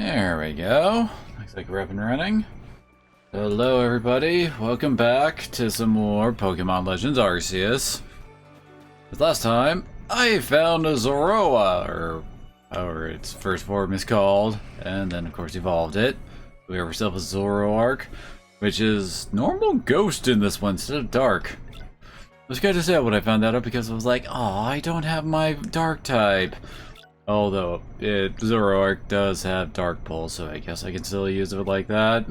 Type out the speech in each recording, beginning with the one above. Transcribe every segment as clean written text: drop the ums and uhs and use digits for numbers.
There we go. Looks like we're up and running. Hello everybody, welcome back to some more Pokemon Legends Arceus. Last time, I found a Zoroa, or however its first form is called, and then of course evolved it. We have ourselves a Zoroark, which is normal ghost in this one instead of dark. It was kind of sad when I found that out because I was like, oh, I don't have my dark type. Although, Zoroark does have Dark Pulse, so I guess I can still use it like that.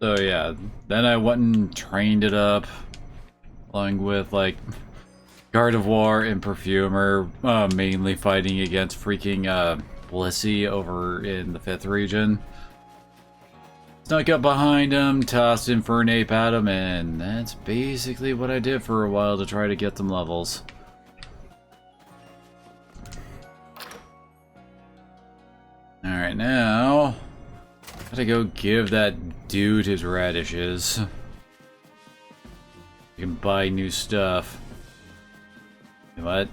So yeah, then I went and trained it up, along with like Gardevoir and Perfumer, mainly fighting against freaking Blissey over in the 5th region. Snuck up behind him, tossed Infernape at him, and that's basically what I did for a while to try to get some levels. Alright, now gotta go give that dude his radishes. You can buy new stuff. You know what?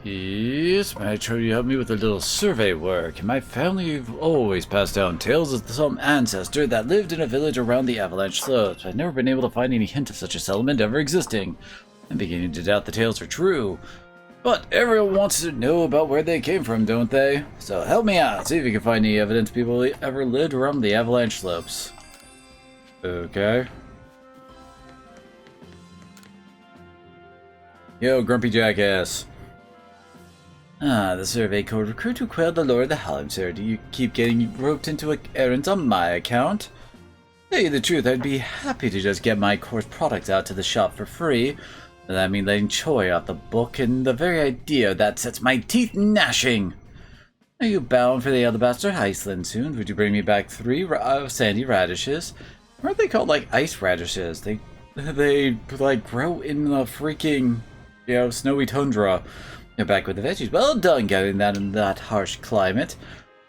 Yes, may I try to help me with a little survey work? In my family, we've always passed down tales of some ancestor that lived in a village around the avalanche slopes. I've never been able to find any hint of such a settlement ever existing. I'm beginning to doubt the tales are true. But everyone wants to know about where they came from, don't they? So help me out, see if you can find any evidence people ever lived around the avalanche slopes. Okay. Yo, grumpy jackass. The survey code recruit who quailed the lore of the Hallam, sir. Do you keep getting roped into errands on my account? To tell you the truth, I'd be happy to just get my course products out to the shop for free. But I mean letting Choi off the book, and the very idea that sets my teeth gnashing. Are you bound for the Alabaster Iceland soon? Would you bring me back 3 sandy radishes? Aren't they called like ice radishes? They like grow in the freaking, snowy tundra. You're back with the veggies. Well done getting that in that harsh climate.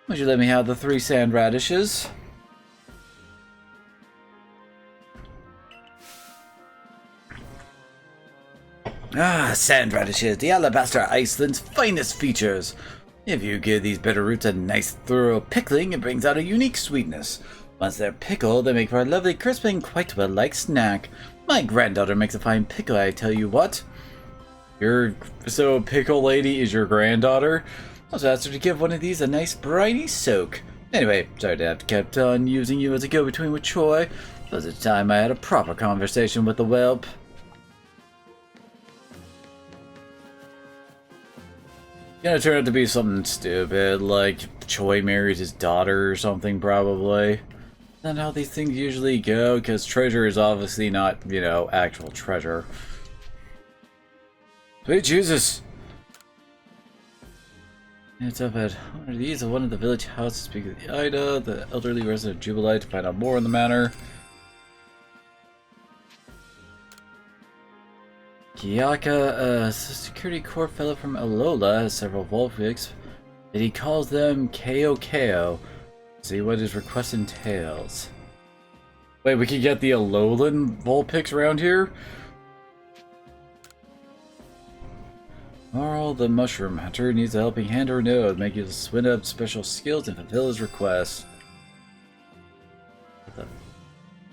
Would you let me have the 3 sand radishes? Sand radishes, the Alabaster Iceland's finest features. If you give these bitter roots a nice thorough pickling, it brings out a unique sweetness. Once they're pickled, they make for a lovely crisp and quite well-liked snack. My granddaughter makes a fine pickle, I tell you what. So Pickle Lady is your granddaughter? I was asked her to give one of these a nice briny soak. Anyway, sorry to have kept on using you as a go-between with Choi. It was the time I had a proper conversation with the whelp. Gonna turn out to be something stupid, like Choi marries his daughter or something, probably. That's not how these things usually go, because treasure is obviously not, actual treasure. Sweet Jesus! It's up at one of these, one of the village houses. Speak with the Ida, the elderly resident of Jubilite, to find out more on the matter. Kiyaka, a security corps fellow from Alola, has several Vulpix, and he calls them KO. See what his request entails. Wait, we can get the Alolan Vulpix around here? Marl, the Mushroom Hunter, needs a helping hand or no to make you swing up special skills and fulfill his request. What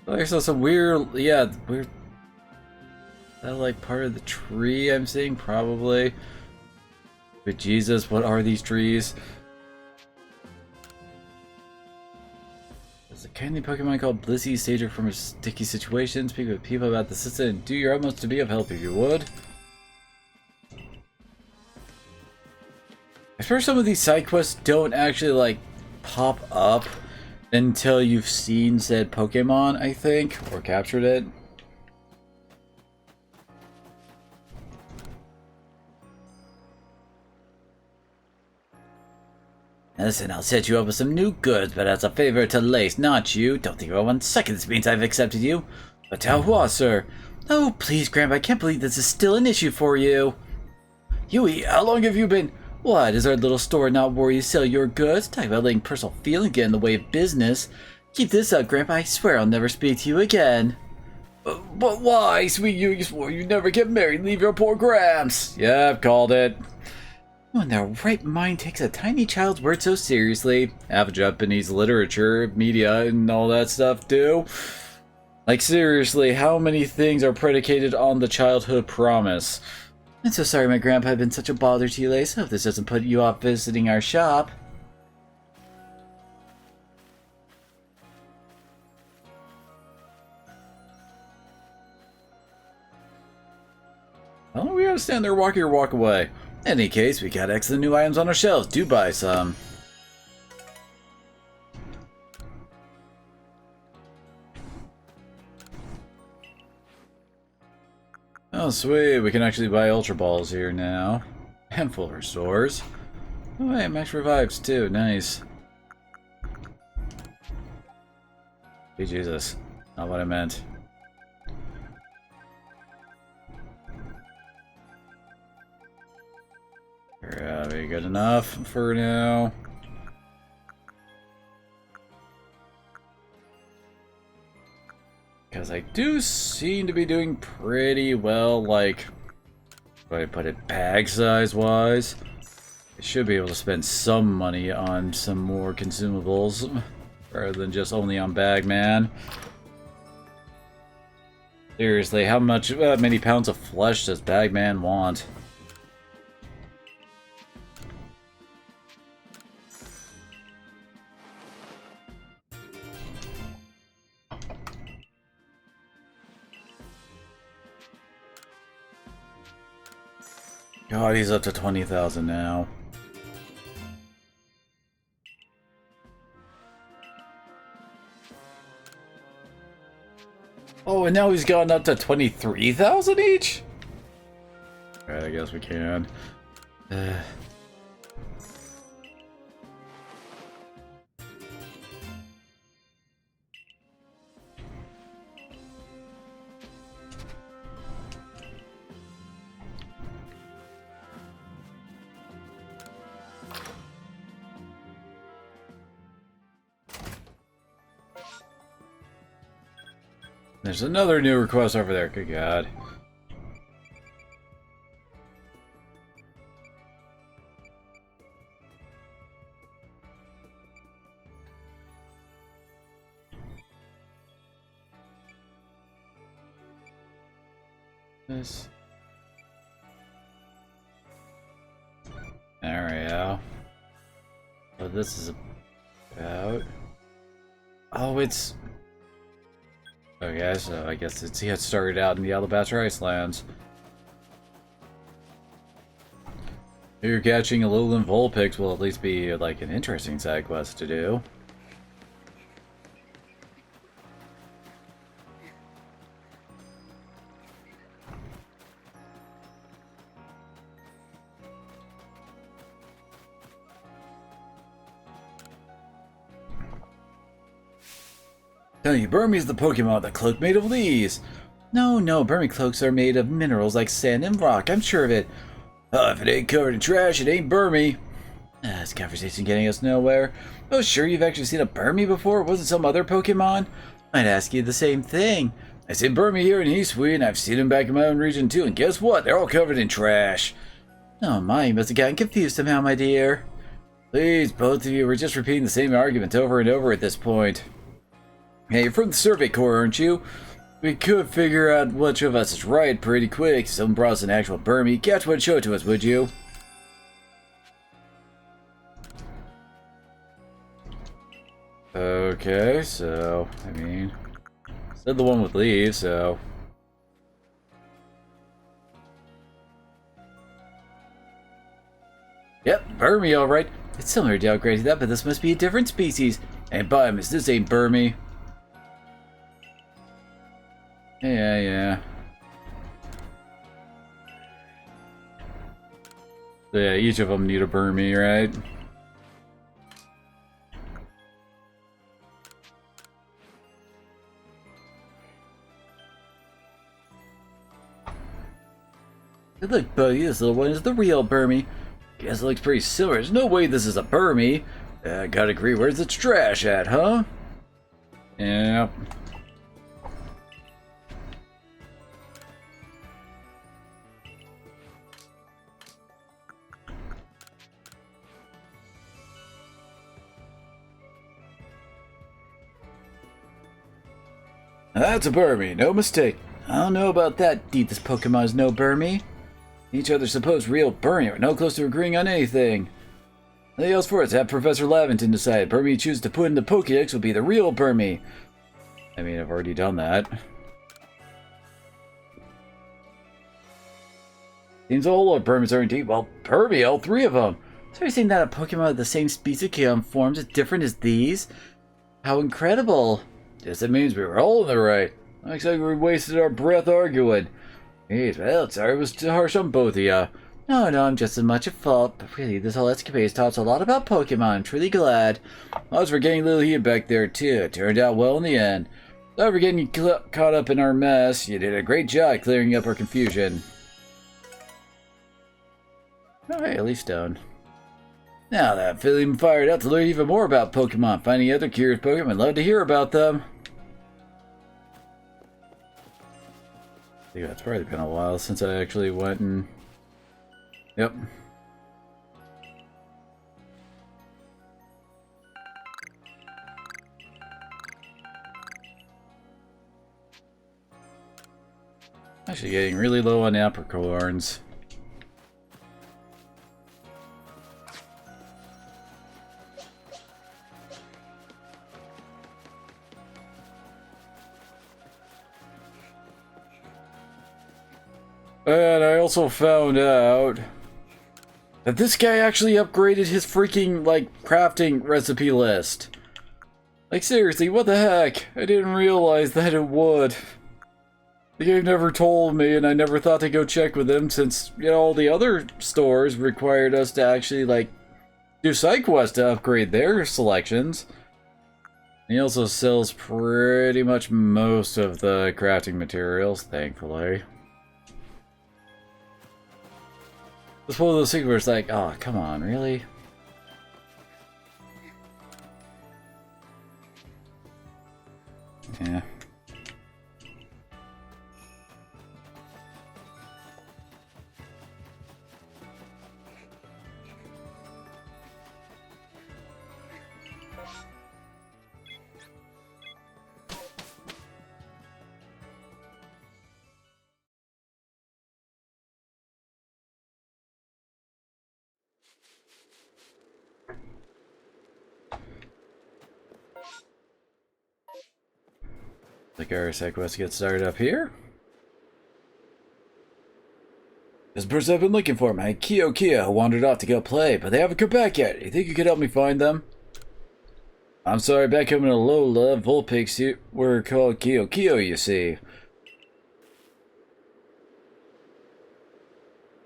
the? I saw some weird, weird. Is that like part of the tree I'm seeing? Probably. But Jesus, what are these trees? There's a candy Pokemon called Blissey. Save her from a sticky situation. Speak with people about the system and do your utmost to be of help if you would. I swear some of these side quests don't actually like pop up until you've seen said Pokemon, I think, or captured it. Listen, I'll set you up with some new goods, but as a favor to Lace, not you. Don't think for 1 second this means I've accepted you. But Tao, sir. Oh, please, Grandpa, I can't believe this is still an issue for you. Yui, how long have you been... What, is our little store not where you sell your goods? Talk about letting personal feeling get in the way of business. Keep this up, Grandpa. I swear I'll never speak to you again. But why, sweet you swore you'd never get married and leave your poor Gramps? Yeah, I've called it. Who in their right mind takes a tiny child's word so seriously? Half Japanese literature, media, and all that stuff too. Like seriously, how many things are predicated on the childhood promise? I'm so sorry my grandpa had been such a bother to you, Lace. Hope this doesn't put you off visiting our shop. Oh, we gotta stand there, walk or walk away. In any case, we got excellent new items on our shelves. Do buy some. Oh, sweet. We can actually buy Ultra Balls here now. And full restores. Oh, hey, Max Revives too. Nice. Hey, Jesus. Not what I meant. Probably good enough for now. Because I do seem to be doing pretty well, like, if I put it bag size wise. I should be able to spend some money on some more consumables, rather than just only on Bagman. Seriously, how many pounds of flesh does Bagman want? God, he's up to 20,000 now. Oh, and now he's gotten up to 23,000 each? Alright, I guess we can. There's another new request over there, good god. This. There we go. What this is about. Oh, it's... Okay, so I guess he had started out in the Alabaster Icelands. Maybe catching a Lowland Vulpix will at least be like an interesting side quest to do. Tell you, Burmese the Pokemon, the cloak made of leaves. No, Burmy cloaks are made of minerals like sand and rock, I'm sure of it. If it ain't covered in trash, it ain't Burmy. This conversation getting us nowhere. Oh, sure you've actually seen a Burmy before? Wasn't some other Pokemon? I'd ask you the same thing. I see Burmy here in Eastweed, and I've seen them back in my own region too, and guess what? They're all covered in trash. Oh my, you must have gotten confused somehow, my dear. Please, both of you were just repeating the same argument over and over at this point. Hey, you're from the Survey Corps, aren't you? We could figure out which of us is right pretty quick. If someone brought us an actual Burmy, catch one and show it to us, would you? Okay, so, I mean, said the one with leaves, so. Yep, Burmy, alright. It's similar to outgrading that, but this must be a different species. And by miss, this ain't Burmy. Yeah. So yeah, each of them need a Burmy, right? Look, buddy, this little one is the real Burmy. Guess it looks pretty similar. There's no way this is a Burmy. Gotta agree, where's its trash at, huh? Yeah. That's a Burmy, no mistake. I don't know about that, this Pokemon is no Burmy. Each other supposed real Burmy are no close to agreeing on anything. Nothing else for us. Have Professor Laventon decide. Burmy you choose to put in the Pokédex will be the real Burmy. I mean, I've already done that. Seems a whole lot of Burmys are indeed. Well, Burmy, all three of them. So you're saying that a Pokemon of the same species can have forms as different as these? How incredible. Yes, it means we were all in the right. Looks like we wasted our breath arguing. Geez, well, sorry it was too harsh on both of you. No, I'm just as much at fault, but really, this whole escapade has taught us a lot about Pokemon. I'm truly glad. I was for getting a little heat back there, too. It turned out well in the end. Sorry for getting you caught up in our mess. You did a great job clearing up our confusion. Alright, at least done. Now that I'm feeling fired up to learn even more about Pokemon, finding other curious Pokemon, I'd love to hear about them. Yeah, it's probably been a while since I actually went and... Yep. Actually getting really low on apricorns. And I also found out that this guy actually upgraded his freaking, like, crafting recipe list. Like, seriously, what the heck? I didn't realize that it would. The game never told me, and I never thought to go check with him since, you know, all the other stores required us to actually, like, do side quests to upgrade their selections. He also sells pretty much most of the crafting materials, thankfully. It's one of those things where it's like, oh, come on, really? Yeah. The Garrison quest gets started up here. This person I've been looking for, my Kia wandered off to go play, but they haven't come back yet. You think you could help me find them? I'm sorry, back home in Alola, Vulpix were called Kio, you see.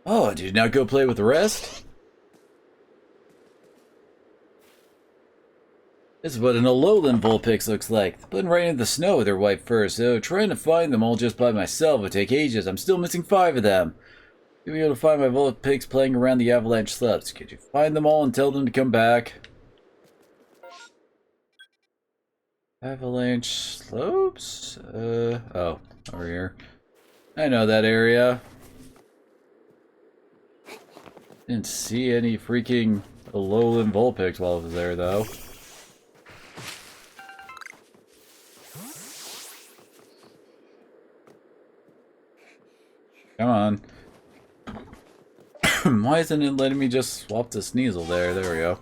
Oh, did you not go play with the rest? This is what an Alolan Vulpix looks like. Blend right into the snow with their white fur, so trying to find them all just by myself would take ages. I'm still missing 5 of them. You'll be able to find my Vulpix playing around the avalanche slopes. Could you find them all and tell them to come back? Avalanche slopes? Oh, over here. I know that area. Didn't see any freaking Alolan Vulpix while I was there, though. Come on. Why isn't it letting me just swap the Sneasel there? There we go.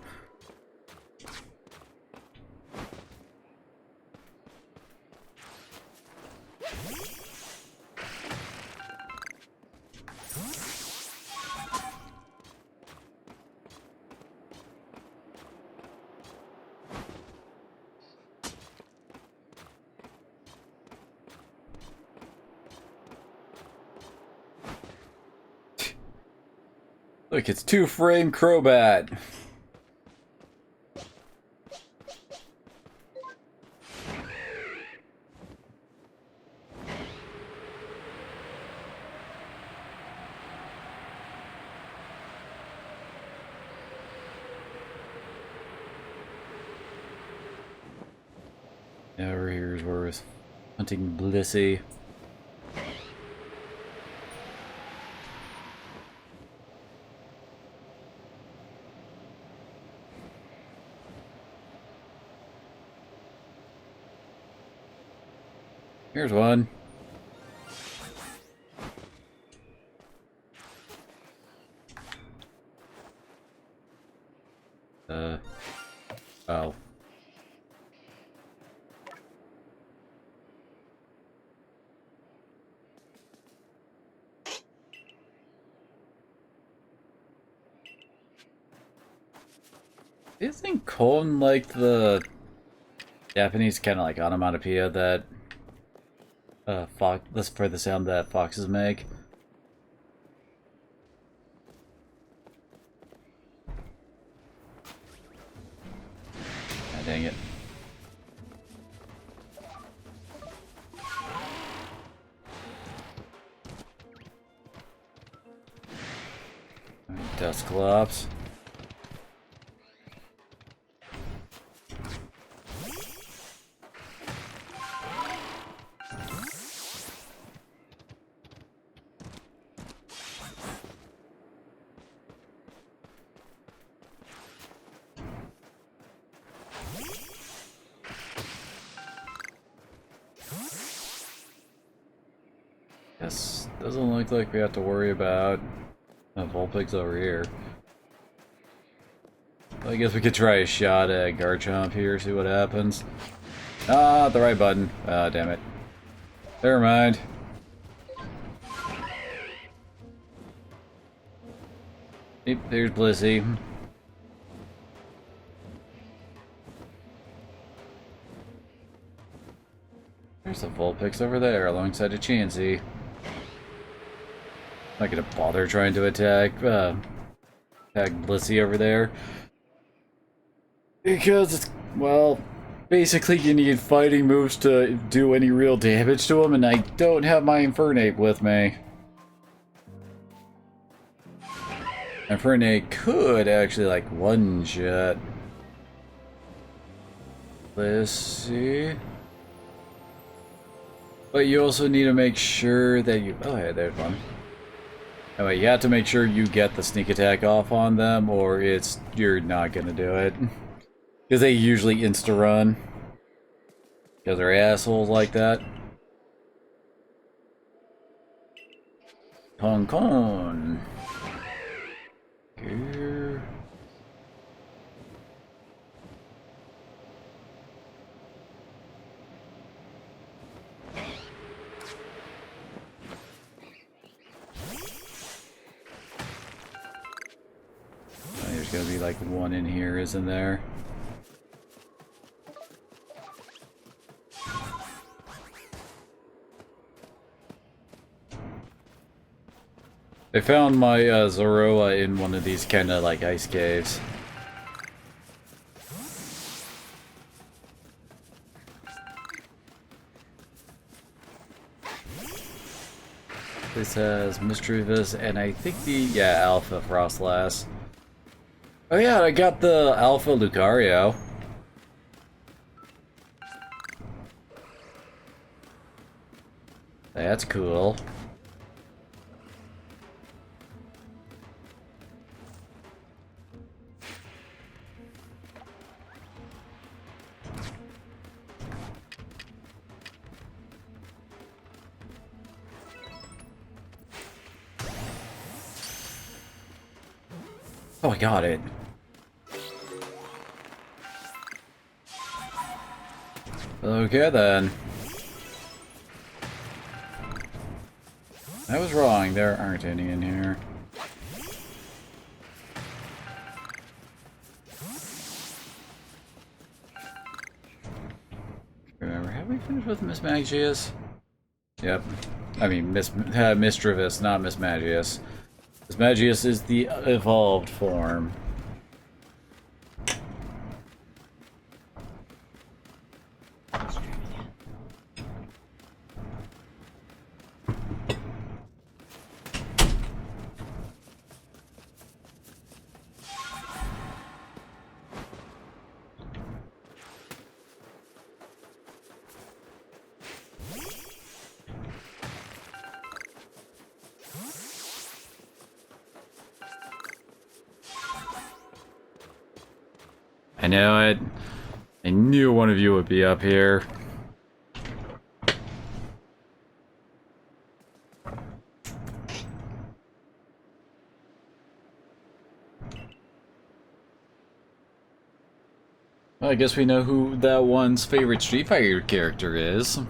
Look, it's 2-frame Crobat. Over here's where we're hunting Blissey. Here's one. Oh. Isn't Cone like the Japanese kind of like onomatopoeia that fox? That's for the sound that foxes make. Ah, dang it! Dusclops. Yes, doesn't look like we have to worry about Vulpix over here. I guess we could try a shot at Garchomp here, see what happens. Ah, the right button. Ah, damn it. Never mind. Yep, there's Blissey. There's a Vulpix over there alongside a Chansey. I'm not gonna bother trying to attack Blissey over there. Because it's, well, basically you need fighting moves to do any real damage to him, and I don't have my Infernape with me. Infernape could actually, like, one-shot. Let's see. But you also need to make sure that you... Oh, hey, there's one. Anyway, you have to make sure you get the sneak attack off on them, or you're not gonna do it. Because they usually insta-run. Because they're assholes like that. Hong Kong. Here. There's gonna be like one in here, isn't there? I found my Zoroa in one of these kind of like ice caves. This has Mischievous and I think Alpha Frostlass. Oh yeah, I got the Alpha Lucario. That's cool. Oh, I got it. Okay then. I was wrong, there aren't any in here. Remember, have we finished with Miss Magius? Yep. I mean, Mischievous, not Miss Magius. Miss Magius is the evolved form. I know it. I knew one of you would be up here. Well, I guess we know who that one's favorite Street Fighter character is.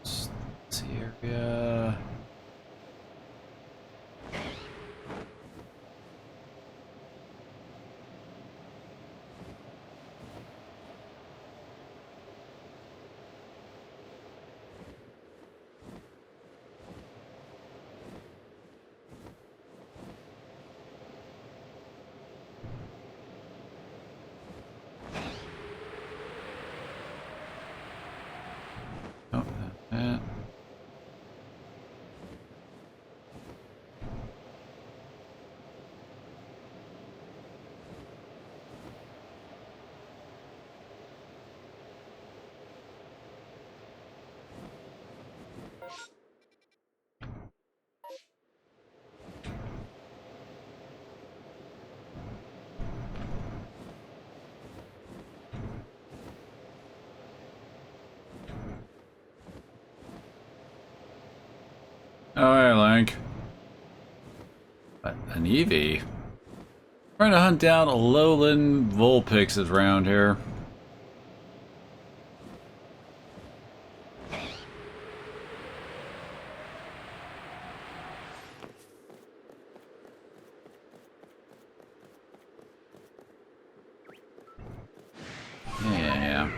This area. Oh, that. Oh, hey, Link. An Eevee? Trying to hunt down lowland Vulpixes around here. Yeah.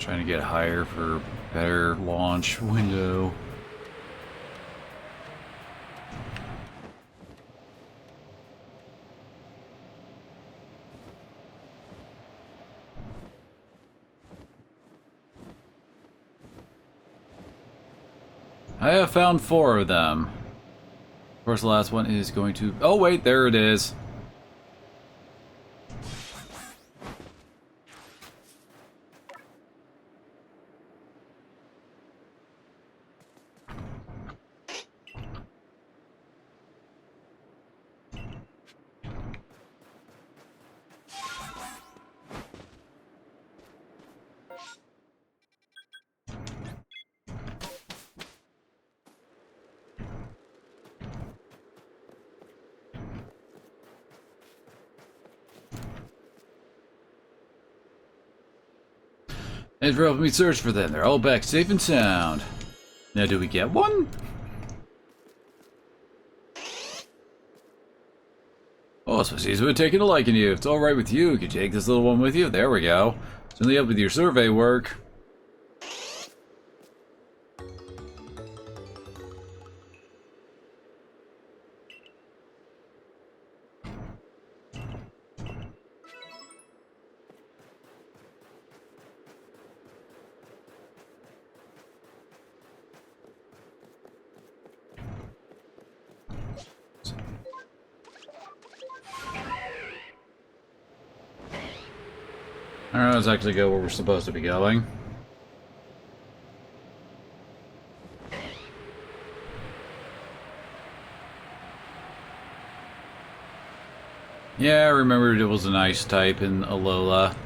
Trying to get higher for better launch window. I have found 4 of them. Of course, the last one is going to... Oh, wait, there it is. Thanks for helping me search for them. They're all back safe and sound. Now, do we get one? Oh, so she's been taking a liking to you. If it's alright with you, you can take this little one with you. There we go. Certainly help with your survey work. Alright, let's actually go where we're supposed to be going. Yeah, I remembered it was an ice type in Alola.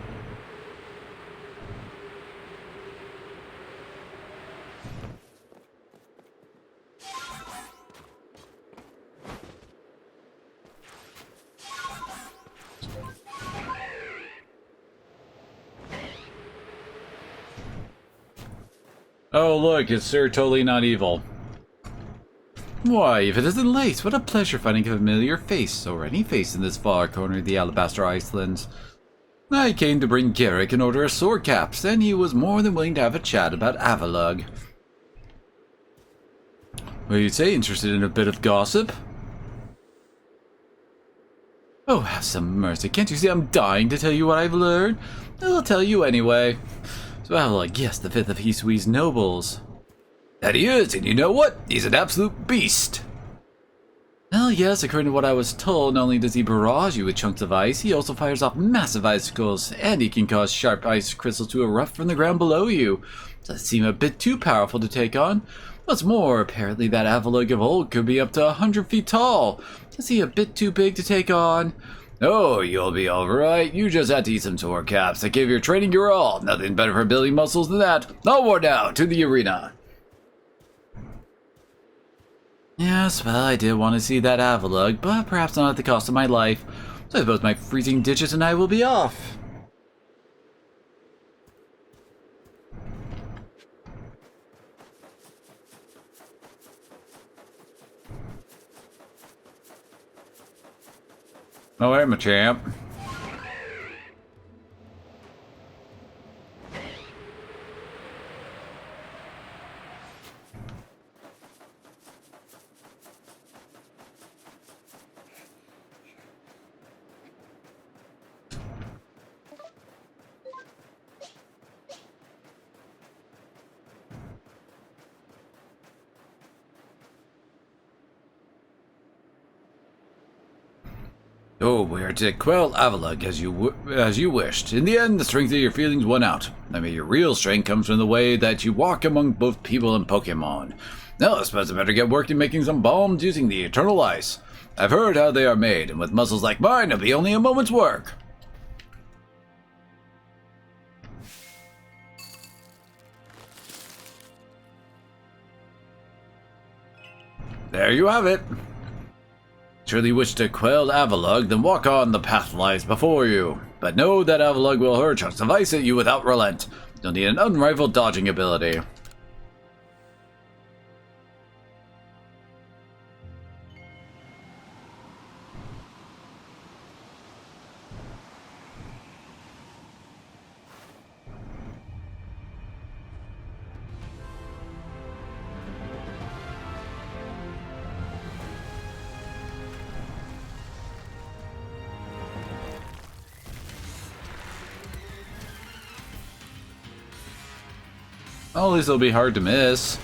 Oh look, it's Sir Totally Not Evil. Why, if it isn't late, what a pleasure finding a familiar face, or any face in this far corner of the Alabaster Islands. I came to bring Garrick an order of sword caps, and he was more than willing to have a chat about Avalugg. What do you say, interested in a bit of gossip? Oh, have some mercy, can't you see I'm dying to tell you what I've learned? I'll tell you anyway. So Avalugg, yes, the 5th of Hisui's nobles. That he is, and you know what? He's an absolute beast. Well, yes, according to what I was told, not only does he barrage you with chunks of ice, he also fires off massive icicles, and he can cause sharp ice crystals to erupt from the ground below you. Does that seem a bit too powerful to take on? What's more, apparently that Avalugg of old could be up to 100 feet tall. Is he a bit too big to take on? Oh, you'll be alright. You just had to eat some tour caps that give your training your all. Nothing better for building muscles than that. Onward now, to the arena. Yes, well, I did want to see that Avalugg, but perhaps not at the cost of my life. So I suppose my freezing digits and I will be off. Oh, hey, my champ. Oh, we are to quell Avalugg as you wished. In the end, the strength of your feelings won out. I mean, your real strength comes from the way that you walk among both people and Pokemon. Now, I suppose I better get working making some bombs using the Eternal Ice. I've heard how they are made, and with muscles like mine, it'll be only a moment's work. There you have it. Truly wish to quell Avalugg, then walk on, the path lies before you. But know that Avalugg will hurl chunks of ice at you without relent. You'll need an unrivaled dodging ability. Well, at least it'll be hard to miss.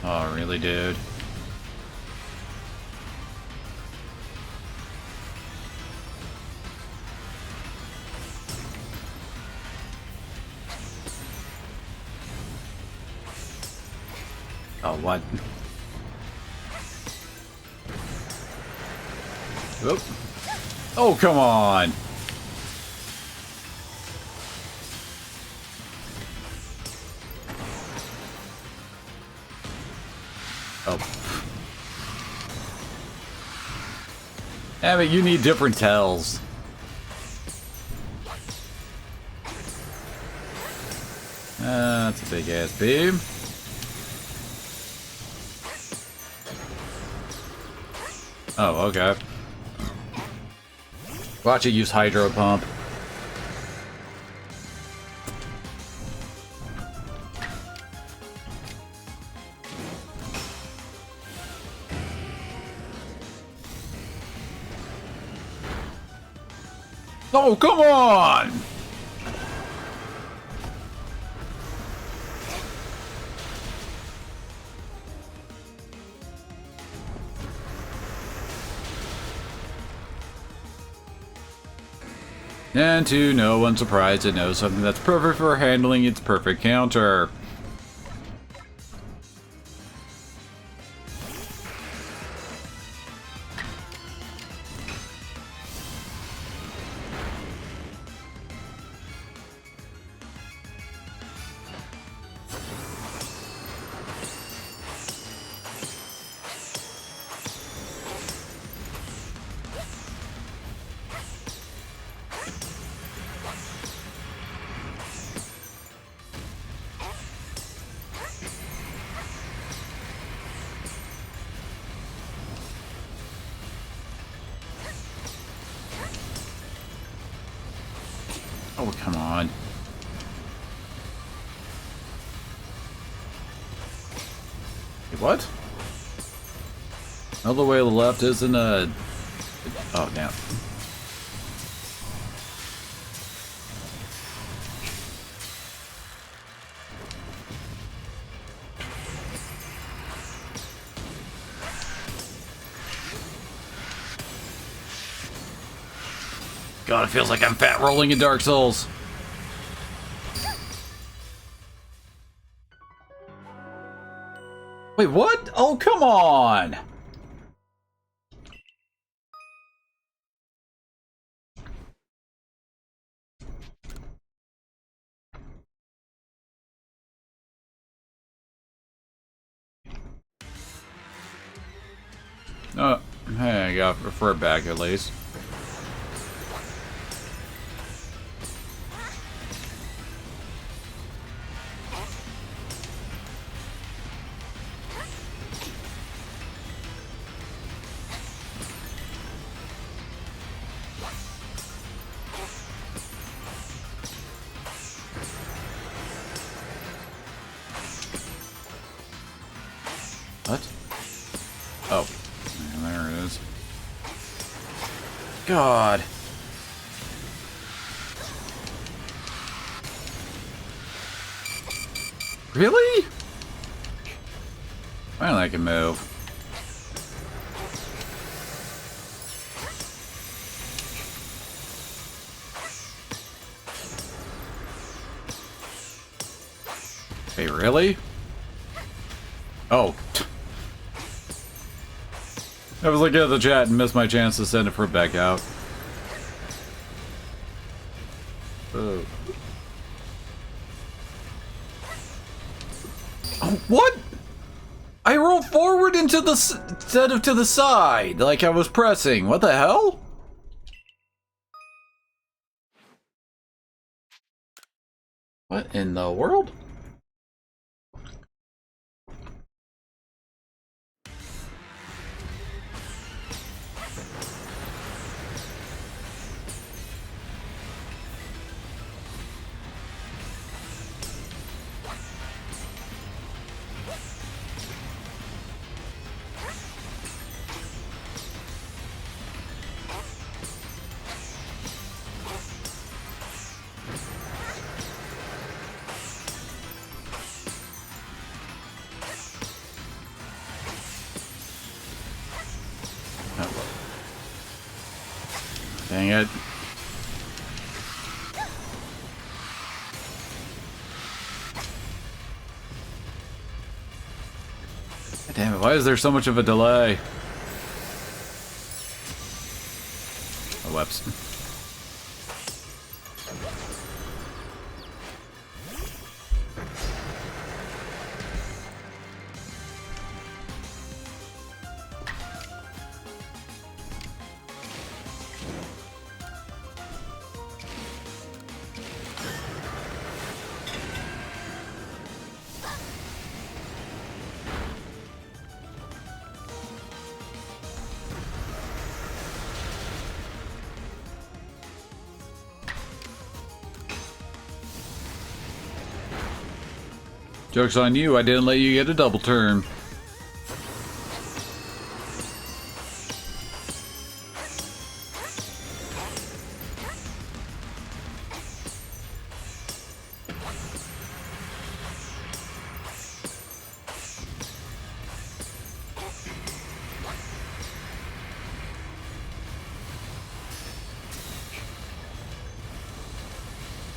Oh, really, dude? Oh, what? Oop. Oh, come on! Oh. Yeah, but you need different tells. That's a big ass beam. Oh, okay. Watch it use Hydro Pump. Oh, come on! And to no one's surprise, it knows something that's perfect for handling its perfect counter. Oh, come on. Wait, what? All the way to the left isn't a... Oh, damn. God, it feels like I'm fat rolling in Dark Souls. Wait, what? Oh, come on! Oh, hey, I got refer back at least. What? Oh, there it is. God. Really? Finally I can move. Hey, really? Oh. I was looking at the chat and missed my chance to send it for back out. Oh. Oh, what? I rolled forward into the instead of to the side, like I was pressing. What the hell? What in the world? Dang it. Damn it, why is there so much of a delay? Oh, whoops. Joke's on you, I didn't let you get a double turn.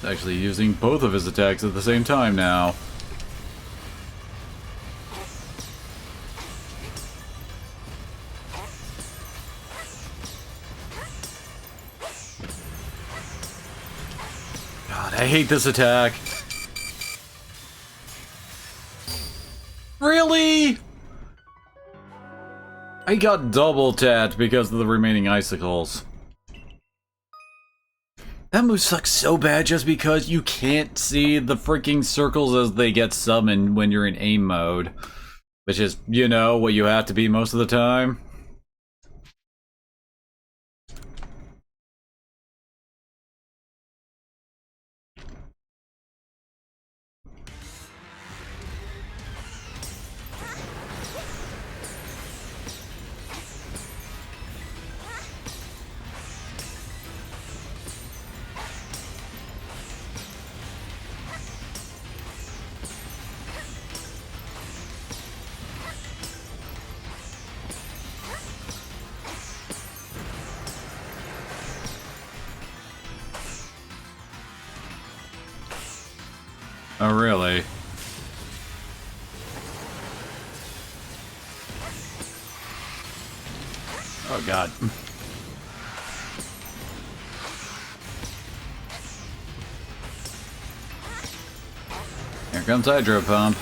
Actually using both of his attacks at the same time now. I hate this attack. Really? I got double tapped because of the remaining icicles. That move sucks so bad just because you can't see the freaking circles as they get summoned when you're in aim mode. Which is, you know, what you have to be most of the time. Oh, really? Oh, God. Here comes Hydro Pump.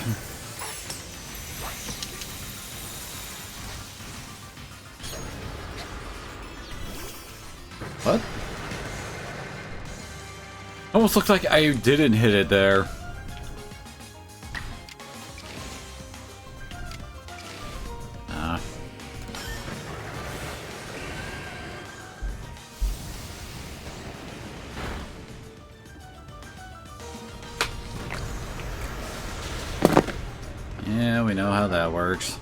What? Almost looks like I didn't hit it there. Yeah, we know how that works.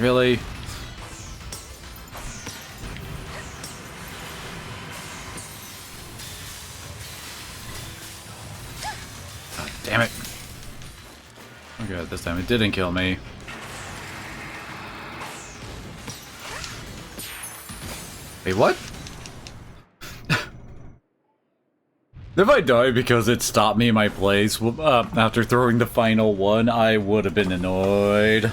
Really? God damn it. Okay, this time it didn't kill me. Wait, what? If I died because it stopped me in my place after throwing the final one, I would have been annoyed.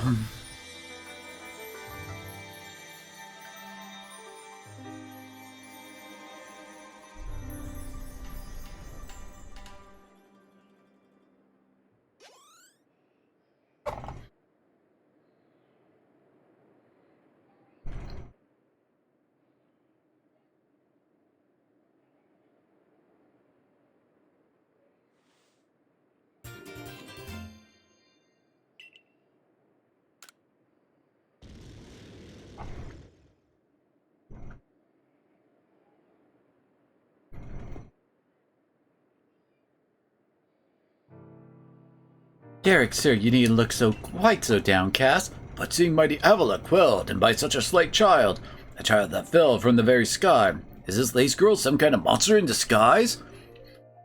Derek, sir, you needn't look quite so downcast. But seeing mighty Avila quelled, and by such a slight child, a child that fell from the very sky, is this lace girl some kind of monster in disguise?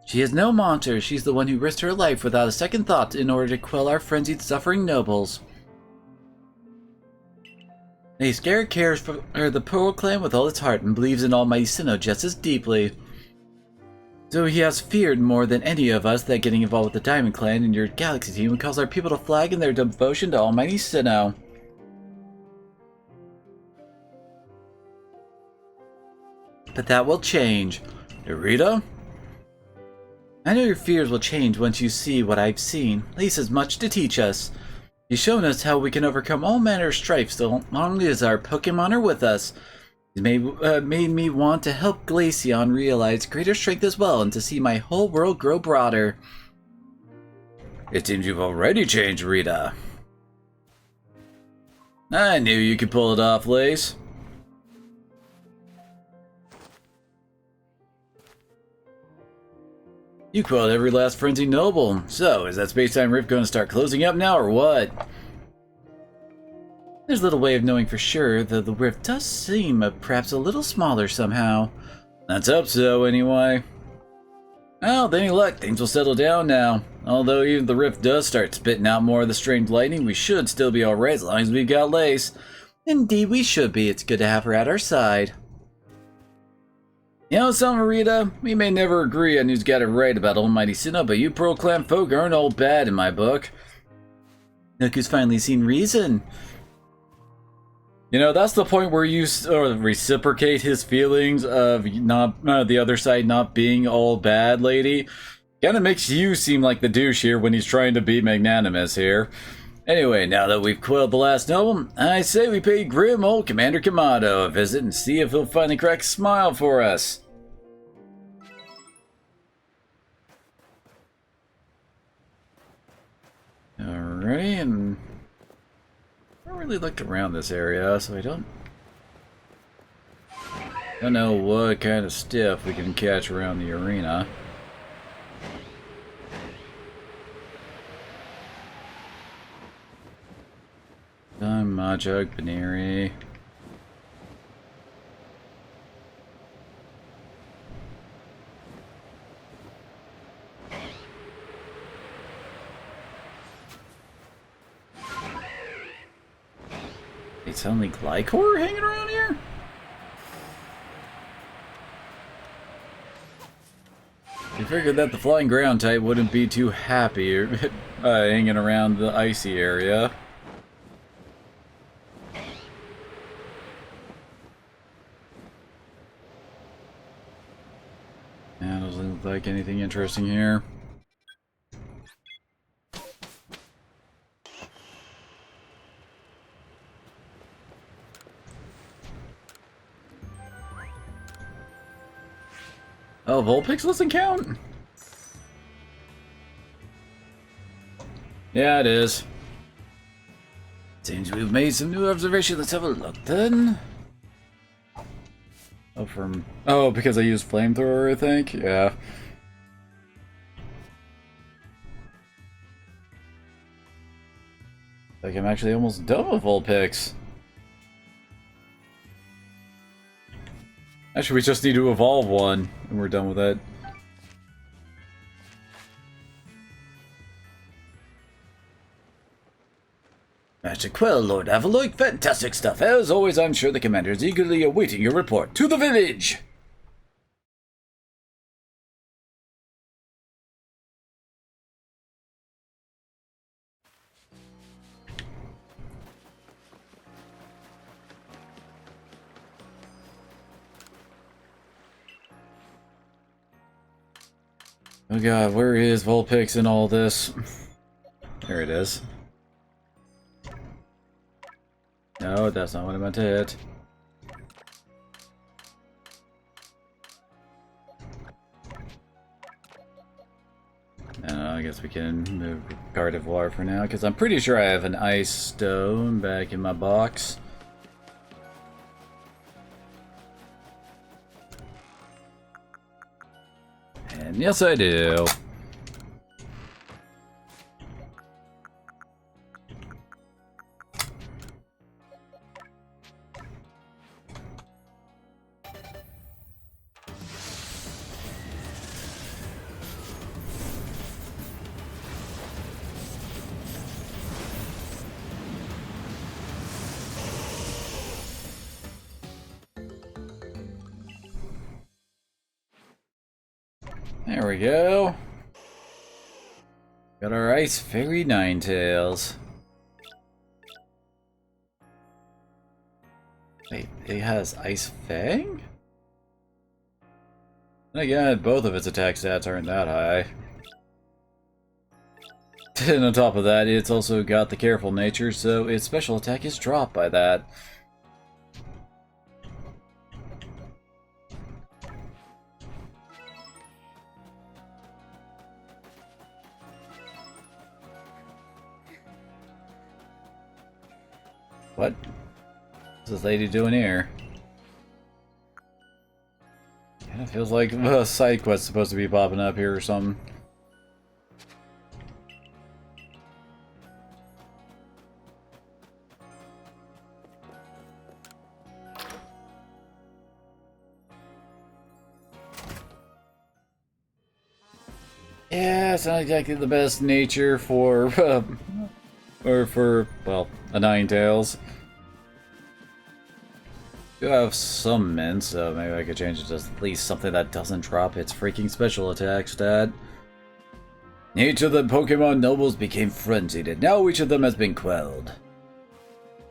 She is no monster. She's the one who risked her life without a second thought in order to quell our frenzied suffering nobles. A Scarab cares for the Pearl Clan with all its heart and believes in Almighty Sinnoh just as deeply. So he has feared more than any of us that getting involved with the Diamond Clan and your Galaxy team would cause our people to flag in their devotion to Almighty Sinnoh. But that will change. Rita? I know your fears will change once you see what I've seen. Lise has much to teach us. She's shown us how we can overcome all manner of strife so long as our Pokemon are with us. It made me want to help Glaceon realize greater strength as well and to see my whole world grow broader. It seems you've already changed, Rita. I knew you could pull it off, Lace. You quelled every last frenzy noble. So, is that space-time rift going to start closing up now, or what? There's little way of knowing for sure, though the rift does seem perhaps a little smaller somehow. Let's hope so, anyway. Well, with any luck, things will settle down now. Although even if the rift does start spitting out more of the strange lightning, we should still be alright as long as we've got Lace. Indeed we should be. It's good to have her at our side. You know something, Rita? We may never agree on who's got it right about Almighty Sinnoh, but you Pearl Clan folk aren't all bad in my book. Look who's finally seen reason. You know, that's the point where you reciprocate his feelings of not the other side not being all bad, lady. Kinda makes you seem like the douche here when he's trying to be magnanimous here. Anyway, now that we've quelled the last noble, I say we pay grim old Commander Kamado a visit and see if he'll finally crack a smile for us. already, and I haven't really looked around this area, so I don't know what kind of stuff we can catch around the arena. Mahjong, Baneri. It's only Glycor hanging around here? You figured that the flying ground type wouldn't be too happy hanging around the icy area. Yeah, doesn't look like anything interesting here. Oh, Vulpix doesn't count? Yeah, it is. Seems we've made some new observations. Let's have a look then. Oh, because I used flamethrower, I think? Yeah. Like I'm actually almost done with Vulpix. Actually, we just need to evolve one, and we're done with it. Magic Quill, Lord Avaloy, fantastic stuff. As always, I'm sure the commander is eagerly awaiting your report. To the village! Oh god, where is Vulpix in all this? There it is. No, that's not what I meant to hit. I guess we can move Gardevoir for now, because I'm pretty sure I have an Ice Stone back in my box. And yes, I do. There we go. Got our Ice Fairy Ninetales. Wait, it has Ice Fang? And again, both of its attack stats aren't that high. And on top of that, it's also got the careful nature, so its special attack is dropped by that. What? What's this lady doing here? Kinda feels like a side quest supposed to be popping up here or something. Yeah, it's not exactly the best nature for, or for, well, a Ninetales. Do have some mint, so maybe I could change it to at least something that doesn't drop its freaking special attack stat. Each of the Pokemon nobles became frenzied, and now each of them has been quelled.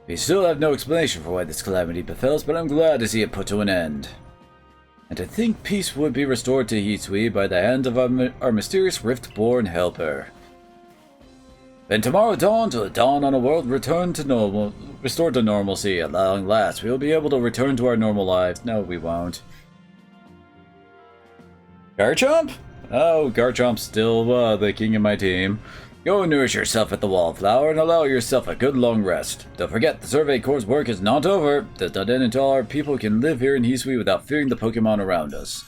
We still have no explanation for why this calamity befell us, but I'm glad to see it put to an end. And I think peace would be restored to Hisui by the hand of our mysterious Rift-born helper. When tomorrow dawns will dawn on a world restored to normalcy. At long last, we will be able to return to our normal lives. No, we won't. Garchomp? Oh, Garchomp's still the king of my team. Go nourish yourself at the wallflower and allow yourself a good long rest. Don't forget, the Survey Corps' work is not over. It does not end until our people can live here in Hisui without fearing the Pokemon around us.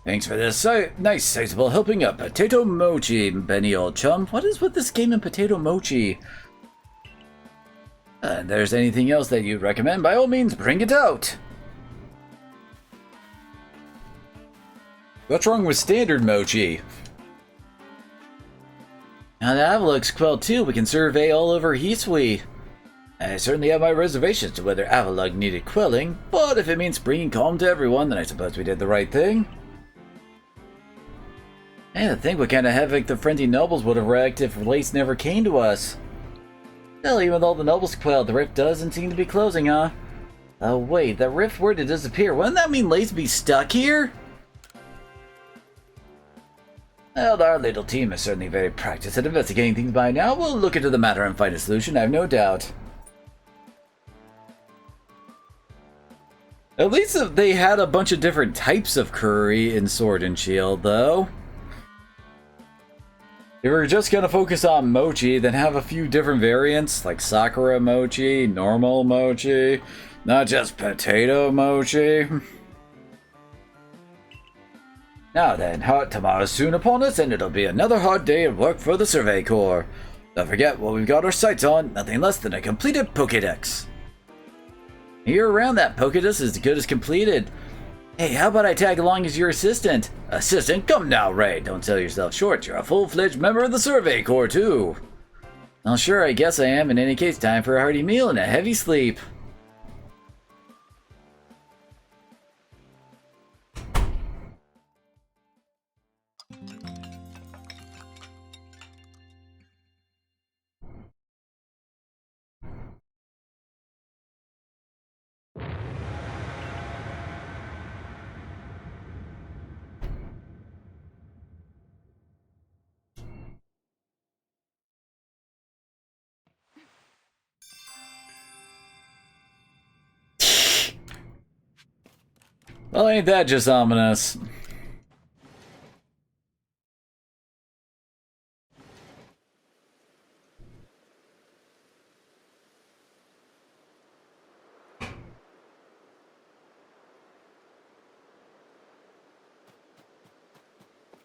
Thanks for this nice sizable helping of potato mochi, Benny old chum. What is with this game and potato mochi? If there's anything else that you'd recommend, by all means, bring it out. What's wrong with standard mochi? Now that looks quell too. We can survey all over Hisui. I certainly have my reservations to whether Avalugg needed quelling, but if it means bringing calm to everyone, then I suppose we did the right thing. And to think what kind of havoc the frenzied nobles would have wreaked if Lace never came to us. Still, even with all the nobles quelled, the rift doesn't seem to be closing, huh? Oh wait, that rift were to disappear. Wouldn't that mean Lace be stuck here? Well, our little team is certainly very practiced at investigating things by now. We'll look into the matter and find a solution, I have no doubt. At least they had a bunch of different types of curry in Sword and Shield, though. If we're just gonna focus on mochi, then have a few different variants, like Sakura mochi, normal mochi, not just potato mochi. Now then, tomorrow's soon upon us, and it'll be another hard day of work for the Survey Corps. Don't forget what we've got our sights on, nothing less than a completed Pokédex. Here around that Pokédex is as good as completed. Hey, how about I tag along as your assistant? Assistant? Come now, Ray. Don't sell yourself short. You're a full-fledged member of the Survey Corps, too. Well, sure, I guess I am. In any case, time for a hearty meal and a heavy sleep. Well, ain't that just ominous?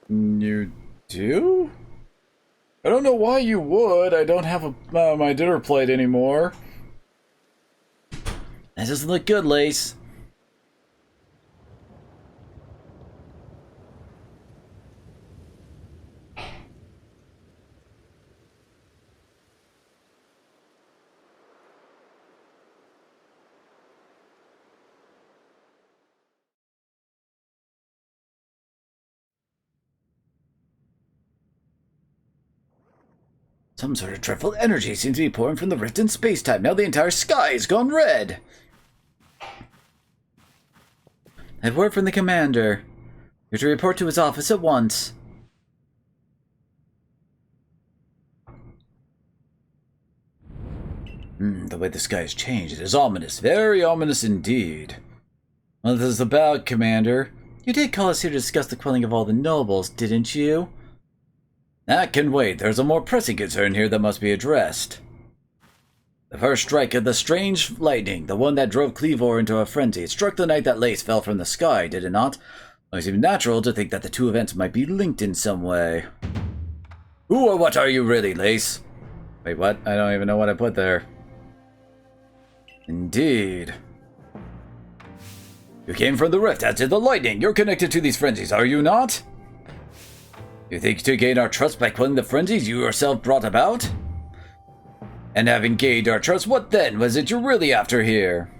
You do? I don't know why you would. I don't have my dinner plate anymore. That doesn't look good, Lace. Some sort of dreadful energy seems to be pouring from the rift in space-time. Now the entire sky has gone red. I've word from the commander. You're to report to his office at once. The way the sky has changed, it is ominous. Very ominous indeed. Well, this is about, Commander. You did call us here to discuss the quelling of all the nobles, didn't you? That can wait. There's a more pressing concern here that must be addressed. The first strike of the strange lightning, the one that drove Cleavor into a frenzy, it struck the night that Lace fell from the sky, did it not? It seems natural to think that the two events might be linked in some way. Who or what are you really, Lace? Wait, what? I don't even know what I put there. Indeed. You came from the rift, as did the lightning. You're connected to these frenzies, are you not? You think to gain our trust by quelling the frenzies you yourself brought about? And having gained our trust, what then was it you're really after here?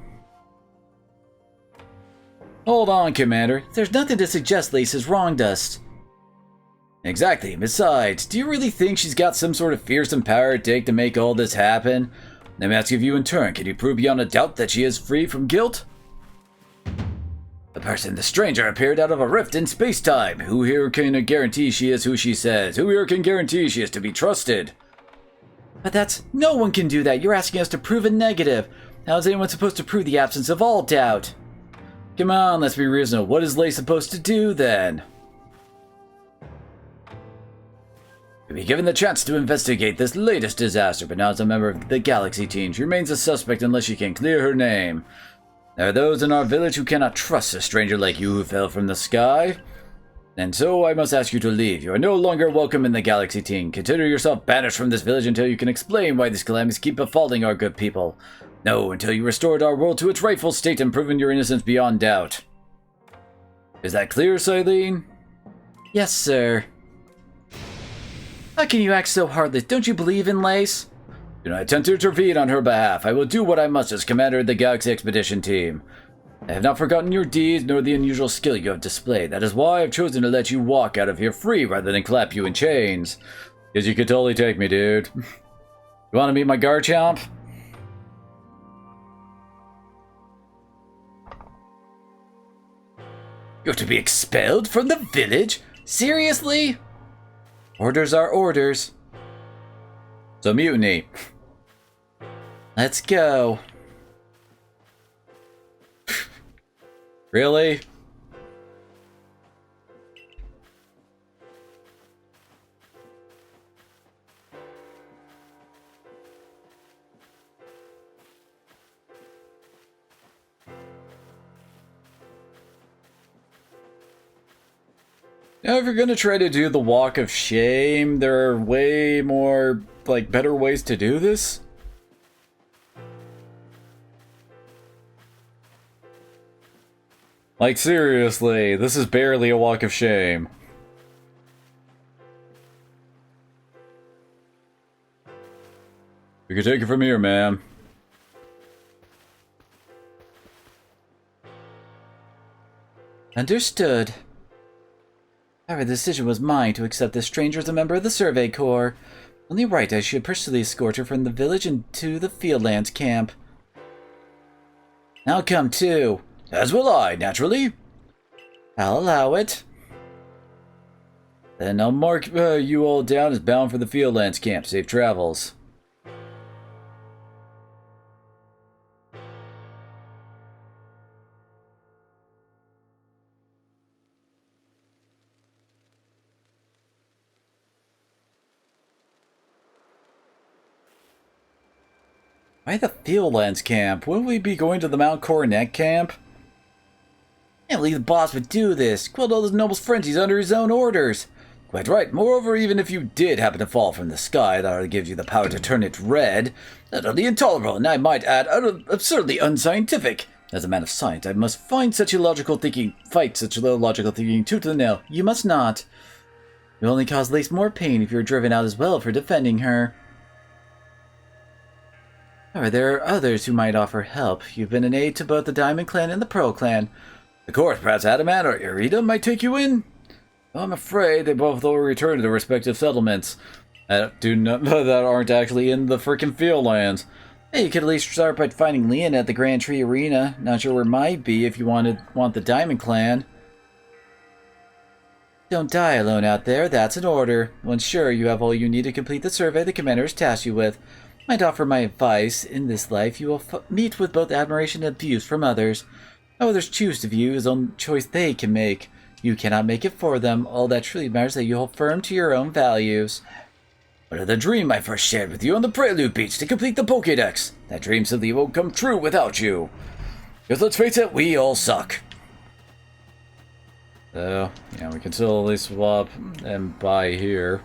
Hold on, Commander. There's nothing to suggest Lace has wronged us. Exactly. Besides, do you really think she's got some sort of fearsome power it take to make all this happen? Let me ask you in turn, can you prove beyond a doubt that she is free from guilt? The stranger appeared out of a rift in space-time. Who here can guarantee she is who she says? Who here can guarantee she is to be trusted? But no one can do that. You're asking us to prove a negative. How is anyone supposed to prove the absence of all doubt? Come on, let's be reasonable. What is Lei supposed to do then? You'll be given the chance to investigate this latest disaster, but now as a member of the Galaxy team, she remains a suspect unless she can clear her name. There are those in our village who cannot trust a stranger like you who fell from the sky. And so I must ask you to leave. You are no longer welcome in the Galaxy team. Consider yourself banished from this village until you can explain why these calamities keep befalling our good people. No, until you restored our world to its rightful state and proven your innocence beyond doubt. Is that clear, Silene? Yes, sir. How can you act so heartless? Don't you believe in Lace? Do not attempt to intervene on her behalf. I will do what I must as commander of the Galaxy Expedition Team. I have not forgotten your deeds nor the unusual skill you have displayed. That is why I've chosen to let you walk out of here free rather than clap you in chains. Because you could totally take me, dude. You want to meet my Garchomp? You're to be expelled from the village? Seriously? Orders are orders. So mutiny. Let's go. Really? Now, if you're gonna try to do the walk of shame, there are way more, better ways to do this. Seriously, this is barely a walk of shame. You can take it from here, ma'am. Understood. However, the decision was mine to accept this stranger as a member of the Survey Corps. Only right I should personally escort her from the village into the Fieldlands camp. I'll come too. As will I, naturally. I'll allow it. Then I'll mark you all down as bound for the Fieldlands camp. Safe travels. Why the Fieldlands camp? Wouldn't we be going to the Mount Coronet camp? I can't believe the boss would do this. Killed all his nobles' friends. He's under his own orders. Quite right. Moreover, even if you did happen to fall from the sky, that gives you the power to turn it red. Utterly intolerable, and I might add, absurdly unscientific. As a man of science, I must fight such illogical thinking tooth and nail. You must not. You'll only cause Lace more pain if you're driven out as well for defending her. However, there are others who might offer help. You've been an aid to both the Diamond Clan and the Pearl Clan. Of course, perhaps Adamant or Irida might take you in? Well, I'm afraid they both will return to their respective settlements. That aren't actually in the frickin' Fieldlands. Hey, you could at least start by finding Leon at the Grand Tree Arena. Not sure where it might be if you want the Diamond Clan. Don't die alone out there, that's an order. Once sure you have all you need to complete the survey the commander has tasked you with. Might offer my advice. In this life, you will meet with both admiration and abuse from others. How others choose to view is own choice they can make. You cannot make it for them. All that truly matters is that you hold firm to your own values. What of the dream I first shared with you on the Prelude Beach to complete the Pokédex? That dream simply won't come true without you. Because let's face it, we all suck. So, yeah, we can still at least swap and buy here.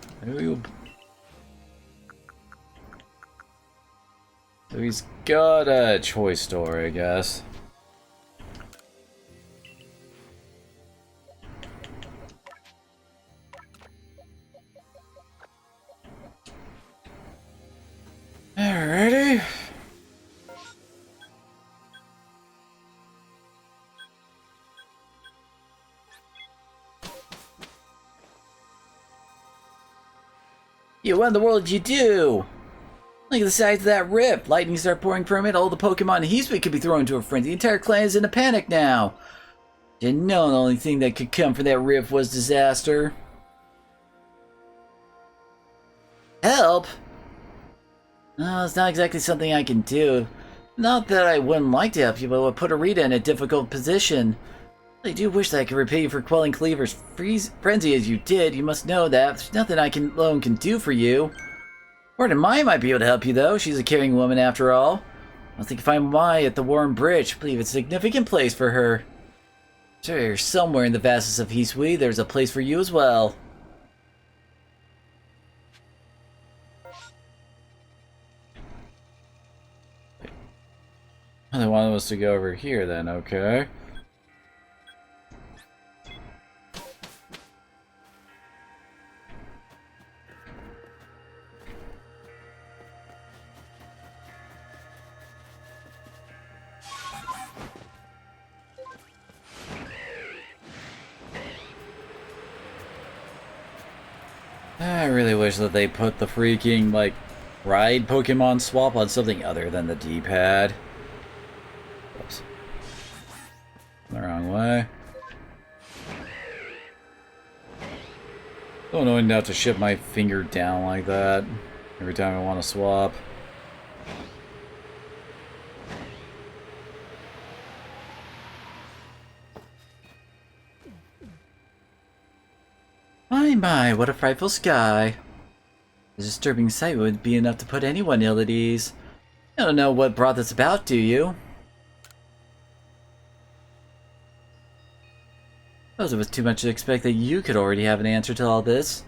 So he's got a choice store, I guess. Alrighty. You, what in the world did you do? Look at the size of that rip. Lightning start pouring from it. All the Pokemon in Heatwave could be thrown into a frenzy. The entire clan is in a panic now. Didn't know the only thing that could come from that rift was disaster. Help? No, it's not exactly something I can do. Not that I wouldn't like to help you, but it would put Arita in a difficult position. I do wish that I could repay you for quelling Cleaver's frenzy as you did. You must know that. There's nothing I alone can do for you. Warden Mai might be able to help you, though. She's a caring woman, after all. I think if I'm Mai at the Warren Bridge, I believe it's a significant place for her. Sure, somewhere in the vastness of Hisui, there's a place for you as well. They wanted us to go over here then, okay. I really wish that they put the freaking, like, ride Pokemon swap on something other than the D-pad. Oops. The wrong way. So annoying to have to shift my finger down like that every time I want to swap. My, what a frightful sky. A disturbing sight would be enough to put anyone ill at ease. You don't know what brought this about, do you? I suppose it was too much to expect that you could already have an answer to all this.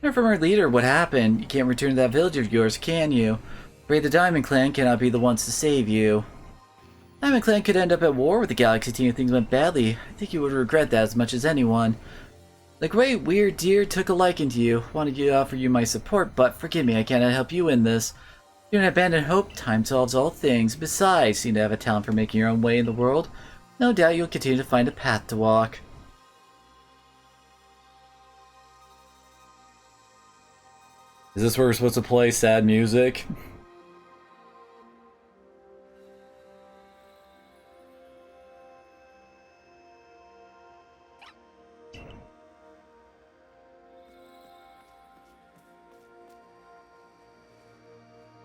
Hear from our leader what happened. You can't return to that village of yours, can you? Afraid the Diamond Clan cannot be the ones to save you. Diamond Clan could end up at war with the Galaxy Team if things went badly. I think you would regret that as much as anyone. The great weird deer took a liking to you. Wanted to offer you my support, but forgive me, I cannot help you in this. You're an abandoned hope. Time solves all things. Besides, you seem to have a talent for making your own way in the world. No doubt you'll continue to find a path to walk. Is this where we're supposed to play sad music?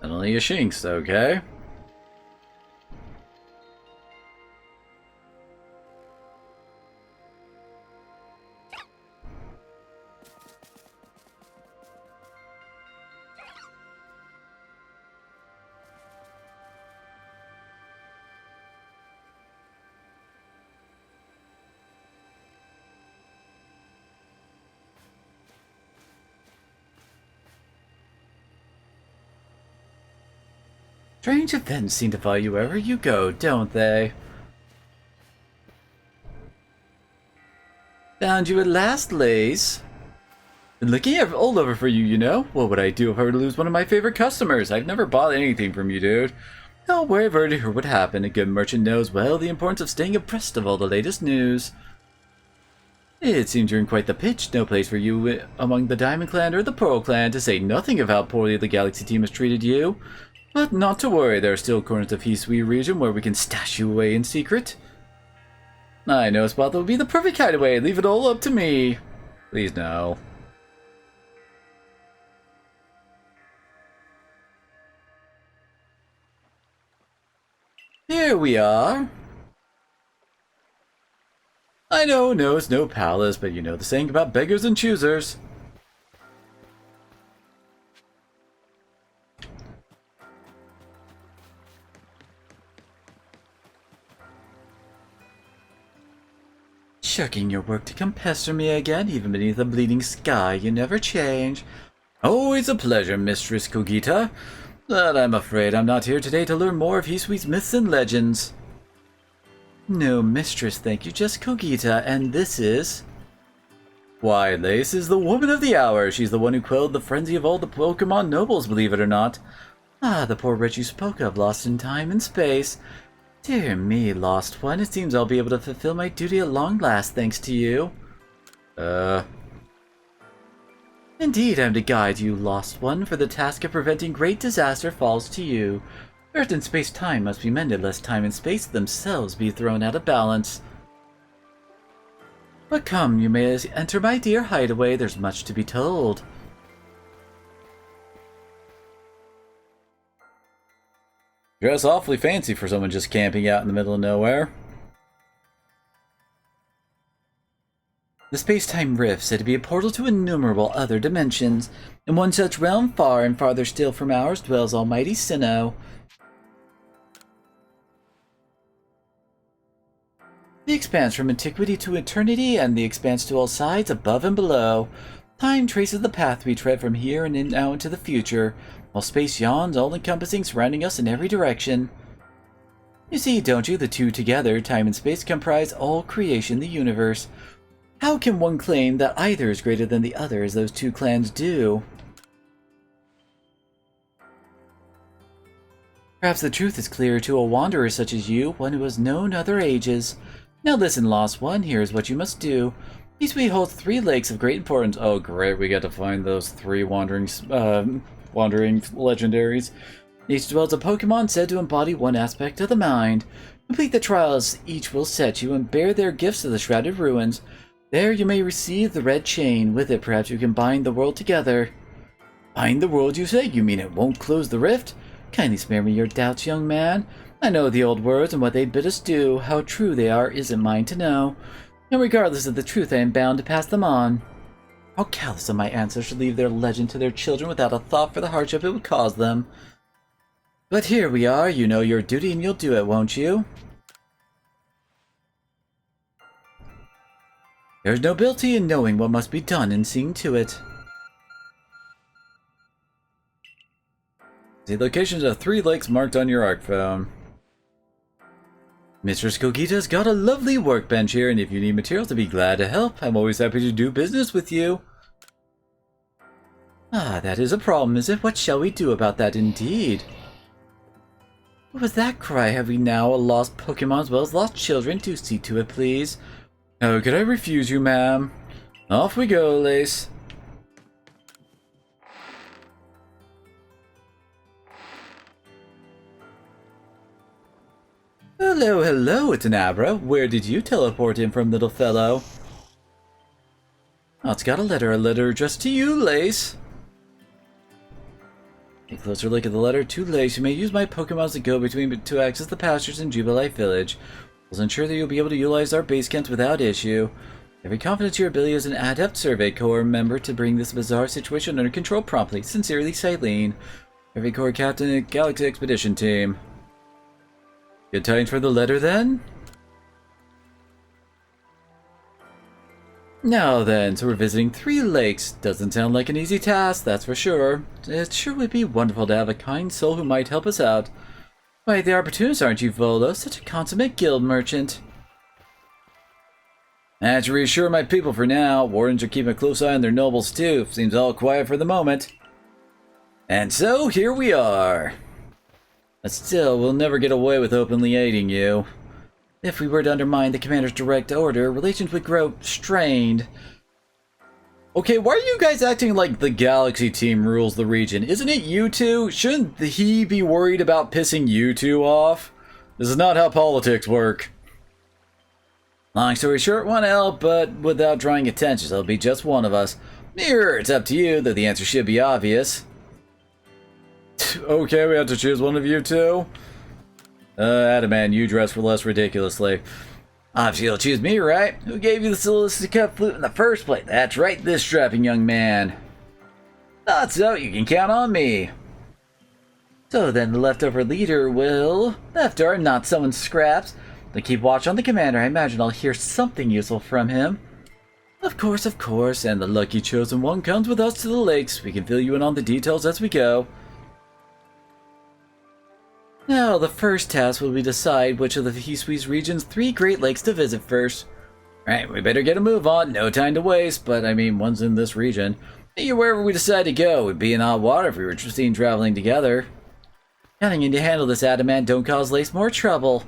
And only a Shinx, okay. Strange events seem to follow you wherever you go, don't they? Found you at last, Lace. Been looking all over for you, you know? What would I do if I were to lose one of my favorite customers? I've never bought anything from you, dude. Don't worry, I've already heard what happened. A good merchant knows well the importance of staying abreast of all the latest news. It seems you're in quite the pitch. No place for you among the Diamond Clan or the Pearl Clan, to say nothing of how poorly the Galaxy Team has treated you. But not to worry, there are still corners of Hisui region where we can stash you away in secret. I know a spot that would be the perfect hideaway. Leave it all up to me. Please no. Here we are. I know, no, it's no palace, but you know the saying about beggars and choosers. Shucking your work to come pester me again, even beneath a bleeding sky. You never change. Always a pleasure, Mistress Kogita. But I'm afraid I'm not here today to learn more of Hisui's myths and legends. No, Mistress, thank you. Just Kogita, and this is... Why, Lace is the woman of the hour. She's the one who quelled the frenzy of all the Pokemon nobles, believe it or not. Ah, the poor wretch you spoke of, lost in time and space. Dear me, Lost One, it seems I'll be able to fulfill my duty at long last thanks to you. Indeed, I'm to guide you, Lost One, for the task of preventing great disaster falls to you. Earth and space-time must be mended lest time and space themselves be thrown out of balance. But come, you may enter my dear hideaway, there's much to be told. Dress awfully fancy for someone just camping out in the middle of nowhere. The space-time rift said to be a portal to innumerable other dimensions. In one such realm, far and farther still from ours, dwells almighty Sinnoh. The expanse from antiquity to eternity, and the expanse to all sides, above and below. Time traces the path we tread from here and out into the future, while space yawns, all-encompassing, surrounding us in every direction. You see, don't you, the two together, time and space, comprise all creation, the universe. How can one claim that either is greater than the other, as those two clans do? Perhaps the truth is clearer to a wanderer such as you, one who has known other ages. Now listen, Lost One, here is what you must do. Each way holds 3 lakes of great importance. Oh great, we got to find those 3 wandering legendaries. Each dwells a Pokemon said to embody one aspect of the mind. Complete the trials each will set you, and bear their gifts to the Shrouded Ruins. There you may receive the red chain. With it, perhaps you can bind the world together. Bind the world, you say? You mean it won't close the rift? Kindly spare me your doubts, young man. I know the old words and what they bid us do. How true they are isn't mine to know. And regardless of the truth, I am bound to pass them on. How callous of my ancestors to leave their legend to their children without a thought for the hardship it would cause them. But here we are. You know your duty and you'll do it, won't you? There's nobility in knowing what must be done and seeing to it. The locations of 3 lakes marked on your arc phone. Mistress Kogita's got a lovely workbench here, and if you need materials, I'd be glad to help. I'm always happy to do business with you. Ah, that is a problem, is it? What shall we do about that, indeed? What was that cry? Have we now lost Pokemon as well as lost children? Do see to it, please. Oh, could I refuse you, ma'am? Off we go, Lace. Hello, hello, it's an Abra. Where did you teleport in from, little fellow? Oh, it's got a letter addressed to you, Lace. A closer look at the letter to Lace. You may use my Pokemons to go between to access the pastures in Jubilife Village. We'll ensure that you'll be able to utilize our base camps without issue. Every confidence in your ability as an Adept Survey Corps member to bring this bizarre situation under control promptly. Sincerely, Cylene. Survey Corps Captain at Galaxy Expedition Team. Good tidings for the letter, then? Now then, so we're visiting 3 lakes. Doesn't sound like an easy task, that's for sure. It sure would be wonderful to have a kind soul who might help us out. Why, the opportunist, aren't you, Volo? Such a consummate guild merchant. I have to reassure my people for now. Wardens are keeping a close eye on their nobles, too. Seems all quiet for the moment. And so, here we are. But still, we'll never get away with openly aiding you. If we were to undermine the commander's direct order, relations would grow strained. Okay, why are you guys acting like the Galaxy team rules the region? Isn't it you two? Shouldn't he be worried about pissing you two off? This is not how politics work. Long story short, one L, but without drawing attention, so it'll be just one of us. Here, it's up to you, though the answer should be obvious. Okay, we have to choose one of you two? Adaman, you dress for less ridiculously. Obviously you'll choose me, right? Who gave you the solicited cup flute in the first place? That's right, this strapping young man. Thought so, you can count on me. So then the leftover leader will... Leftover, not someone's scraps. Then keep watch on the commander. I imagine I'll hear something useful from him. Of course, and the lucky chosen one comes with us to the lakes. We can fill you in on the details as we go. Now, the first task will be decide which of the Hisui region's 3 Great Lakes to visit first. Right, we better get a move on. No time to waste, but I mean, one's in this region. Hey, wherever we decide to go, we'd be in hot water if we were seen traveling together. Counting in to handle this, Adamant. Don't cause Lace more trouble.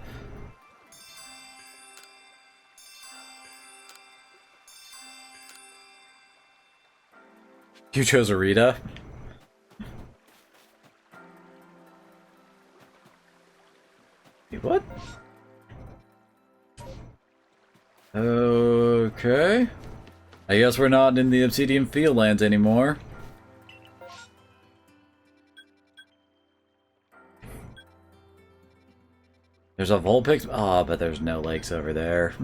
You chose Arita? What? Okay. Okay. I guess we're not in the Obsidian Fieldlands anymore. There's a Vulpix? Oh, but there's no lakes over there.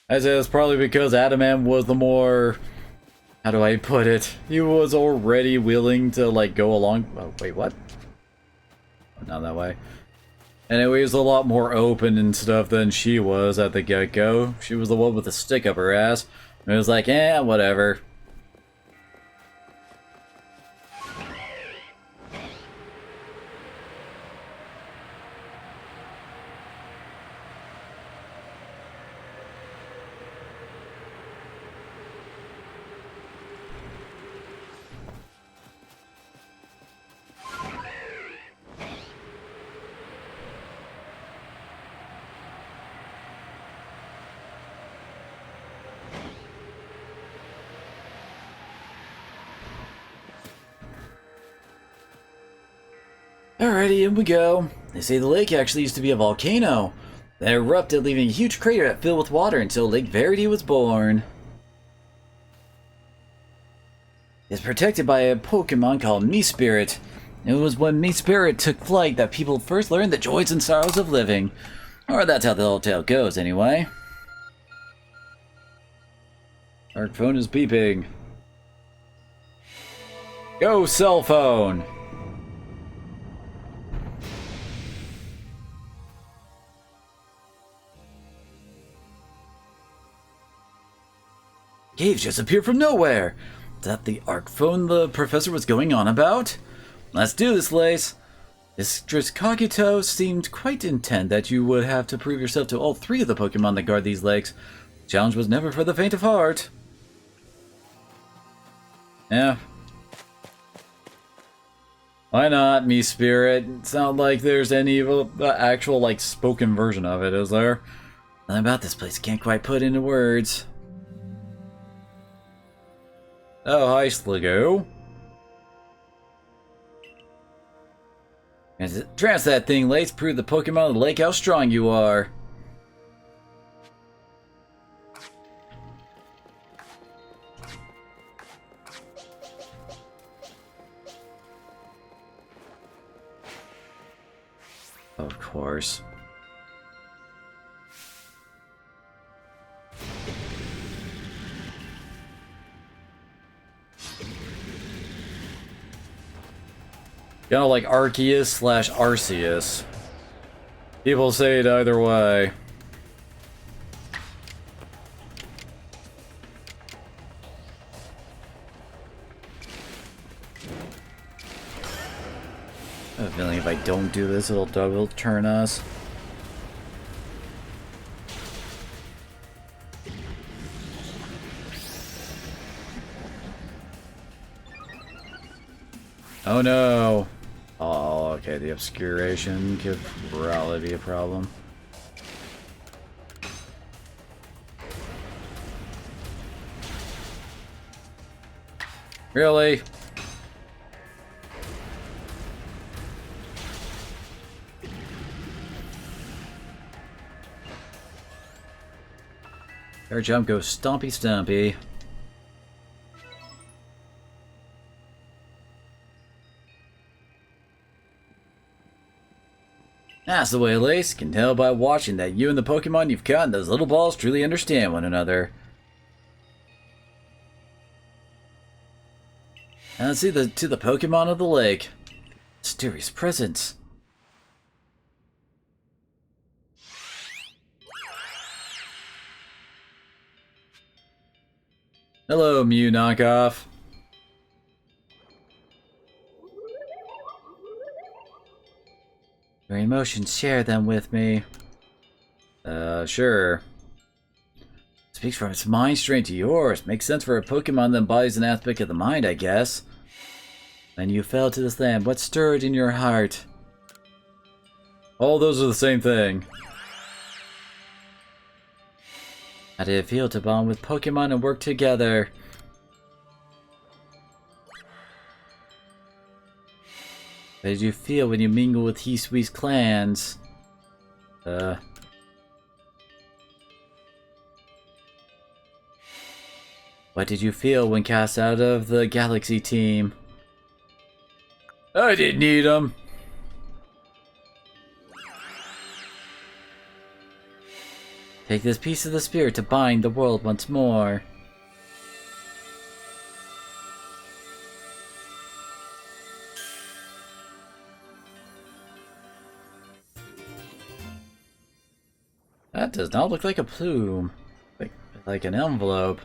I say it's probably because Adamant was the more... How do I put it? He was already willing to, like, go along... Oh, wait, what? Not that way. Anyway, he was a lot more open and stuff than she was at the get-go. She was the one with the stick up her ass. And it was like, eh, whatever. Alrighty, in we go. They say the lake actually used to be a volcano that erupted, leaving a huge crater that filled with water until Lake Verity was born. It's protected by a Pokemon called Mespirit. It was when Mespirit took flight that people first learned the joys and sorrows of living. Or that's how the whole tale goes, anyway. Our phone is beeping. Go, cell phone! Caves just appeared from nowhere. Is that the arc phone the professor was going on about? Let's do this, Lace. Mistress Kakuto seemed quite intent that you would have to prove yourself to all three of the Pokemon that guard these lakes. The challenge was never for the faint of heart. Yeah. Why not, me spirit? It's not like there's any actual, like, spoken version of it, is there? Nothing about this place can't quite put into words. Oh, hi, Sligo. Trance that thing, Lace. Prove the Pokemon of the lake how strong you are. Of course. Kind of like Arceus slash Arceus. People say it either way. I have a feeling if I don't do this, it'll double turn us. Oh no! Oh, okay, the obscuration could probably be a problem. Really? Air jump goes stompy stompy. That's the way, Lace. Can tell by watching that you and the Pokemon you've caught and those little balls truly understand one another. And let's see to the Pokemon of the lake. Mysterious presence. Hello, Mew knockoff. Your emotions, share them with me. Sure. Speaks from its mind straight to yours. Makes sense for a Pokemon that embodies an aspect of the mind, I guess. When you fell to this land, what stirred in your heart? All those are the same thing. How did it feel to bond with Pokemon and work together? How did you feel when you mingle with Hisui's clans? What did you feel when cast out of the Galaxy team? I didn't need him. Take this piece of the spirit to bind the world once more. That does not look like a plume. Like an envelope.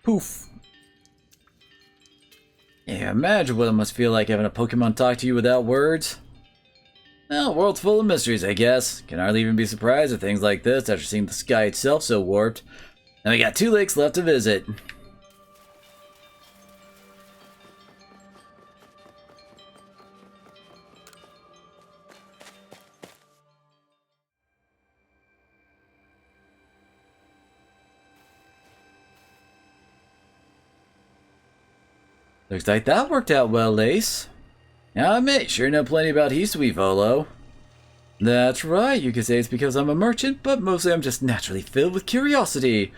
Poof. Yeah, imagine what it must feel like having a Pokemon talk to you without words. Well, world's full of mysteries, I guess. Can hardly even be surprised at things like this after seeing the sky itself so warped. And we got 2 lakes left to visit. Looks like that worked out well, Ace. Now I admit, sure know plenty about Hisui, Volo. That's right, you could say it's because I'm a merchant, but mostly I'm just naturally filled with curiosity.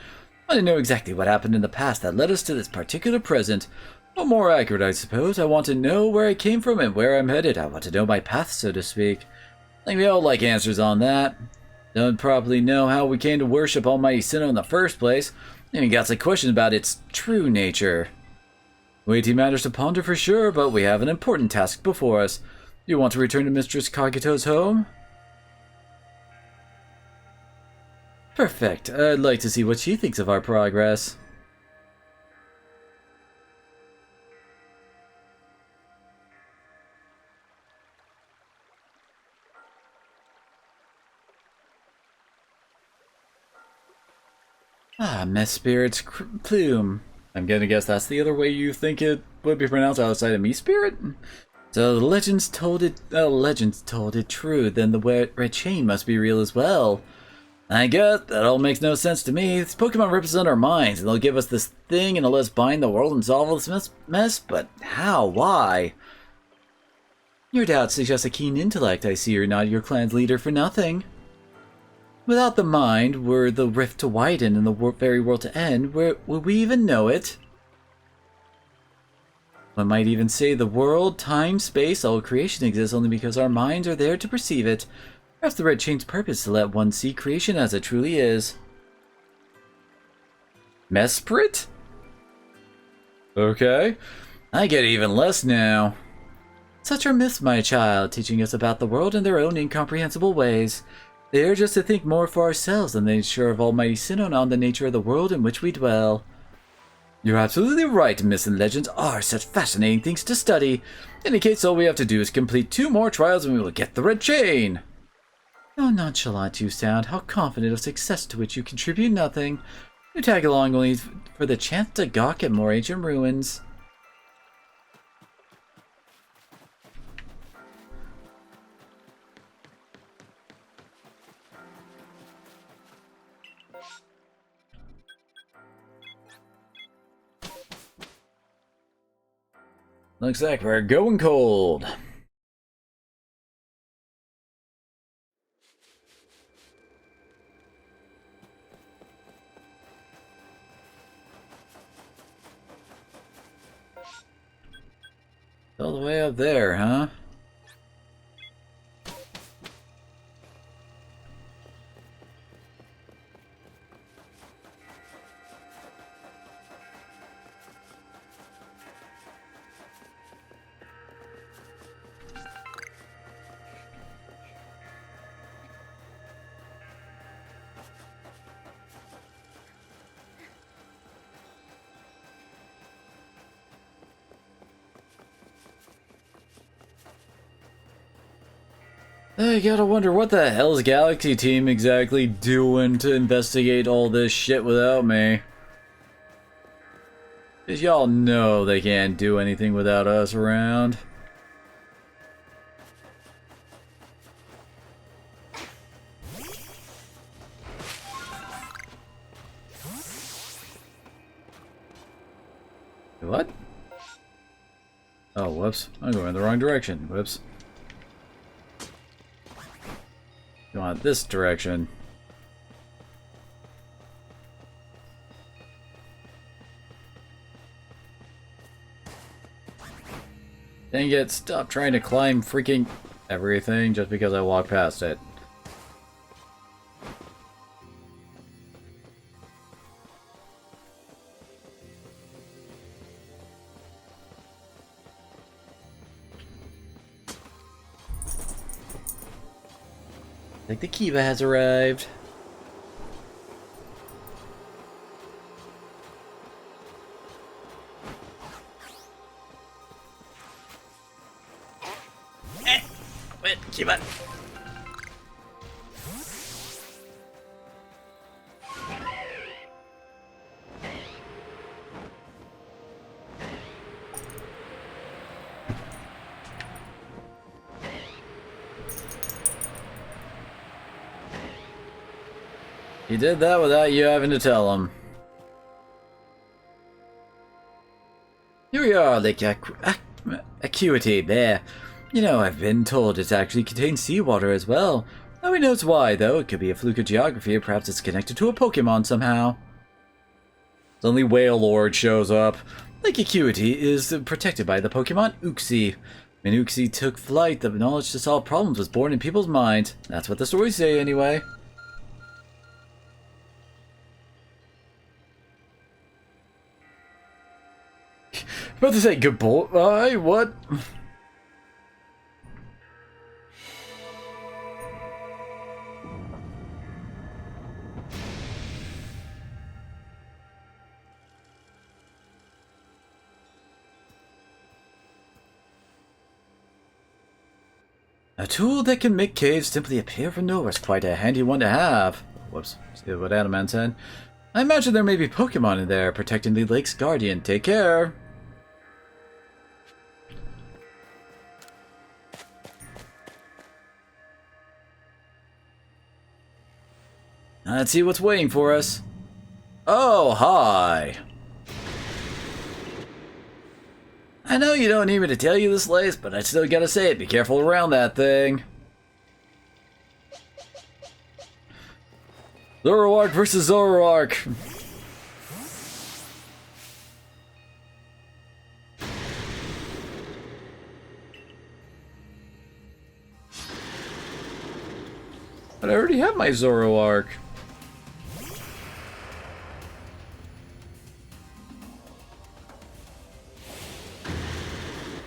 I want to know exactly what happened in the past that led us to this particular present. Or more accurate, I suppose, I want to know where I came from and where I'm headed. I want to know my path, so to speak. I think we all like answers on that. Don't properly know how we came to worship Almighty Sinnoh in the first place. Even got some questions about its true nature. Weighty matters to ponder for sure, but we have an important task before us. You want to return to Mistress Kagito's home? Perfect. I'd like to see what she thinks of our progress. Ah, Mess Spirit's plume. I'm gonna guess that's the other way you think it would be pronounced outside of me, Spirit? So the legends told it true, then the red chain must be real as well. I guess that all makes no sense to me. These Pokemon represent our minds, and they'll give us this thing and let us bind the world and solve all this mess, but how? Why? Your doubts suggest a keen intellect. I see you're not your clan's leader for nothing. Without the mind, were the rift to widen and the very world to end, would we even know it? One might even say the world, time, space, all creation exists only because our minds are there to perceive it. Perhaps the red chain's purpose to let one see creation as it truly is. Mesprit? Okay. I get even less now. Such are myths, my child, teaching us about the world in their own incomprehensible ways. They urge us to think more for ourselves than they ensure of Almighty Sinnoh on the nature of the world in which we dwell. You're absolutely right, myths and legends are such fascinating things to study. In any case, all we have to do is complete 2 more trials and we will get the red chain. How nonchalant you sound, how confident of success to which you contribute nothing. You tag along only for the chance to gawk at more ancient ruins. Looks like we're going cold. All the way up there, huh? I gotta wonder what the hell's Galaxy Team exactly doing to investigate all this shit without me. Cause y'all know they can't do anything without us around. Oh, whoops. I'm going in the wrong direction. Whoops. You want this direction. Dang it, stop trying to climb freaking everything just because I walked past it. I think the Kiva has arrived. Wait, Kiva! He did that without you having to tell him. Here we are, Lake Acuity, there. You know, I've been told it actually contains seawater as well. Nobody knows why, though. It could be a fluke of geography, or perhaps it's connected to a Pokemon somehow. Suddenly Whale Lord shows up. Lake Acuity is protected by the Pokemon Uxie. When Uxie took flight, the knowledge to solve problems was born in people's minds. That's what the stories say, anyway. About to say goodbye, what? A tool that can make caves simply appear from nowhere is quite a handy one to have. Whoops, see what Adamant said. I imagine there may be Pokemon in there protecting the lake's guardian. Take care. Let's see what's waiting for us. Oh, hi. I know you don't need me to tell you this, Lace, but I still gotta say it. Be careful around that thing. Zoroark versus Zoroark. But I already have my Zoroark.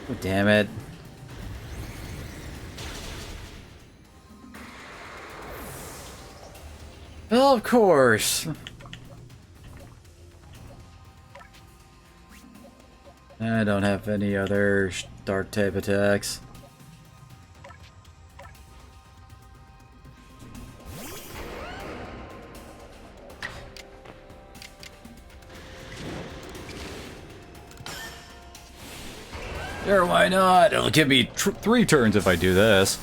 Oh, damn it. Well, of course. I don't have any other dark type attacks. Sure, why not? It'll give me 3 turns if I do this.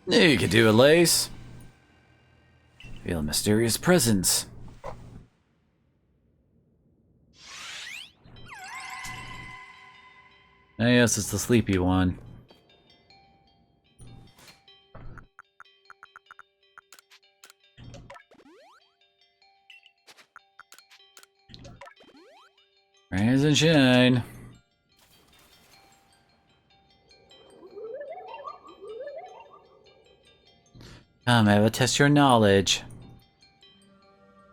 You could do it, Lace. Feel a mysterious presence. Ah, yes, it's the sleepy one. Rise and shine. Come, I will test your knowledge.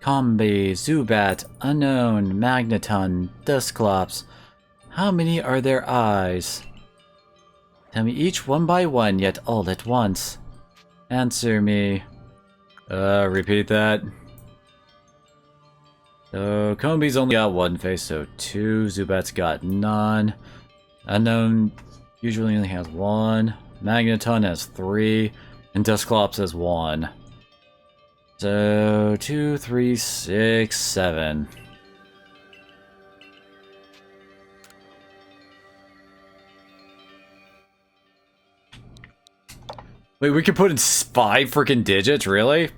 Combi, Zubat, Unknown, Magneton, Dusclops. How many are there eyes? Tell me each one by one, yet all at once. Answer me. Repeat that. So, Combi's only got one face, so 2. Zubat's got none. Unknown usually only has 1. Magneton has 3, and Dusclops has 1. So 2, 3, 6, 7. Wait, we can put in 5 freaking digits, really?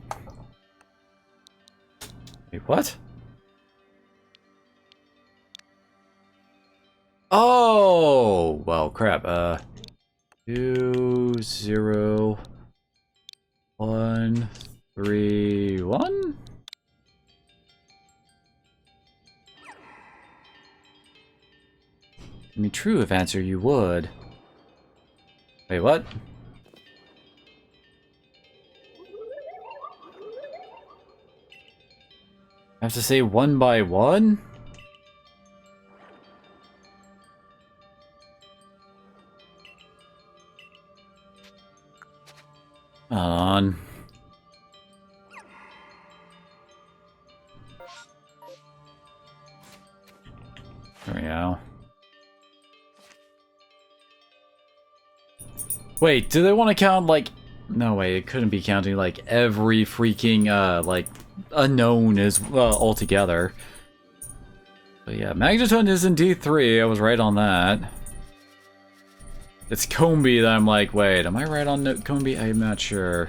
Wait, what? Oh, well, crap. 2, 0, 1, 3, 1. I mean, true if answer you would. Wait, what? I have to say 1 by 1? Hold on. There we go. Wait, do they want to count, like... No, wait, it couldn't be counting, like, every freaking, like, unknown as altogether. But yeah, Magneton is indeed 3. I was right on that. It's Combi that I'm like, wait, am I right on Combi? I'm not sure.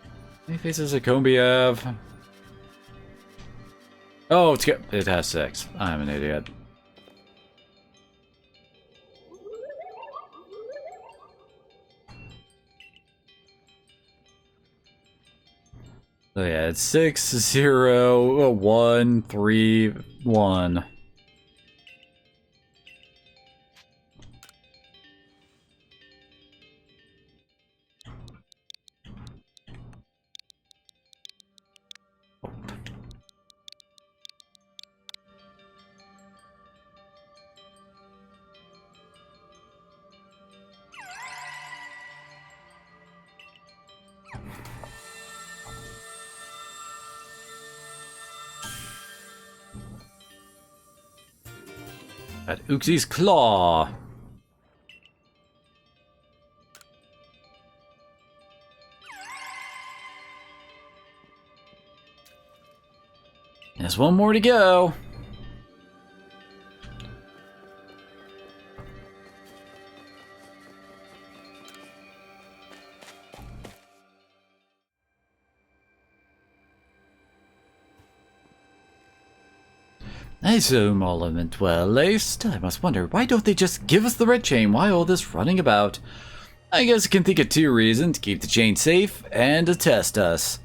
How many faces does Combi have? Oh, it has 6. I'm an idiot. So yeah, it's 6, 0, 1, 3, 1. At Uxi's Claw. There's one more to go. I assume all of them well laced. I must wonder, why don't they just give us the red chain? Why all this running about? I guess I can think of 2 reasons: to keep the chain safe and to test us.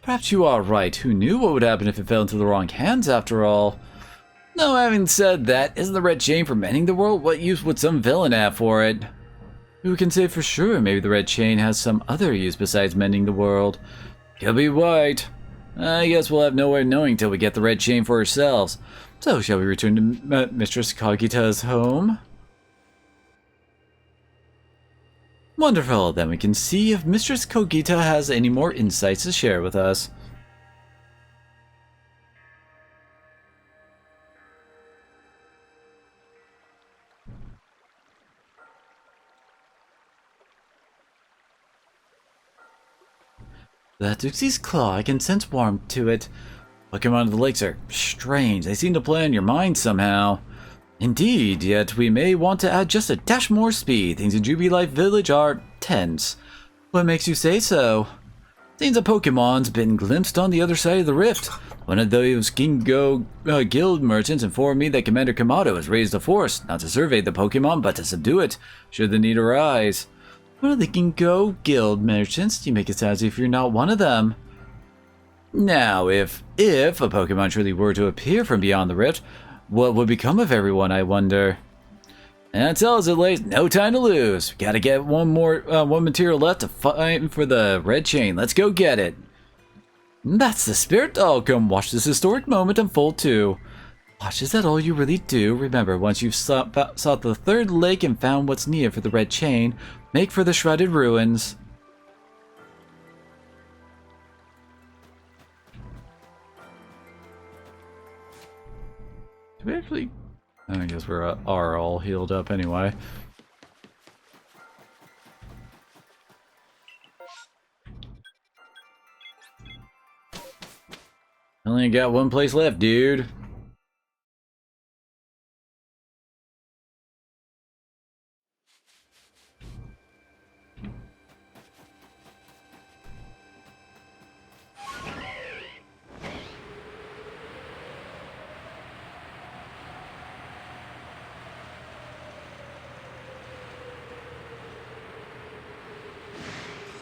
Perhaps you are right. Who knew what would happen if it fell into the wrong hands after all? No, having said that, isn't the red chain for mending the world? What use would some villain have for it? Who can say for sure? Maybe the red chain has some other use besides mending the world. Could be right. I guess we'll have no way of knowing till we get the red chain for ourselves. So, shall we return to Mistress Kagita's home? Wonderful, then we can see if Mistress Kogita has any more insights to share with us. That Uxi's Claw, I can sense warmth to it. Pokemon of the lakes are strange. They seem to play on your mind somehow. Indeed, yet we may want to add just a dash more speed. Things in Juby Life Village are tense. What makes you say so? Seems a Pokemon's been glimpsed on the other side of the rift. One of those Gingo guild merchants informed me that Commander Kamado has raised a force, not to survey the Pokemon, but to subdue it, should the need arise. One of the Gingo guild merchants? You make it sound as if you're not one of them. Now, if a Pokemon truly were to appear from beyond the rift, what would become of everyone, I wonder? And tells it lays no time to lose. Gotta get one material left to fight for the red chain. Let's go get it. That's the spirit. Oh, come watch this historic moment unfold too. Watch, is that all you really do? Remember, once you've sought the 3rd lake and found what's needed for the red chain, make for the shrouded ruins. Do we actually... I guess we are all healed up anyway. Only got one place left, dude.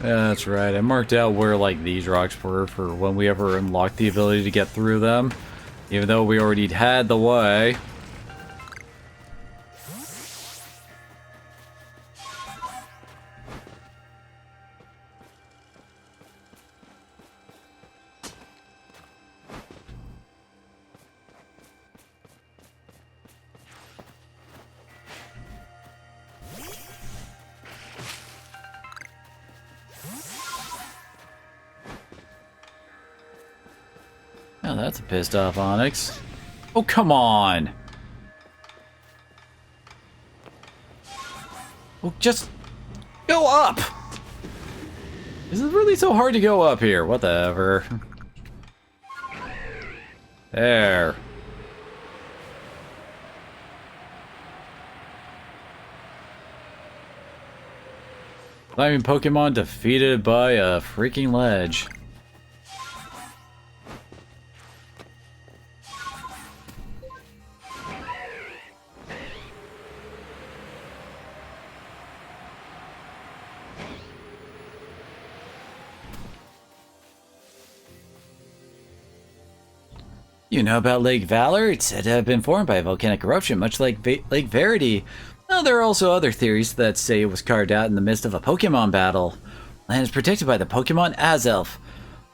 Yeah, that's right. I marked out where, like, these rocks were for when we ever unlocked the ability to get through them. Even though we already had the way. Oh, that's a pissed off Onyx. Oh, come on! Well, just go up! Is it really so hard to go up here? Whatever. There. Climbing Pokemon defeated by a freaking ledge. You know about Lake Valor? It's said to have been formed by volcanic eruption, much like Lake Verity. Now, there are also other theories that say it was carved out in the midst of a Pokemon battle. Land is protected by the Pokemon Azelf.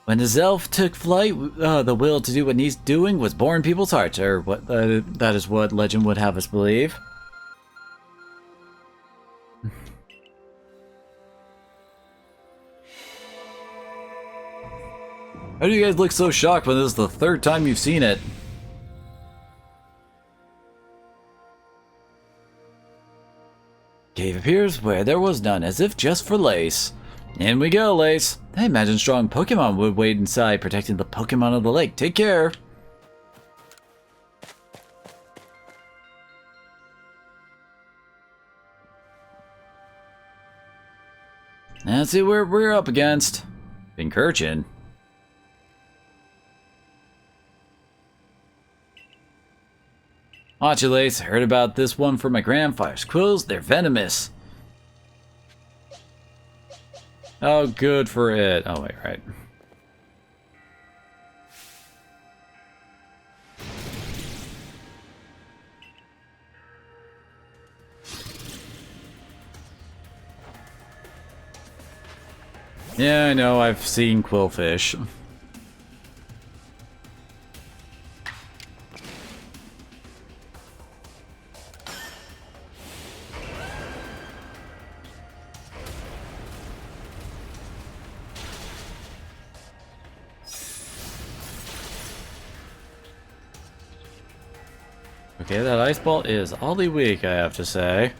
When the Zelf took flight, the will to do what needs doing was born in people's hearts, or what? That is what legend would have us believe. How do you guys look so shocked when this is the third time you've seen it? Cave appears where there was none, as if just for Lace. In we go, Lace. I imagine strong Pokemon would wait inside, protecting the Pokemon of the lake. Take care. Let's see where we're up against. Pincurchin. Lace, heard about this one from my grandfather's quills. They're venomous. Oh, good for it. Oh, wait, right. Yeah, I know, I've seen Quillfish. Okay, that ice ball is oddly weak, I have to say.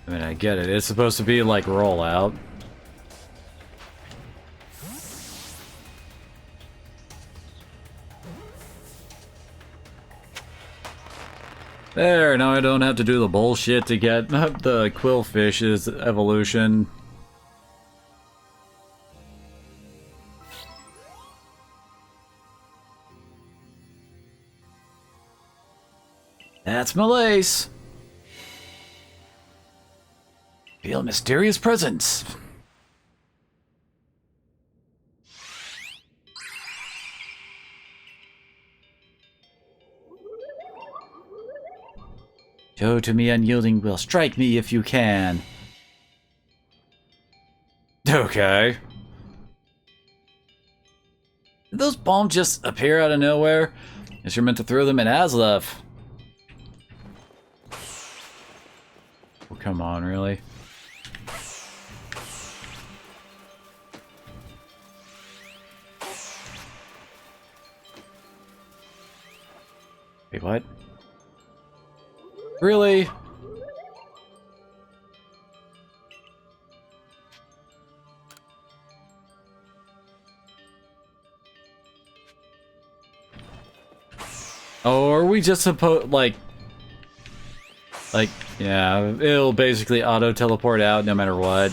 I mean, I get it. It's supposed to be like rollout. There, now I don't have to do the bullshit to get the Quillfish's evolution. That's Malace. Feel a mysterious presence. Show to me unyielding will. Strike me if you can. Okay. Did those bombs just appear out of nowhere? Guess you're meant to throw them in Azelf. Oh, come on, really? Wait, what? Really? Or are we just supposed, like, yeah, it'll basically auto-teleport out no matter what.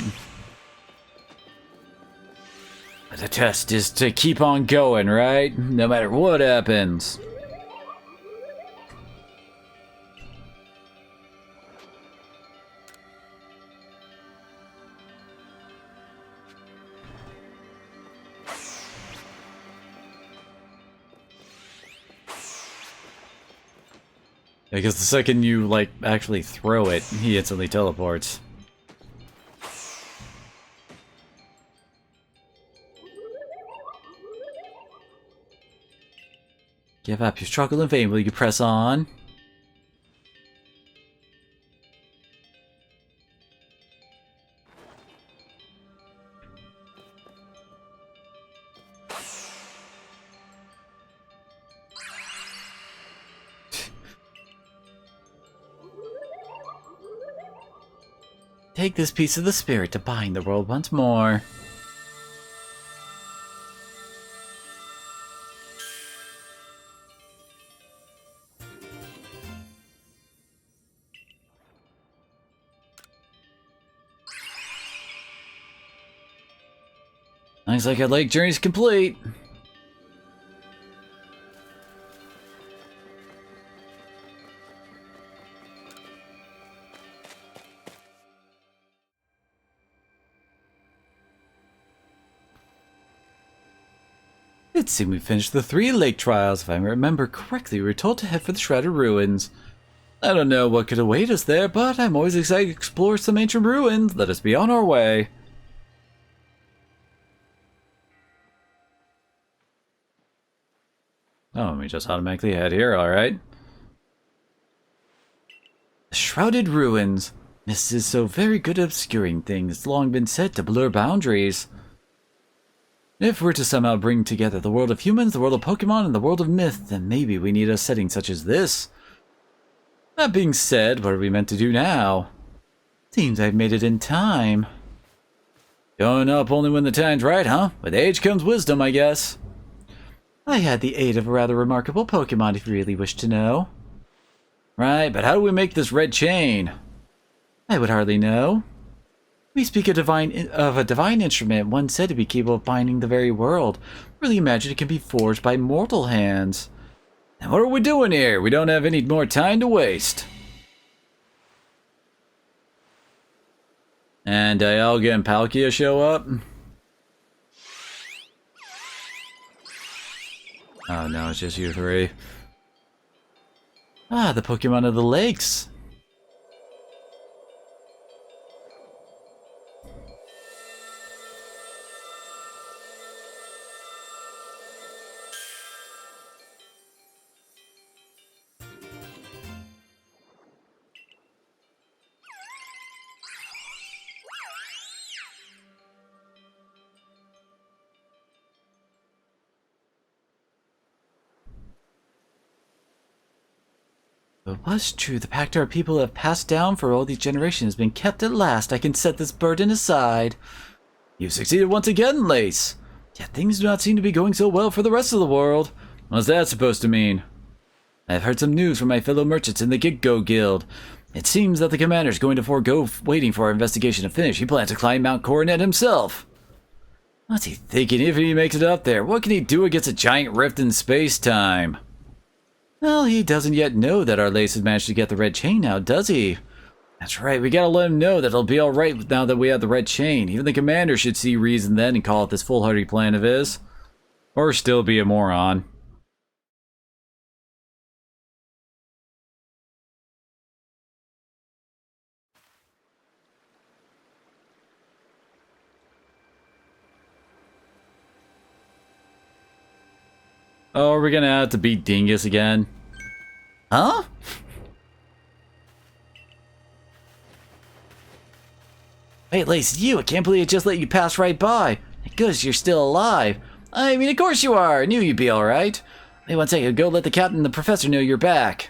The test is to keep on going, right? No matter what happens. Because the second you, like, actually throw it, he instantly teleports. Give up your struggle in vain, will you press on? Take this piece of the spirit to bind the world once more. Looks like our lake journey's complete. It seemed we finished the 3 lake trials. If I remember correctly, we were told to head for the Shrouded Ruins. I don't know what could await us there, but I'm always excited to explore some ancient ruins. Let us be on our way. Oh, we just automatically head here, alright. The Shrouded Ruins. Mist is so very good at obscuring things. It's long been said to blur boundaries. If we're to somehow bring together the world of humans, the world of Pokemon, and the world of myth, then maybe we need a setting such as this. That being said, what are we meant to do now? Seems I've made it in time. Going up only when the time's right, huh? With age comes wisdom, I guess. I had the aid of a rather remarkable Pokemon, if you really wish to know. Right, but how do we make this red chain? I would hardly know. We speak of a divine instrument, one said to be capable of binding the very world. Really imagine it can be forged by mortal hands. And what are we doing here? We don't have any more time to waste. And Dialga and Palkia show up. Oh no, it's just you 3. Ah, the Pokemon of the lakes. It was true, the pact our people have passed down for all these generations has been kept at last. I can set this burden aside. You succeeded once again, Lace. Yet things do not seem to be going so well for the rest of the world. What's that supposed to mean? I've heard some news from my fellow merchants in the Get-Go Guild. It seems that the commander is going to forego waiting for our investigation to finish. He plans to climb Mount Coronet himself. What's he thinking if he makes it up there? What can he do against a giant rift in space-time? Well, he doesn't yet know that our Lace has managed to get the red chain now, does he? That's right, we gotta let him know that it'll be alright now that we have the red chain. Even the commander should see reason then and call it this foolhardy plan of his. Or still be a moron. Oh, are we gonna have to beat Dingus again? Huh? Wait, Lace, it's you! I can't believe I just let you pass right by! Thank goodness you're still alive! I mean, of course you are! I knew you'd be alright! Hey, one second. Go let the captain and the professor know you're back.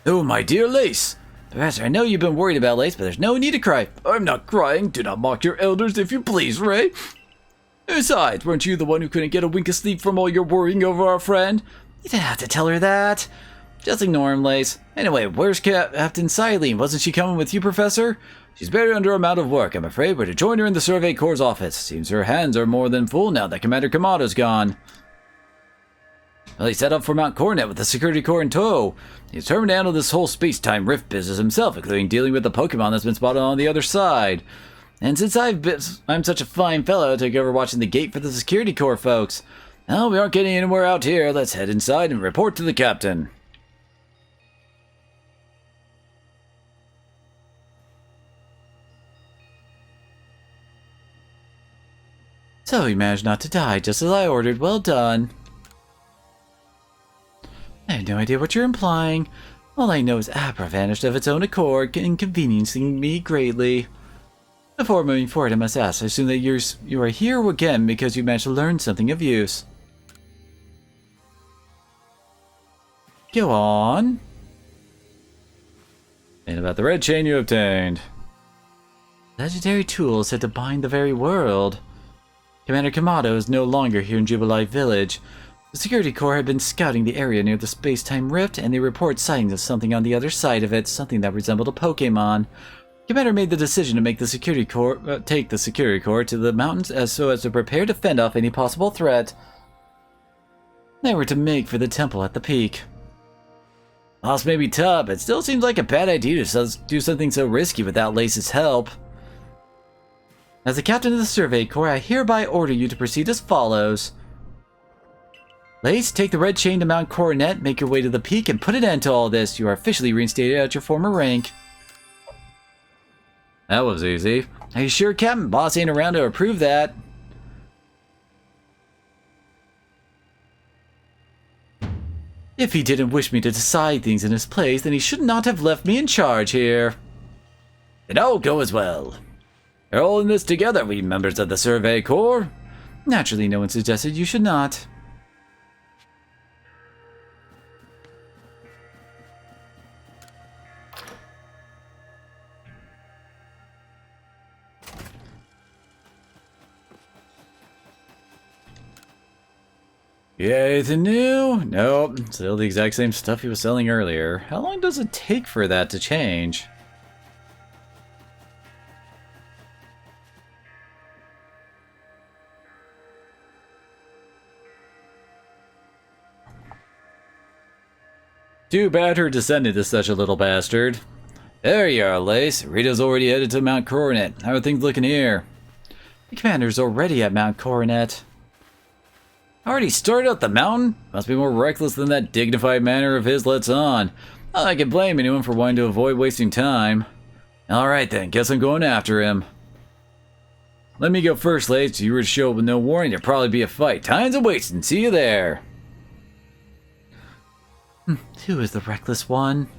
Oh, my dear Lace. Professor, I know you've been worried about Lace, but there's no need to cry. I'm not crying. Do not mock your elders, if you please, Ray. Besides, weren't you the one who couldn't get a wink of sleep from all your worrying over our friend? You didn't have to tell her that. Just ignore him, Lace. Anyway, where's Captain Silene? Wasn't she coming with you, Professor? She's very under amount of work. I'm afraid we're to join her in the Survey Corps' office. Seems her hands are more than full now that Commander Kamato's gone. Well, he set up for Mount Coronet with the Security Corps in tow. He's determined to handle this whole space-time rift business himself, including dealing with the Pokemon that's been spotted on the other side. And since I'm such a fine fellow, I took over watching the gate for the Security Corps folks. Well, we aren't getting anywhere out here. Let's head inside and report to the captain. So you managed not to die, just as I ordered. Well done. I have no idea what you're implying. All I know is Abra vanished of its own accord, inconveniencing me greatly. Before moving forward, I must ask, I assume that you are here again because you managed to learn something of use. Go on. And about the red chain you obtained. Legendary tool said to bind the very world. Commander Kamato is no longer here in Jubilee Village. The Security Corps had been scouting the area near the space-time rift, and they report sightings of something on the other side of it, something that resembled a Pokemon. Commander made the decision to make the Security Corps take the Security Corps to the mountains as to prepare to fend off any possible threat. They were to make for the temple at the peak. Loss may be tough, but it still seems like a bad idea to do something so risky without Lace's help. As the captain of the Survey Corps, I hereby order you to proceed as follows. Lace, take the red chain to Mount Coronet, make your way to the peak, and put an end to all this. You are officially reinstated at your former rank. That was easy. Are you sure, Captain? Boss ain't around to approve that. If he didn't wish me to decide things in his place, then he should not have left me in charge here. It all go as well. We're all in this together, we members of the Survey Corps. Naturally, no one suggested you should not. Yeah, anything new? Nope, still the exact same stuff he was selling earlier. How long does it take for that to change? Too bad her descendant is such a little bastard. There you are, Lace. Rita's already headed to Mount Coronet. How are things looking here? The commander's already at Mount Coronet. Already started up the mountain? Must be more reckless than that dignified manner of his lets on. Not that I can blame anyone for wanting to avoid wasting time. Alright then, guess I'm going after him. Let me go first, Lace. If you were to show up with no warning, there'd probably be a fight. Time's a wasting. See you there. Who is the reckless one?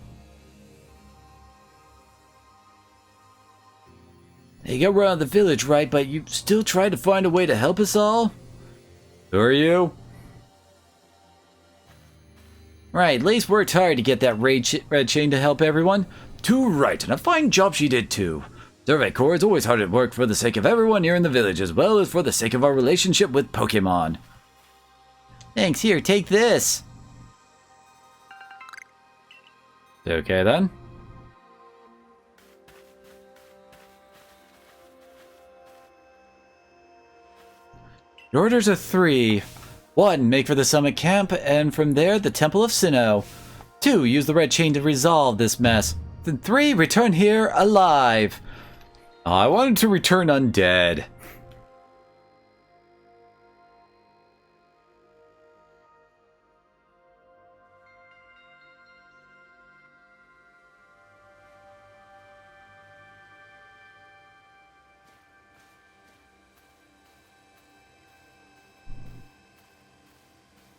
You got around the village, right? But you still try to find a way to help us all? Who are you? Right, Lace worked hard to get that red chain to help everyone. Too right, and a fine job she did too. Survey Corps is always hard at work for the sake of everyone here in the village, as well as for the sake of our relationship with Pokemon. Thanks, here, take this. Okay then. Your orders are 3. 1. Make for the summit camp, and from there, the Temple of Sinnoh. 2. Use the red chain to resolve this mess. Then 3. Return here alive. Oh, I wanted to return undead.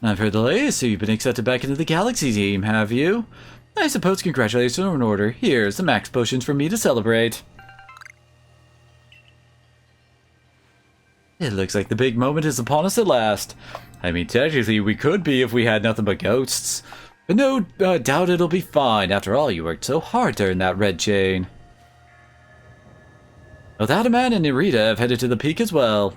I've heard the latest, so you've been accepted back into the Galaxy team, have you? I suppose congratulations are in order. Here's the max potions for me to celebrate. It looks like the big moment is upon us at last. I mean, technically we could be if we had nothing but ghosts. But no doubt it'll be fine. After all, you worked so hard to earn that red chain. Without a man and Nerita have headed to the peak as well.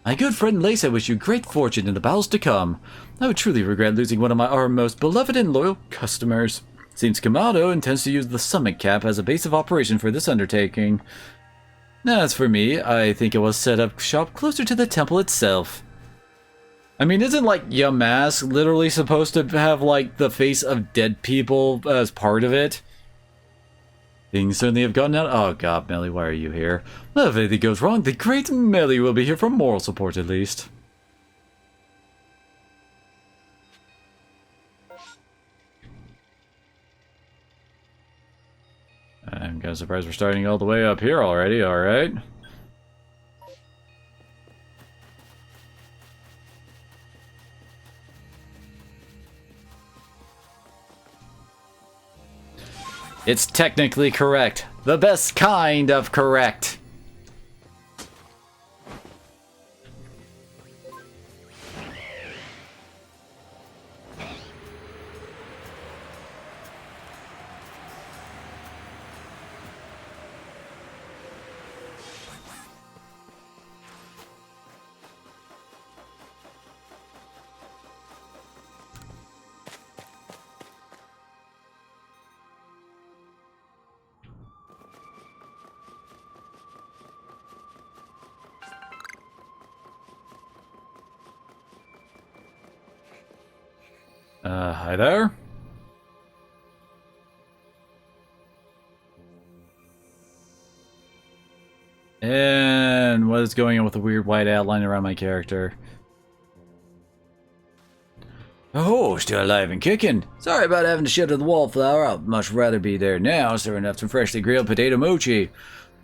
My good friend Lace, I wish you great fortune in the battles to come. I would truly regret losing one of our most beloved and loyal customers. Seems Kamado intends to use the summit cap as a base of operation for this undertaking. As for me, I think it will set up shop closer to the temple itself. I mean, isn't, like, Yamask literally supposed to have, like, the face of dead people as part of it? Things certainly have gotten out. Oh god, Melly, why are you here? Well, if anything goes wrong, the great Melly will be here for moral support at least. I'm kind of surprised we're starting all the way up here already, alright. It's technically correct. The best kind of correct. Hi there. And what is going on with the weird white outline around my character? Oh, still alive and kicking. Sorry about having to shutter the wallflower. I'd much rather be there now, serving up some freshly grilled potato mochi.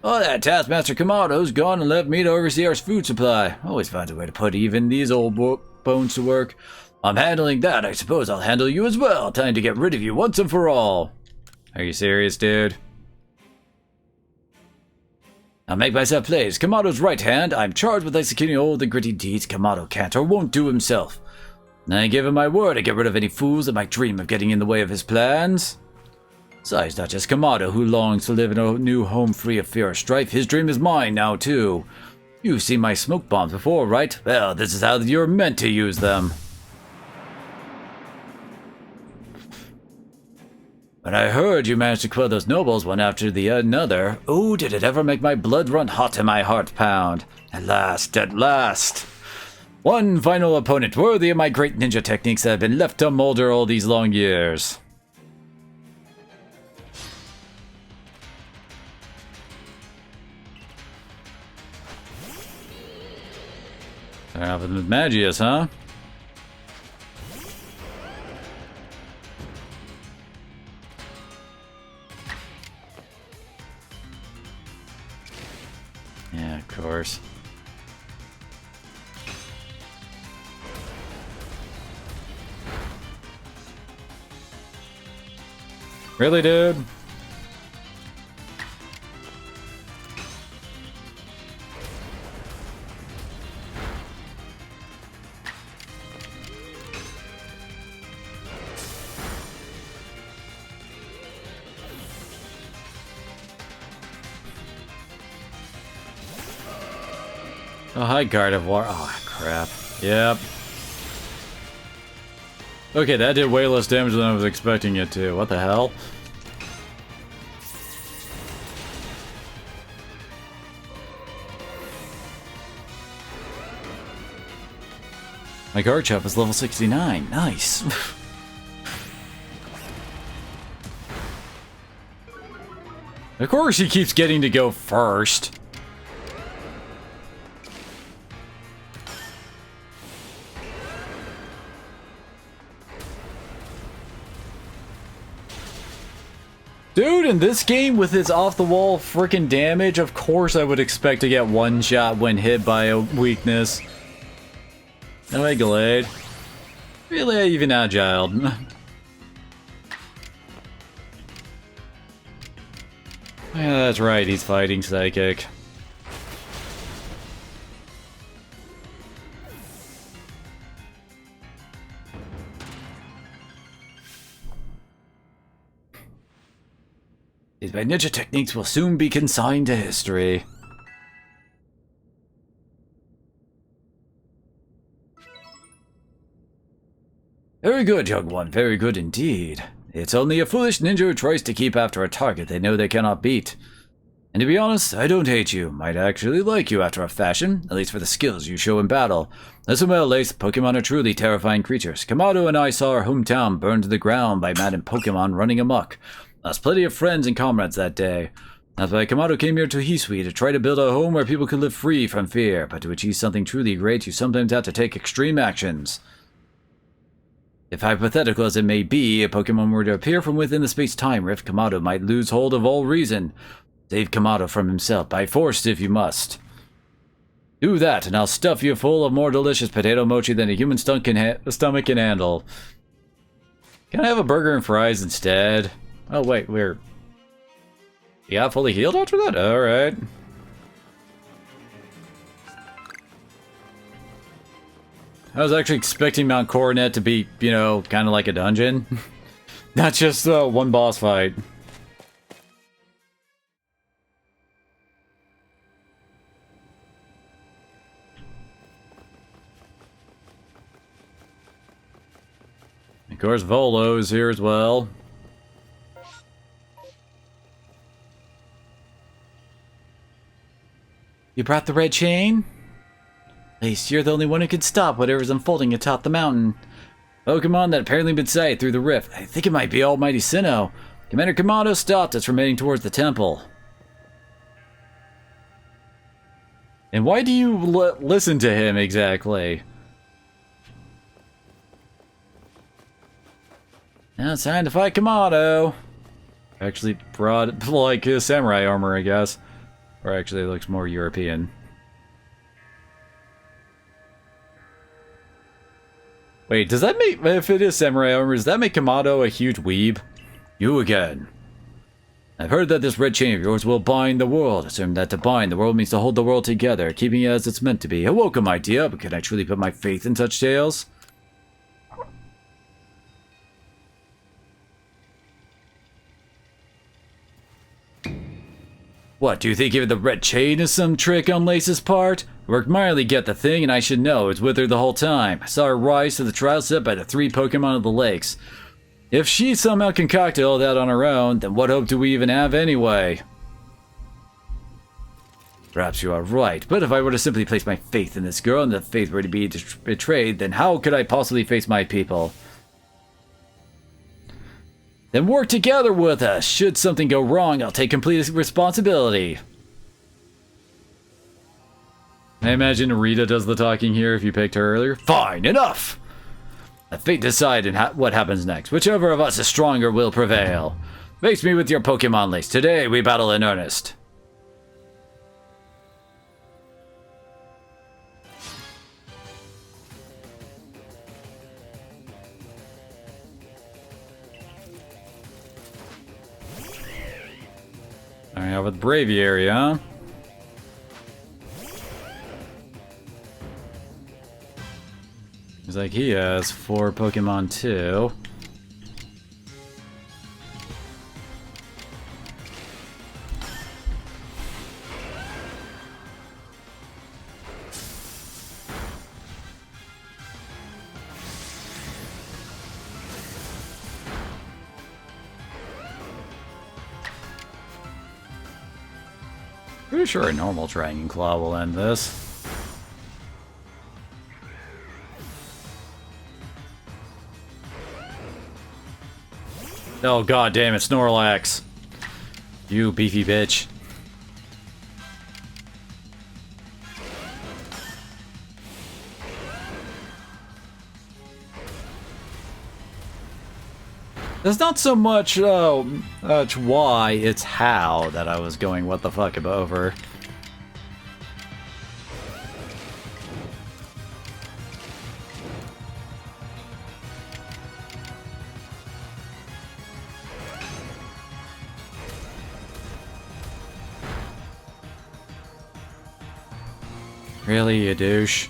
Oh, that Taskmaster Kamado's gone and left me to oversee our food supply. Always finds a way to put even these old bones to work. I'm handling that. I suppose I'll handle you as well. Time to get rid of you once and for all. Are you serious, dude? I'll make myself plays. Kamado's right hand. I'm charged with executing all the gritty deeds Kamado can't or won't do himself. I give him my word to get rid of any fools that might dream of getting in the way of his plans. Besides, not just Kamado who longs to live in a new home free of fear or strife. His dream is mine now, too. You've seen my smoke bombs before, right? Well, this is how you're meant to use them. When I heard you managed to quell those nobles one after the another, oh, did it ever make my blood run hot and my heart pound. At last, at last. One final opponent worthy of my great ninja techniques that have been left to molder all these long years. Starting off with Magius, huh? Yeah, of course. Really, dude? Oh, hi, Guard of War. Oh, crap. Yep. Okay, that did way less damage than I was expecting it to. What the hell? My guard chop is level 69. Nice. Of course he keeps getting to go first. Dude, in this game with its off-the-wall freaking damage, of course I would expect to get one shot when hit by a weakness. No way, Glade. Really even agile. Yeah, that's right, he's fighting Psychic. My ninja techniques will soon be consigned to history. Very good, young one. Very good indeed. It's only a foolish ninja who tries to keep after a target they know they cannot beat. And to be honest, I don't hate you. Might actually like you after a fashion, at least for the skills you show in battle. Listen well, Lace. Pokemon are truly terrifying creatures. Kamado and I saw our hometown burned to the ground by maddened Pokemon running amok. Lost plenty of friends and comrades that day. That's why Kamado came here to Hisui to try to build a home where people could live free from fear. But to achieve something truly great, you sometimes have to take extreme actions. If hypothetical as it may be, a Pokemon were to appear from within the space-time rift, Kamado might lose hold of all reason. Save Kamado from himself, by force if you must. Do that, and I'll stuff you full of more delicious potato mochi than a human stomach can handle. Can I have a burger and fries instead? Oh wait, we're... You got fully healed after that? Alright. I was actually expecting Mount Coronet to be, you know, kind of like a dungeon. Not just one boss fight. Of course, Volo's here as well. You brought the red chain? At least you're the only one who can stop whatever's unfolding atop the mountain. Pokemon that apparently been sighted through the rift. I think it might be Almighty Sinnoh. Commander Kamado stopped us from heading towards the temple. And why do you listen to him exactly? Now it's time to fight Kamado. Actually brought like his samurai armor, I guess. Or actually it looks more European. Wait, does that make, if it is samurai armor, does that make Kamado a huge weeb? You again. I've heard that this red chain of yours will bind the world. Assume that to bind the world means to hold the world together, keeping it as it's meant to be. A welcome idea, but can I truly put my faith in such tales? What, do you think even the red chain is some trick on Lace's part? I worked mightily to get the thing, and I should know it was with her the whole time. I saw her rise to the trial set by the 3 Pokemon of the lakes. If she somehow concocted all that on her own, then what hope do we even have anyway? Perhaps you are right, but if I were to simply place my faith in this girl and the faith were to be betrayed, then how could I possibly face my people? Then work together with us. Should something go wrong, I'll take complete responsibility. I imagine Rita does the talking here if you picked her earlier. Fine, enough! Let fate decide what happens next. Whichever of us is stronger will prevail. Face me with your Pokemon Lace. Today we battle in earnest. Starting out with Braviary, huh? Seems like he has 4 Pokemon too. Pretty sure a normal Dragon Claw will end this. Oh god damn it, Snorlax. You beefy bitch. There's not so much why, it's how that I was going what the fuck over. Really, you douche?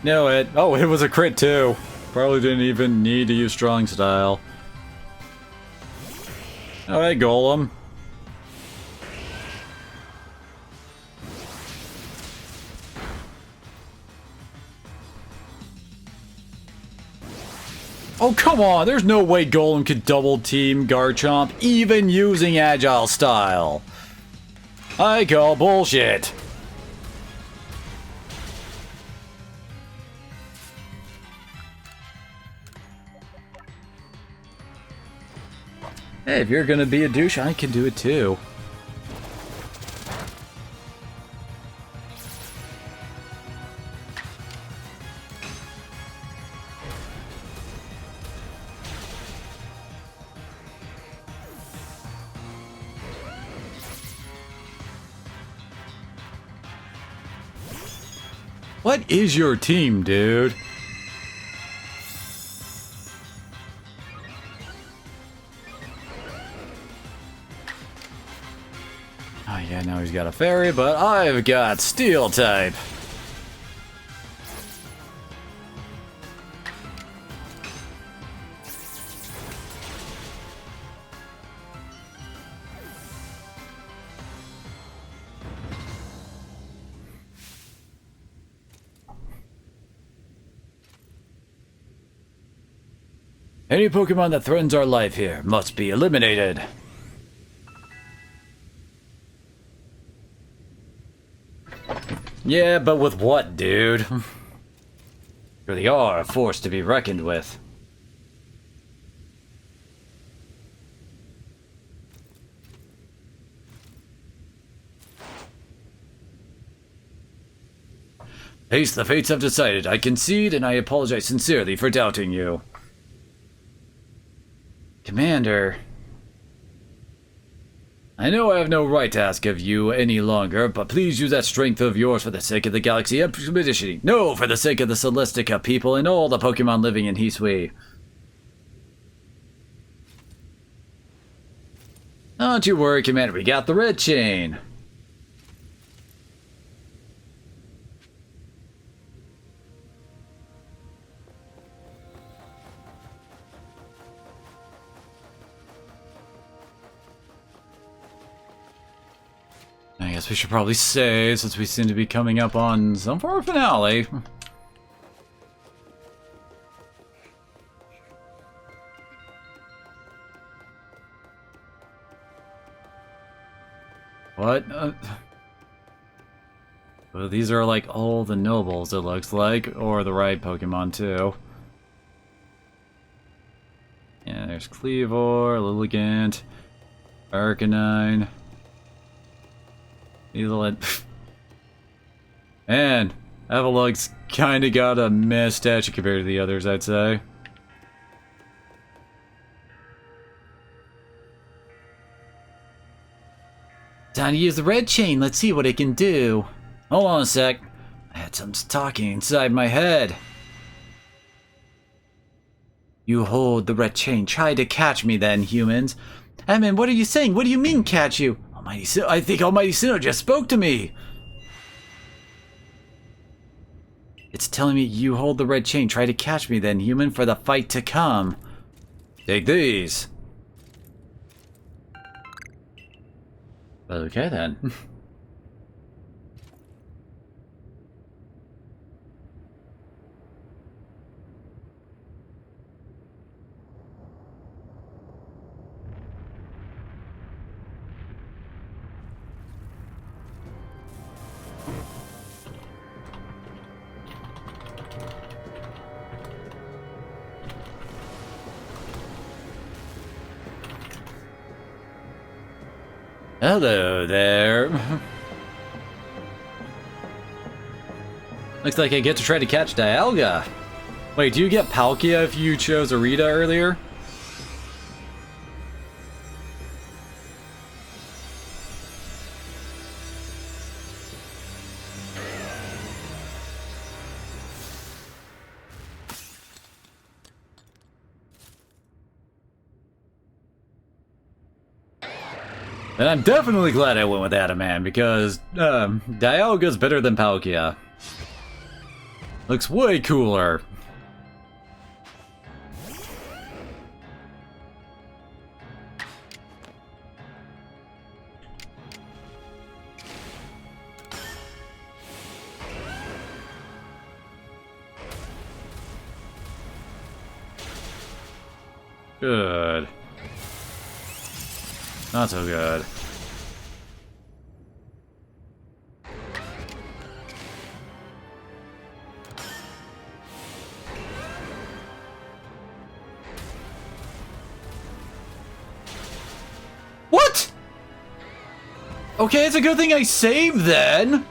Knew it. Oh, it was a crit too. Probably didn't even need to use strong style. Alright, Golem. Oh, come on! There's no way Golem could double team Garchomp, even using Agile Style. I call bullshit. Hey, if you're gonna be a douche, I can do it too. What is your team, dude? Oh yeah, now he's got a fairy, but I've got steel type. Any Pokemon that threatens our life here must be eliminated. Yeah, but with what, dude? Really are a force to be reckoned with. Haste, the fates have decided. I concede, and I apologize sincerely for doubting you. Commander, I know I have no right to ask of you any longer, but please use that strength of yours for the sake of the Galaxy Expedition. No, for the sake of the Celestica people and all the Pokemon living in Hisui. Don't you worry, Commander, we got the red chain. I guess we should probably save, since we seem to be coming up on some sort of finale. What? Well, these are like all the nobles, it looks like, or the right Pokemon too. Yeah, there's Cleavor, Lilligant, Arcanine. Man, Avalug's kinda got a mess statue compared to the others, I'd say. Time to use the red chain, let's see what it can do. Hold on a sec. I had some talking inside my head. You hold the red chain, try to catch me then, humans. Edmund, what are you saying? What do you mean, catch you? I think Almighty Sinnoh just spoke to me! It's telling me you hold the red chain. Try to catch me then, human, for the fight to come. Take these. Okay then. Hello there. Looks like I get to try to catch Dialga. Wait, do you get Palkia if you chose Arita earlier? And I'm definitely glad I went with Adaman, because Dialga's better than Palkia. Looks way cooler. Good. Not so good. What? Okay, it's a good thing I saved then.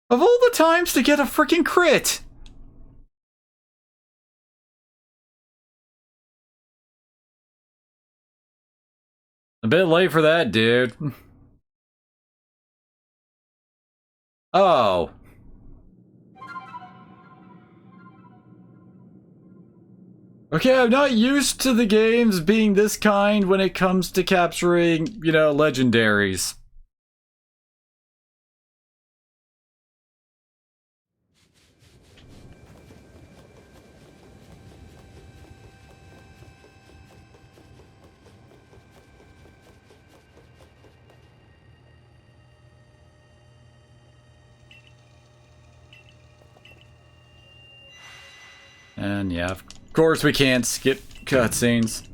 Of all the times to get a freaking crit! A bit late for that, dude. Oh. Okay, I'm not used to the games being this kind when it comes to capturing, you know, legendaries. And yeah, of course we can't skip cutscenes.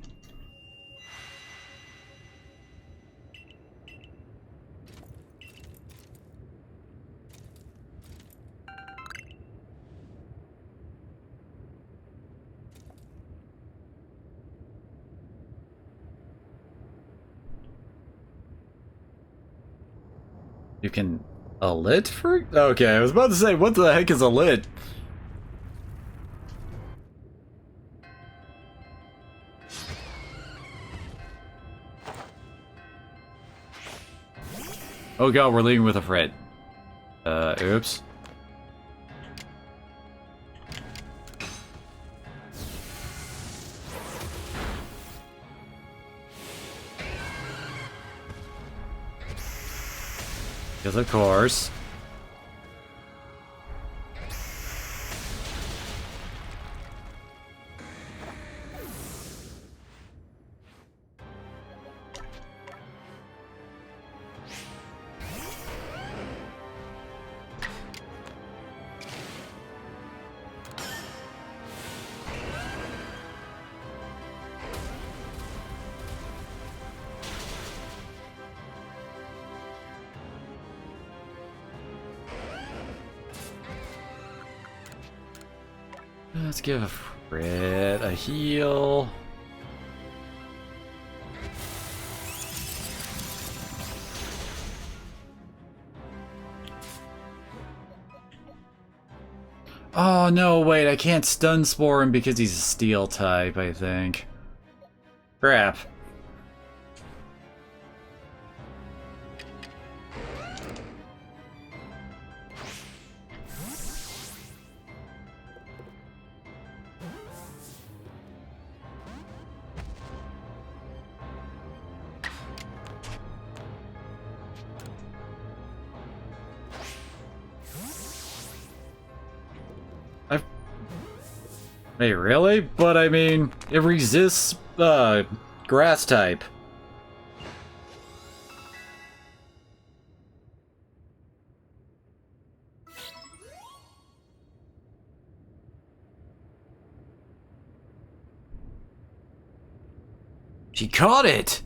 You can... a lit for... okay, I was about to say, what the heck is a lit? Oh god, we're leaving with a Fred. Oops. Because of course. Let's give a Fred a heal. Oh no, wait, I can't stun spore him because he's a steel type, I think. Crap. Wait, really? But I mean, it resists, grass type. She caught it!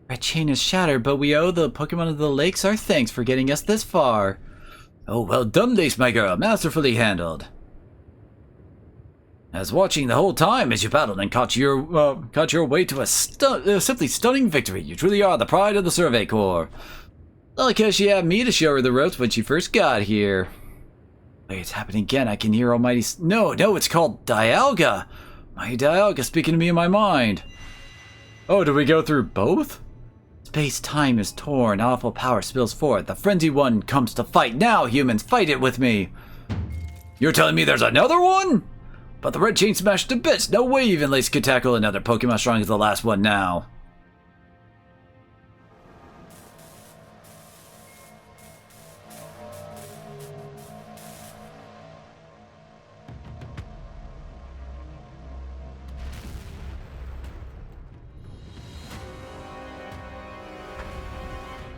Our chain is shattered, but we owe the Pokemon of the Lakes our thanks for getting us this far. Oh, well done, Lace, my girl. Masterfully handled. I was watching the whole time as you battled and caught your way to a simply stunning victory. You truly are the pride of the Survey Corps. Like how she had me to show her the ropes when she first got here. Wait, it's happening again. I can hear Almighty... No, it's called Dialga. My Dialga speaking to me in my mind. Oh, did we go through both? Space-time is torn. Awful power spills forth. The frenzied one comes to fight. Now, humans, fight it with me. You're telling me there's another one? But the red chain smashed to bits. No way even Lace could tackle another Pokemon strong as the last one now.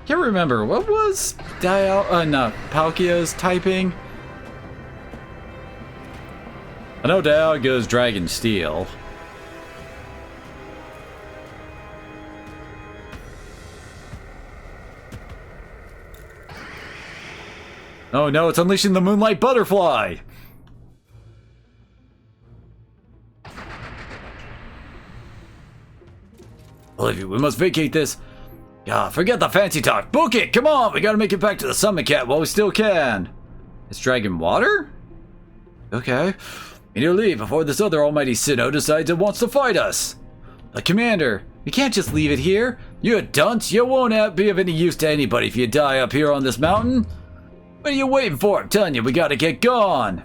Can't remember, what was Palkia's typing? I know Dialga's Dragon Steel. Oh no, it's unleashing the Moonlight Butterfly! Olivia, we must vacate this. God, forget the fancy talk. Book it! Come on! We gotta make it back to the Summit Cat while we still can. It's Dragon Water? Okay. We need to leave before this other almighty Sinnoh decides it wants to fight us. But Commander, we can't just leave it here. You a dunce? You won't be of any use to anybody if you die up here on this mountain. What are you waiting for? I'm telling you, we gotta get gone.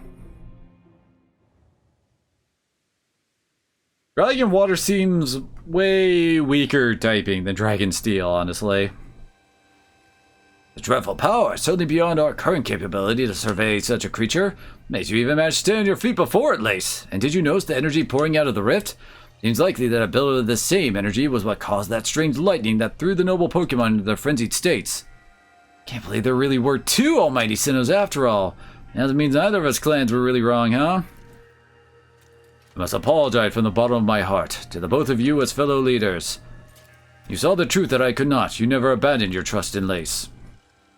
Dragon Water seems way weaker typing than Dragon Steel, honestly. The dreadful power, certainly beyond our current capability to survey such a creature. Makes you even manage to stand on your feet before it, Lace. And did you notice the energy pouring out of the rift? Seems likely that a bit of the same energy was what caused that strange lightning that threw the noble Pokemon into their frenzied states. Can't believe there really were two almighty Sinnohs after all. Now that means neither of us clans were really wrong, huh? I must apologize from the bottom of my heart to the both of you as fellow leaders. You saw the truth that I could not. You never abandoned your trust in Lace.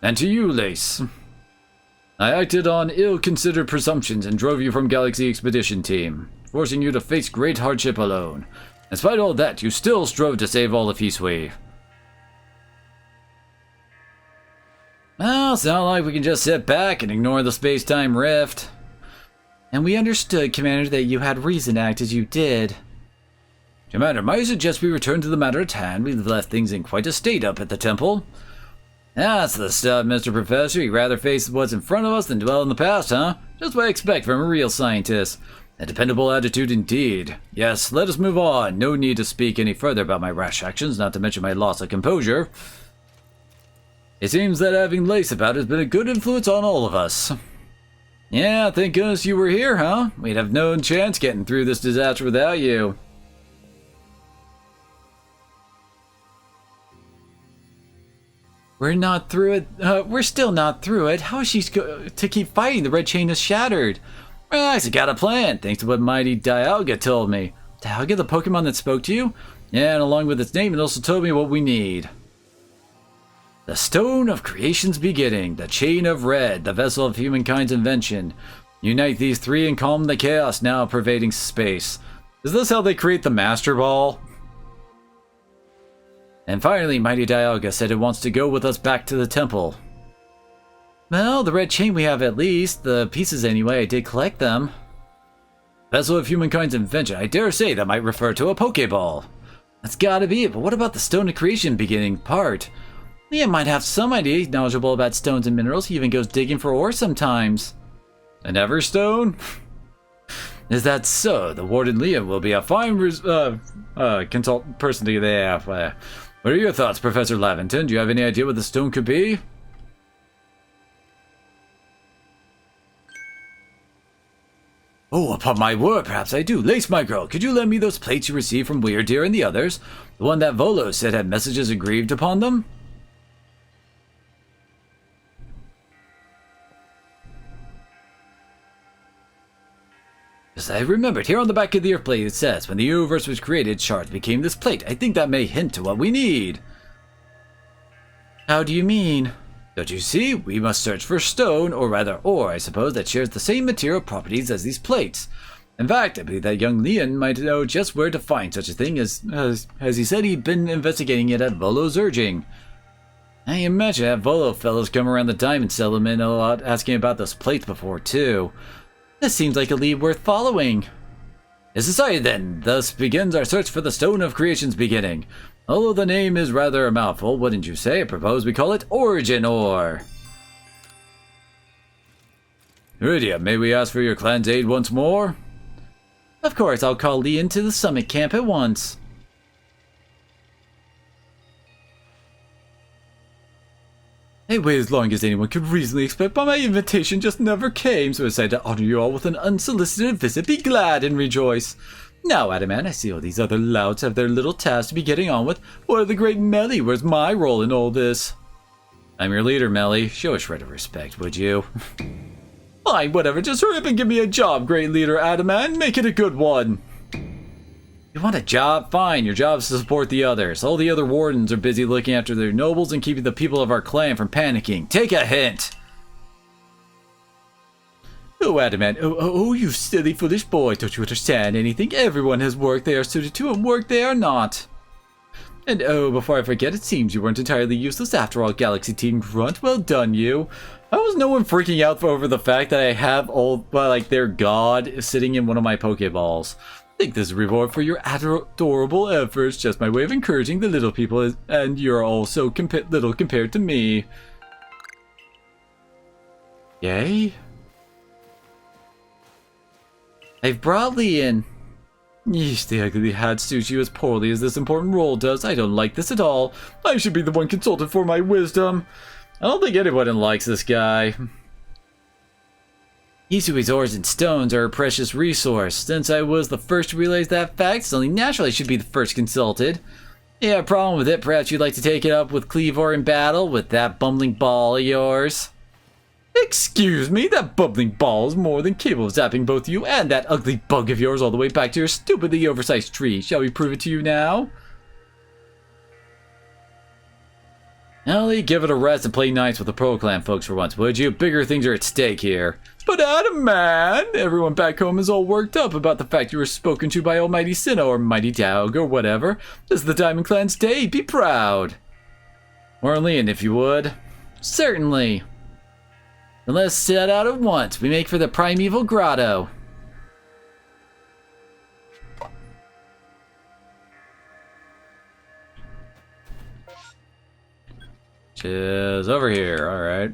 And to you, Lace. I acted on ill-considered presumptions and drove you from Galaxy Expedition Team, forcing you to face great hardship alone. Despite all that, you still strove to save all of Hisui. Well, it's not like we can just sit back and ignore the space-time rift. And we understood, Commander, that you had reason to act as you did. Commander, might I suggest we return to the matter at hand? We've left things in quite a state up at the temple. That's the stuff, Mr. Professor. You'd rather face what's in front of us than dwell in the past, huh? Just what I expect from a real scientist. A dependable attitude indeed. Yes, let us move on. No need to speak any further about my rash actions, not to mention my loss of composure. It seems that having Lace about has been a good influence on all of us. Yeah, thank goodness you were here, huh? We'd have no chance getting through this disaster without you. We're not through it. We're still not through it. How is she to keep fighting? The red chain is shattered. Relax, I got a plan, thanks to what mighty Dialga told me. Dialga, the Pokemon that spoke to you? Yeah, and along with its name, it also told me what we need. The Stone of Creation's beginning, the Chain of Red, the vessel of humankind's invention. Unite these three and calm the chaos now pervading space. Is this how they create the Master Ball? And finally, mighty Dialga said it wants to go with us back to the temple. Well, the red chain we have at least. The pieces anyway, I did collect them. Vessel of humankind's invention. I dare say that might refer to a Pokeball. That's gotta be it, but what about the Stone of Creation beginning part? Liam might have some idea. He's knowledgeable about stones and minerals. He even goes digging for ore sometimes. An Everstone? Is that so? The Warden Liam will be a fine person to there. What are your thoughts, Professor Lavington? Do you have any idea what the stone could be? Oh, upon my word, perhaps I do. Lace, my girl, could you lend me those plates you received from Weird Deer and the others? The one that Volo said had messages engraved upon them? Yes, I remembered. Here on the back of the Earth plate it says, when the universe was created, shards became this plate. I think that may hint to what we need. How do you mean? Don't you see? We must search for stone, or rather ore, I suppose, that shares the same material properties as these plates. In fact, I believe that young Leon might know just where to find such a thing, as he said he'd been investigating it at Volo's urging. I imagine that Volo fellows come around the diamond settlement a lot, asking about those plates before, too. This seems like a lead worth following. It's decided then. Thus begins our search for the Stone of Creation's beginning. Although the name is rather a mouthful, wouldn't you say? I propose we call it Origin Ore. Iridia, may we ask for your clan's aid once more? Of course, I'll call Lee into the summit camp at once. I waited as long as anyone could reasonably expect, but my invitation just never came, so I decided to honor you all with an unsolicited visit. Be glad and rejoice. Now, Adamant, I see all these other louts have their little tasks to be getting on with. What of the great Melly? Where's my role in all this? I'm your leader, Melly. Show a shred of respect, would you? Fine, whatever. Just hurry up and give me a job, great leader Adamant. Make it a good one. You want a job? Fine. Your job is to support the others. All the other wardens are busy looking after their nobles and keeping the people of our clan from panicking. Take a hint. Oh, Adamant. Oh, you silly, foolish boy. Don't you understand anything? Everyone has work they are suited to and work they are not. And oh, before I forget, it seems you weren't entirely useless after all, Galaxy Team Grunt. Well done, you. How was no one freaking out over the fact that I have all, like, their god sitting in one of my Pokeballs? I think this is a reward for your adorable efforts. Just my way of encouraging the little people, and you're all so little compared to me. Yay? I've brought Lee in. Yeesh, the ugly hat suits you as poorly as this important role does. I don't like this at all. I should be the one consulted for my wisdom. I don't think anyone likes this guy. Isui's ores and stones are a precious resource. Since I was the first to realize that fact, it's only natural I should be the first consulted. You have a problem with it? Perhaps you'd like to take it up with Cleavor in battle with that bumbling ball of yours? Excuse me, that bubbling ball is more than capable of zapping both you and that ugly bug of yours all the way back to your stupidly oversized tree. Shall we prove it to you now? Ellie, give it a rest and play nice with the Pro Clan folks for once, would you? Bigger things are at stake here. But Adamant, everyone back home is all worked up about the fact you were spoken to by Almighty Sinnoh or Mighty Daug or whatever. This is the Diamond Clan's day. Be proud. Marlene, if you would. Certainly. Then let's set out at once. We make for the Primeval Grotto. Which is over here, alright.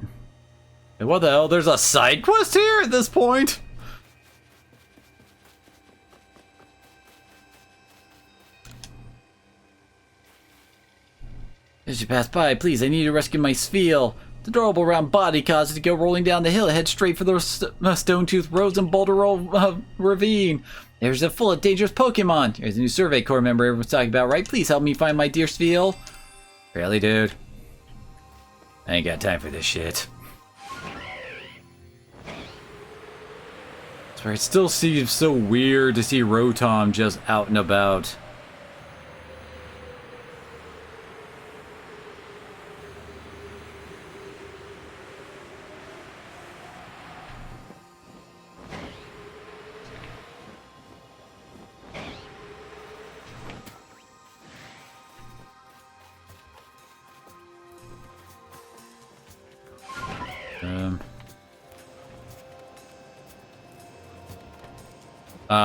And what the hell? There's a side quest here at this point? As you pass by, please, I need to rescue my Spheal. The adorable round body caused it to go rolling down the hill, head straight for the Stone-Tooth Rose and Boulder Roll Ravine. There's a full of dangerous Pokemon. There's a new Survey Corps member everyone's talking about, right? Please help me find my dear Spheal. Really, dude? I ain't got time for this shit. It still seems so weird to see Rotom just out and about.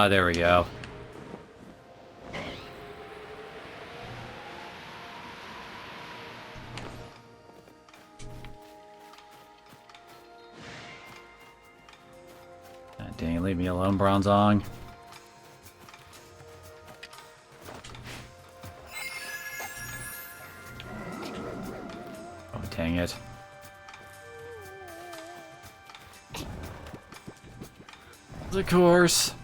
There we go. God dang it, leave me alone, Bronzong. Oh, dang it. Of course.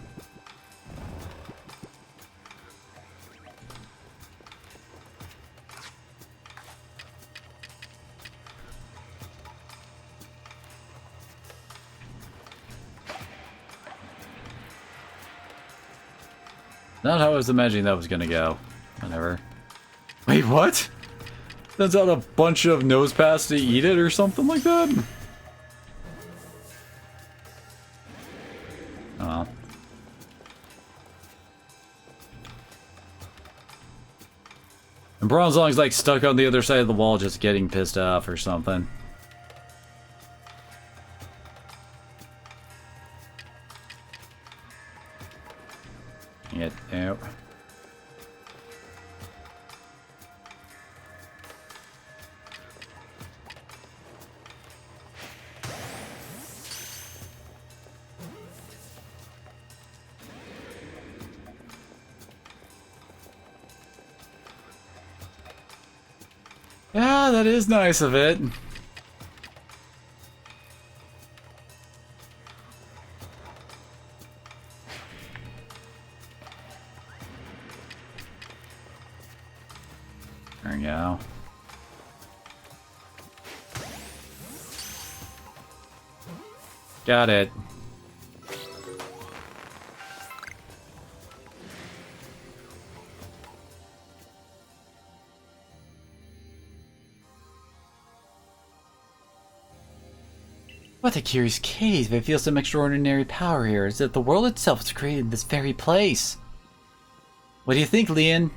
Not how I was imagining that was gonna go. Whatever. Wait, what? Sends out a bunch of Nosepass to eat it or something like that? Oh well. And Bronzong's like stuck on the other side of the wall just getting pissed off or something. Get out. Yeah, that is nice of it. There we go. Got it. What a curious case, but I feel some extraordinary power here, as if the world itself was created in this very place. What do you think, Leon?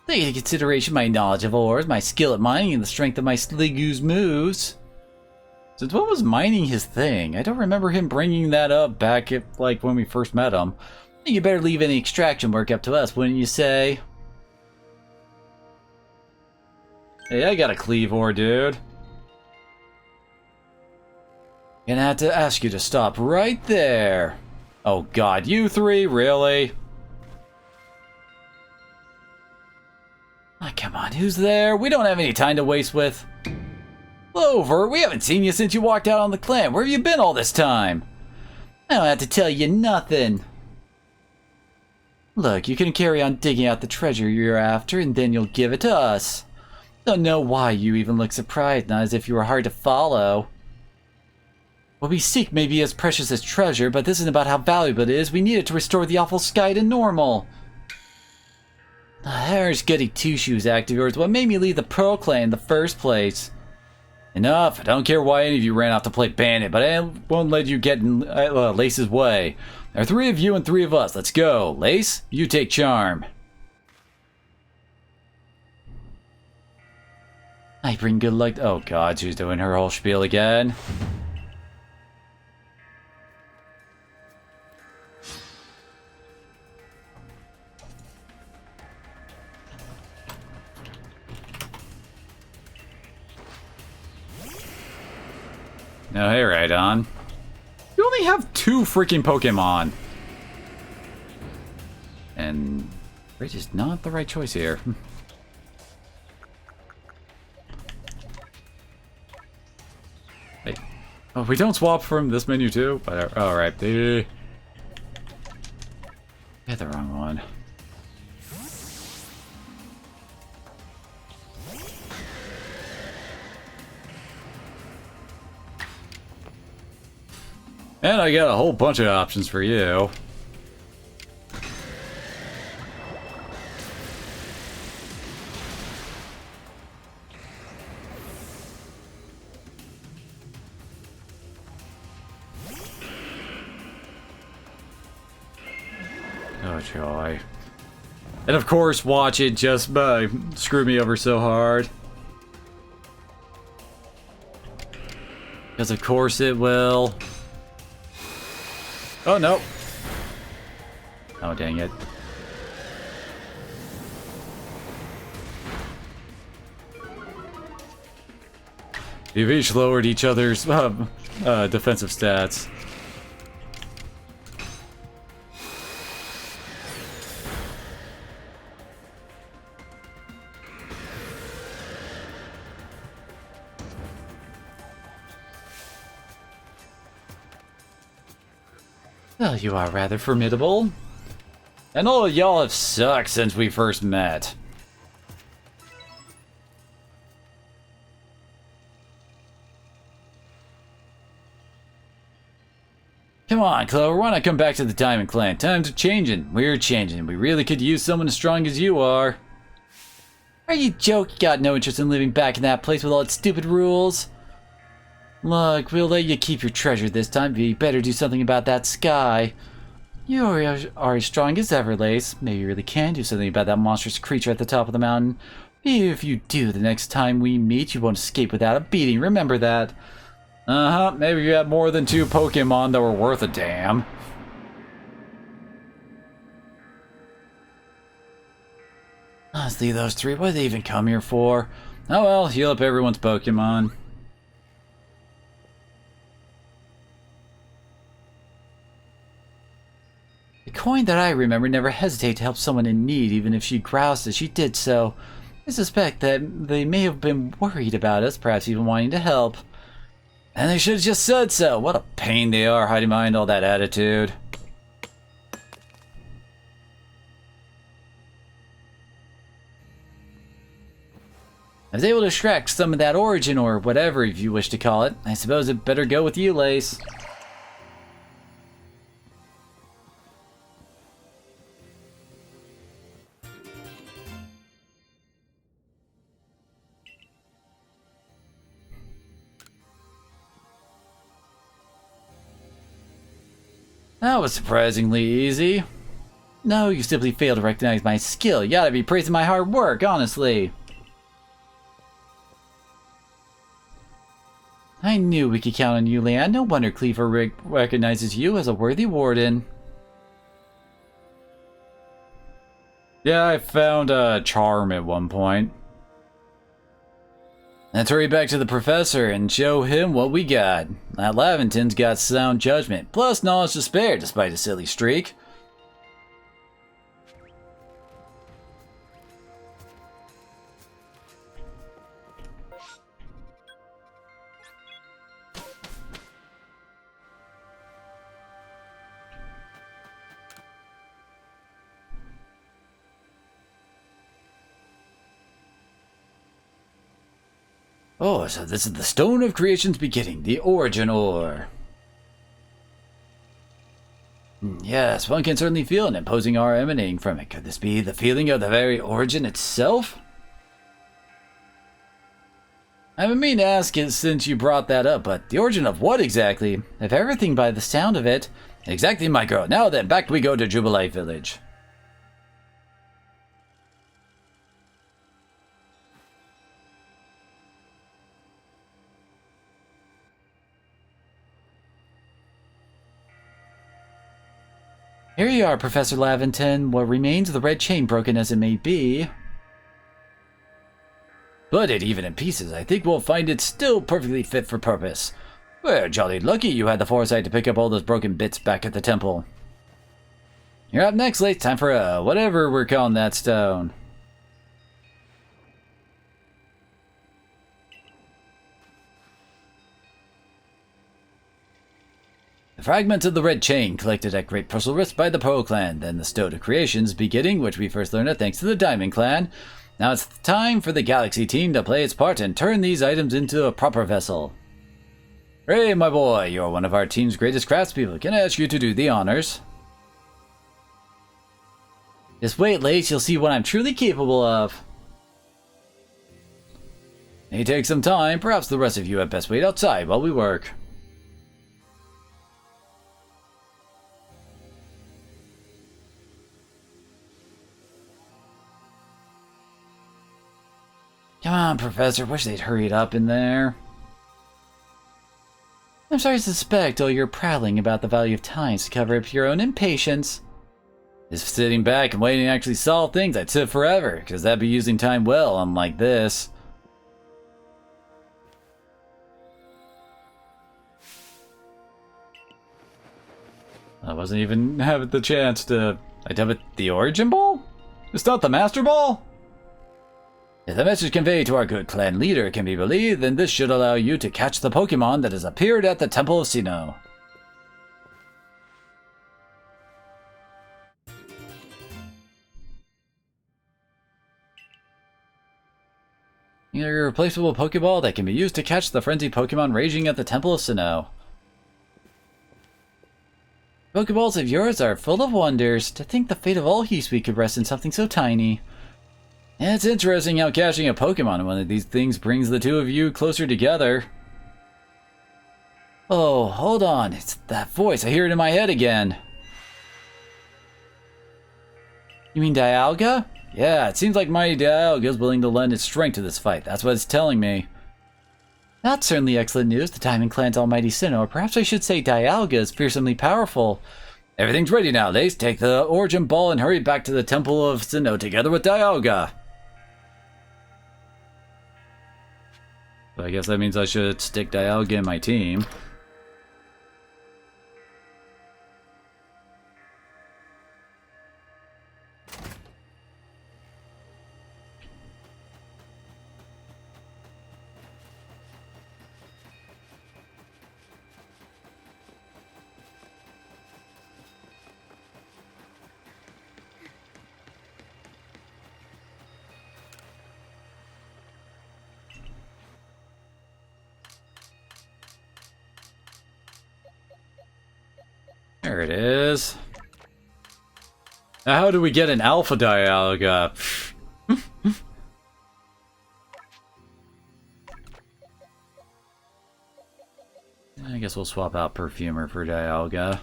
Taking into consideration my knowledge of ores, my skill at mining, and the strength of my Sligoo's moves. Since when was mining his thing? I don't remember him bringing that up back at, like, when we first met him. I think you better leave any extraction work up to us, wouldn't you say? Hey, I got a cleave ore, dude. Gonna have to ask you to stop right there. Oh god, you three, really? Oh, come on, who's there? We don't have any time to waste with. Clover, we haven't seen you since you walked out on the clan. Where have you been all this time? I don't have to tell you nothing. Look, you can carry on digging out the treasure you're after, and then you'll give it to us. Don't know why you even look surprised, not as if you were hard to follow. What we seek may be as precious as treasure, but this isn't about how valuable it is. We need it to restore the awful sky to normal. There's Goody Two-Shoes active yours. What made me leave the Pearl Clan in the first place? Enough. I don't care why any of you ran off to play bandit, but I won't let you get in Lace's way. There are 3 of you and 3 of us. Let's go. Lace, you take charm. I bring good luck. Oh god, she's doing her whole spiel again. No, hey, right on. You only have 2 freaking Pokemon. And Rage is not the right choice here. Hey. Oh, we don't swap from this menu too? But, alright. Yeah, the wrong one. And I got a whole bunch of options for you. Oh joy. And of course, watch it just screw me over so hard. Because of course it will. Oh, no. Oh, dang it. You've each lowered each other's defensive stats. Well, you are rather formidable. And all of y'all have sucked since we first met. Come on, Clover, why not come back to the Diamond Clan? Times are changing. We're changing. We really could use someone as strong as you are. Are you joking? Got no interest in living back in that place with all its stupid rules? Look, we'll let you keep your treasure this time, but you better do something about that sky. You are as strong as ever, Lace. Maybe you really can do something about that monstrous creature at the top of the mountain. If you do, the next time we meet, you won't escape without a beating. Remember that. Uh-huh, maybe you had more than 2 Pokemon that were worth a damn. Honestly, those 3, what did they even come here for? Oh well, heal up everyone's Pokemon. coin that I remember never hesitated to help someone in need, even if she groused as she did so. I suspect that they may have been worried about us, perhaps even wanting to help. And they should have just said so. What a pain they are, hiding behind all that attitude. I was able to extract some of that origin, or whatever you wish to call it. I suppose it better go with you, Lace. That was surprisingly easy. No, you simply failed to recognize my skill. You gotta be praising my hard work, honestly. I knew we could count on you, Leanne. No wonder Cleaver recognizes you as a worthy warden. Yeah, I found a charm at one point. Let's hurry back to the professor and show him what we got. That Laventon's got sound judgment, plus knowledge to spare despite a silly streak. Oh, so this is the Stone of Creation's beginning, the Origin Ore. Yes, one can certainly feel an imposing aura emanating from it. Could this be the feeling of the very origin itself? I haven't mean to ask it since you brought that up, but the origin of what exactly? If everything by the sound of it. Exactly, my girl. Now then, back we go to Jubilee Village. Here you are, Professor Laventon. What remains of the red chain, broken as it may be. But it even in pieces, I think we'll find it still perfectly fit for purpose. We're jolly lucky you had the foresight to pick up all those broken bits back at the temple. You're up next, Late. Time for whatever we're calling that stone. The fragments of the red chain collected at great personal risk by the Pearl Clan, then the Stone of Creation's beginning, which we first learned of thanks to the Diamond Clan. Now it's time for the Galaxy team to play its part and turn these items into a proper vessel. Hey, my boy, you're one of our team's greatest craftspeople. Can I ask you to do the honors? Just wait, Lace, you'll see what I'm truly capable of. It may take some time. Perhaps the rest of you had best wait outside while we work. Come on, Professor. Wish they'd hurry it up in there. I'm sorry to suspect all your prattling about the value of time to cover up your own impatience. If sitting back and waiting to actually solve things, I'd sit forever, because that'd be using time well, unlike this. I wasn't even having the chance to... I dub it the Origin Ball? It's not the Master Ball? If the message conveyed to our good clan leader can be believed, then this should allow you to catch the Pokemon that has appeared at the Temple of Sinnoh. You're a replaceable Pokeball that can be used to catch the frenzied Pokemon raging at the Temple of Sinnoh. Pokeballs of yours are full of wonders. To think the fate of all Heatweek could rest in something so tiny. It's interesting how catching a Pokemon in one of these things brings the two of you closer together. Oh, hold on. It's that voice. I hear it in my head again. You mean Dialga? Yeah, it seems like Mighty Dialga is willing to lend its strength to this fight. That's what it's telling me. That's certainly excellent news. The Diamond Clan's almighty Sinnoh, or perhaps I should say Dialga, is fearsomely powerful. Everything's ready now, Lace. Take the Origin Ball and hurry back to the Temple of Sinnoh together with Dialga. So I guess that means I should stick Dialga in my team. There it is. Now how do we get an alpha Dialga? I guess we'll swap out Perfumer for Dialga.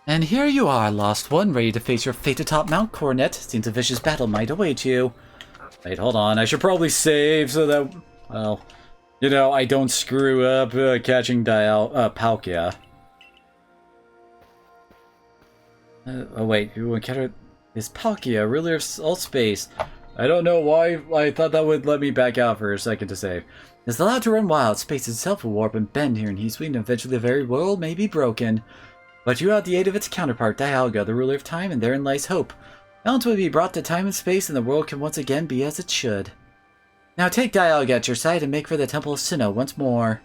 And here you are, Lost One, ready to face your fate atop Mount Coronet. Seems a vicious battle might await you. Wait, hold on. I should probably save so that, well, you know, I don't screw up catching Palkia. Oh wait, you encounter this Palkia, ruler of all space. I don't know why I thought that would let me back out for a second to save. It's allowed to run wild. Space itself will warp and bend here in Heat Sweet, and eventually the very world may be broken. But you have the aid of its counterpart, Dialga, the ruler of time, and therein lies hope. Balance will be brought to time and space, and the world can once again be as it should. Now take Dialga at your side and make for the Temple of Sinnoh once more.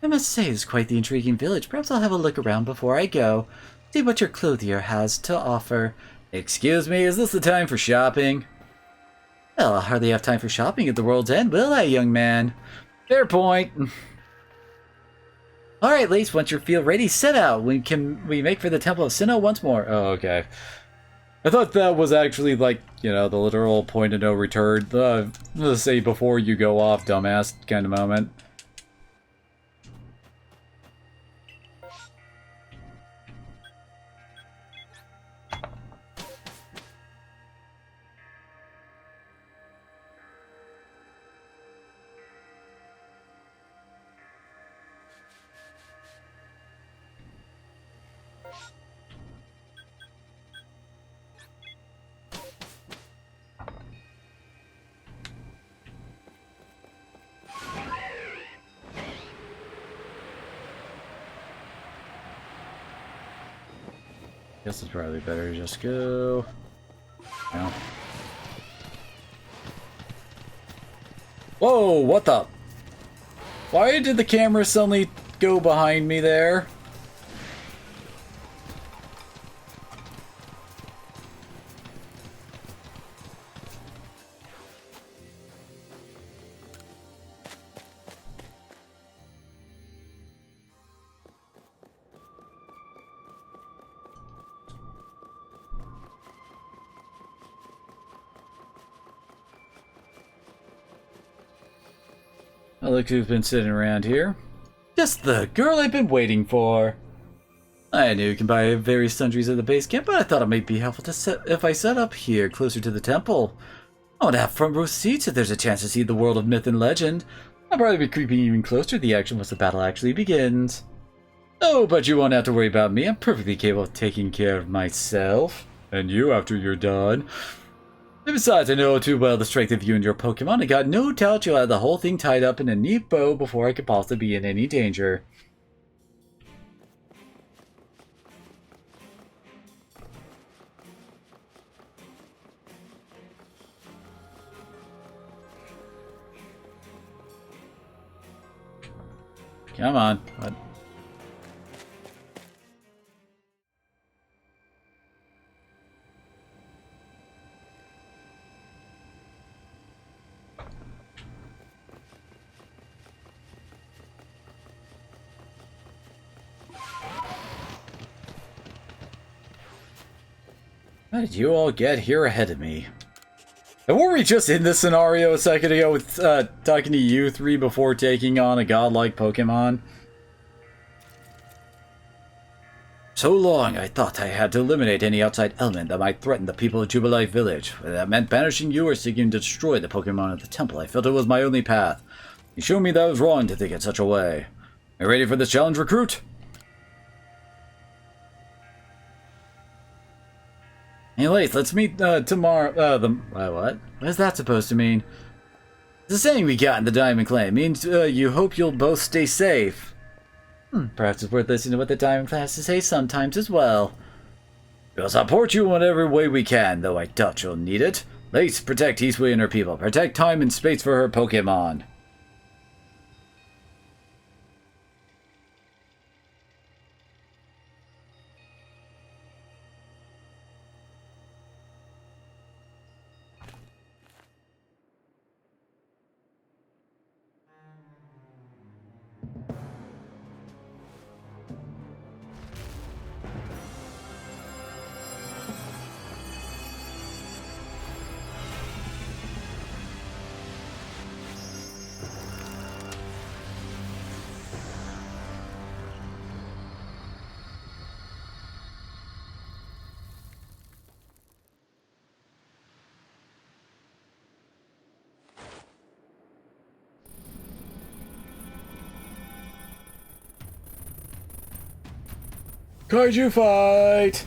I must say, it's quite the intriguing village. Perhaps I'll have a look around before I go. See what your clothier has to offer. Excuse me, is this the time for shopping? Well, I'll hardly have time for shopping at the world's end, will I, young man? Fair point. Alright, Lace, once you feel ready, set out. We make for the Temple of Sinnoh once more? Oh, okay. I thought that was actually like, you know, the literal point of no return. Let's say before you go off, dumbass kind of moment. Guess it's probably better to just go. No. Whoa, what the? Why did the camera suddenly go behind me there? Oh, look who's been sitting around here. Just the girl I've been waiting for. I knew you can buy various sundries at the base camp, but I thought it might be helpful to if I set up here, closer to the temple. I want to have front row seats if there's a chance to see the world of myth and legend. I'll probably be creeping even closer to the action once the battle actually begins. Oh, but you won't have to worry about me. I'm perfectly capable of taking care of myself. And you after you're done. And besides, I know too well the strength of you and your Pokemon. I got no doubt you'll have the whole thing tied up in a neat bow before I could possibly be in any danger. Come on. What? How did you all get here ahead of me? And were we just in this scenario a second ago with talking to you three before taking on a godlike Pokemon? So long, I thought I had to eliminate any outside element that might threaten the people of Jubilee Village. Whether that meant banishing you or seeking to destroy the Pokemon at the temple, I felt it was my only path. You showed me that I was wrong to think in such a way. Are you ready for this challenge, recruit? Hey, Lace, let's meet tomorrow. What? What is that supposed to mean? It's a saying we got in the Diamond Clan. It means you hope you'll both stay safe. Perhaps it's worth listening to what the Diamond Clan has to say sometimes as well. We'll support you in whatever way we can, though I doubt you'll need it. Let's protect Hisui and her people. Protect time and space for her Pokemon. Kaiju fight!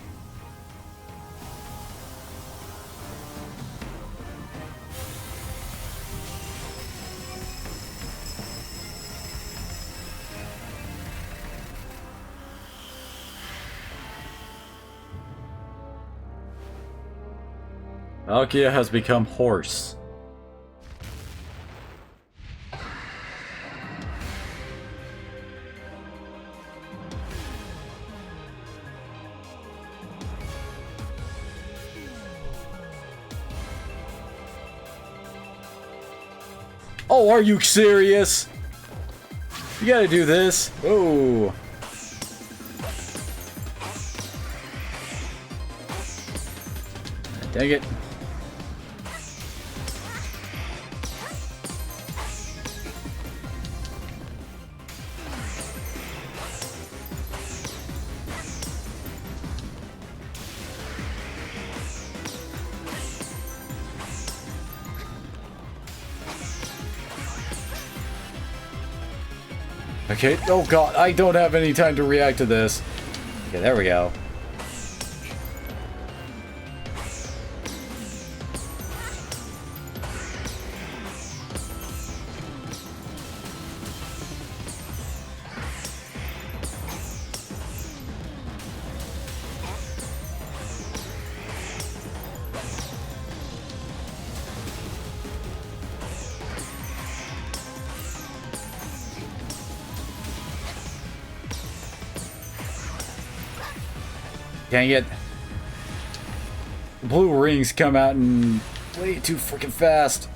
Palkia has become hoarse. Oh, are you serious? You gotta do this. Oh. Dang it. Okay, oh god, I don't have any time to react to this. Okay, there we go. Dang it. The blue rings come out and way too freaking fast.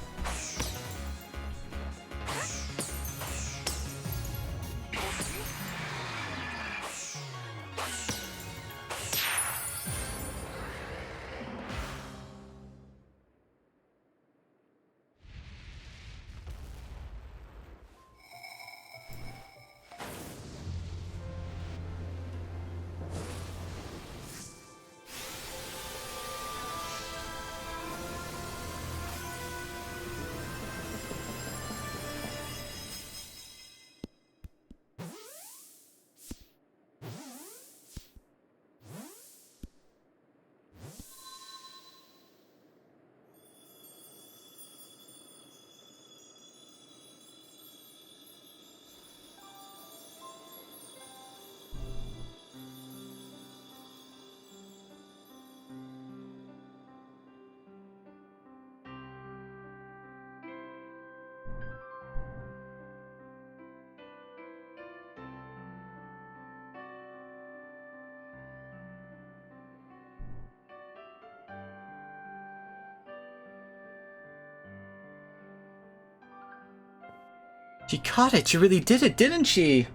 She caught it. She really did it, didn't she?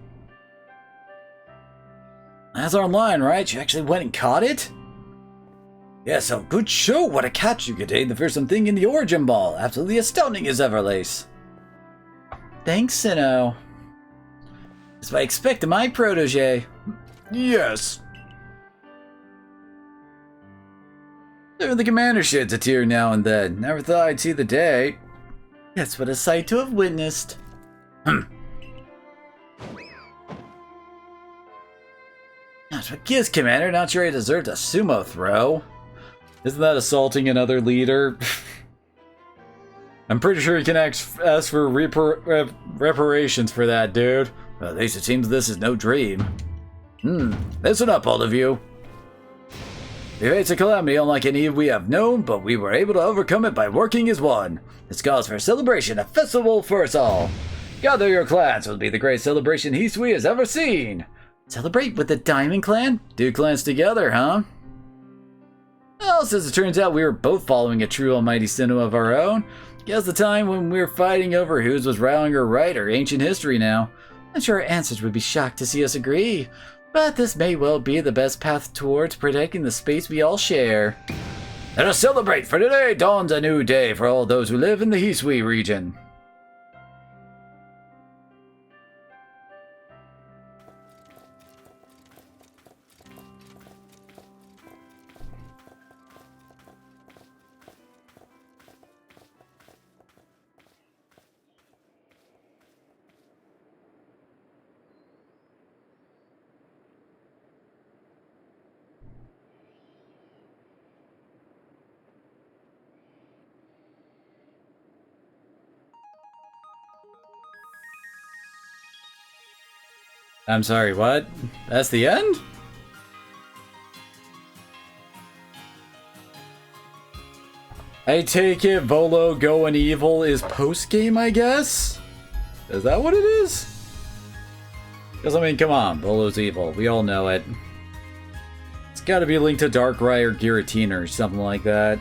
That's our line, right? She actually went and caught it? Yeah, so good show. What a catch you contained the fearsome thing in the origin ball. Absolutely astounding as ever, Lace. Thanks, Sinnoh. That's what I expect of my protege. Yes. Even the commander sheds a tear now and then. Never thought I'd see the day. That's what a sight to have witnessed. That's what gives, Commander. Not sure he deserved a sumo throw. Isn't that assaulting another leader? I'm pretty sure he can ask for reparations for that, dude. Well, at least it seems this is no dream. Listen up, all of you. We faced a calamity unlike any we have known, but we were able to overcome it by working as one. This calls for a celebration, a festival for us all. Gather your clans, it will be the greatest celebration Hisui has ever seen. Celebrate with the Diamond Clan? 2 clans together, huh? Well, since it turns out we were both following a true almighty sinnoh of our own, guess the time when we were fighting over whose was wrong or right or ancient history now. I'm sure our ancestors would be shocked to see us agree, but this may well be the best path towards protecting the space we all share. Let us celebrate, for today dawns a new day for all those who live in the Hisui region. I'm sorry, what? That's the end? I take it Volo going evil is post-game, I guess? Is that what it is? Because, I mean, come on, Volo's evil. We all know it. It's gotta be linked to Darkrai or Giratina or something like that.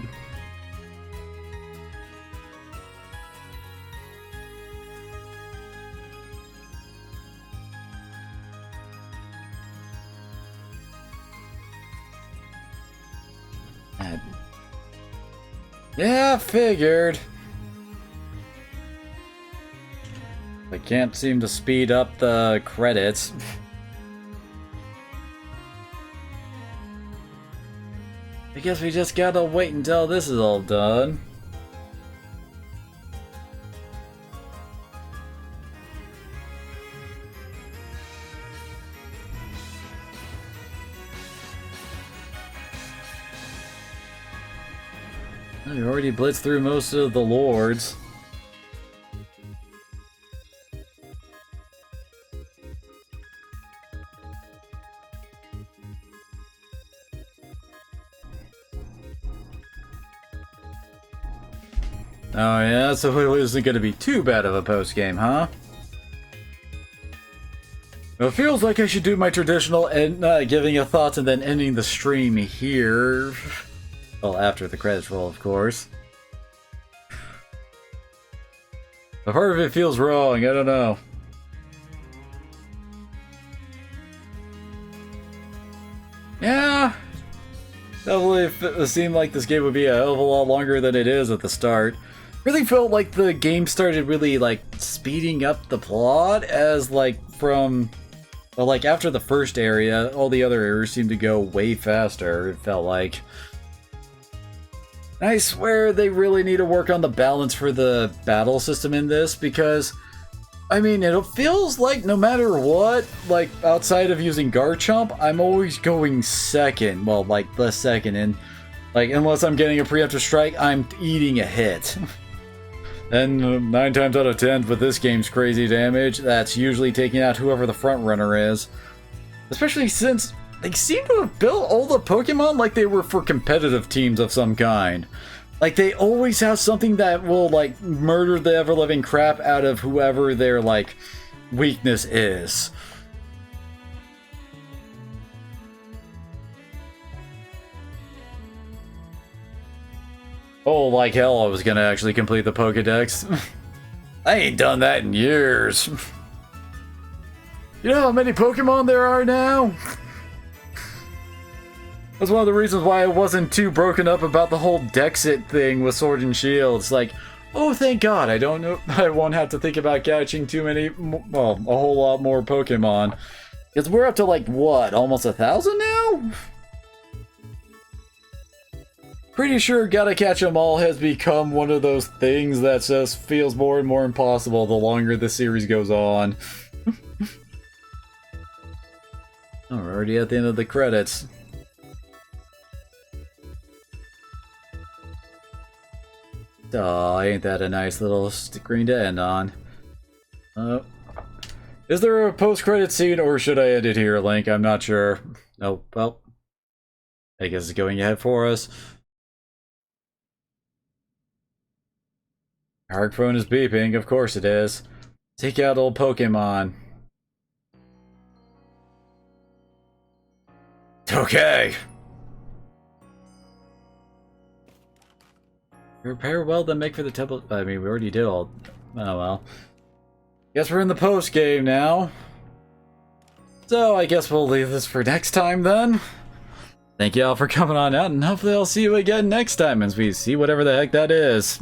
Yeah, figured. I can't seem to speed up the credits. I guess we just gotta wait until this is all done. We already blitzed through most of the lords. Oh yeah, so it isn't going to be too bad of a post-game, huh? It feels like I should do my traditional giving a thoughts and then ending the stream here. Well, after the credits roll, of course. The part of it feels wrong, I don't know. Yeah, definitely seemed like this game would be a hell of a lot longer than it is at the start. Really felt like the game started really, like, speeding up the plot as, like, from... Well, like, after the first area, all the other areas seemed to go way faster, it felt like. I swear they really need to work on the balance for the battle system in this, because, I mean, it feels like no matter what, like, outside of using Garchomp, I'm always going second. Well, like, the second, and, like, unless I'm getting a preemptive strike, I'm eating a hit. And 9 times out of 10 with this game's crazy damage, that's usually taking out whoever the front runner is. Especially since they seem to have built all the Pokemon like they were for competitive teams of some kind. Like, they always have something that will, like, murder the ever-living crap out of whoever their, like, weakness is. Oh, like hell I was gonna actually complete the Pokedex. I ain't done that in years. You know how many Pokemon there are now? That's one of the reasons why I wasn't too broken up about the whole Dexit thing with Sword and Shield. It's like, oh, thank God, I don't know, I won't have to think about catching too many, well, a whole lot more Pokemon. Because we're up to, like, what, almost 1,000 now? Pretty sure gotta catch 'em all has become one of those things that just feels more and more impossible the longer the series goes on. Oh, we're already at the end of the credits. Aw, ain't that a nice little screen to end on. Is there a post-credit scene, or should I end it here, Link? I'm not sure. Oh, well. I guess it's going ahead for us. Our phone is beeping, of course it is. Take out old Pokemon. Okay. Repair well, then make for the temple. I mean, we already did all. Oh well. Guess we're in the post game now. So I guess we'll leave this for next time then. Thank you all for coming on out, and hopefully I'll see you again next time as we see whatever the heck that is.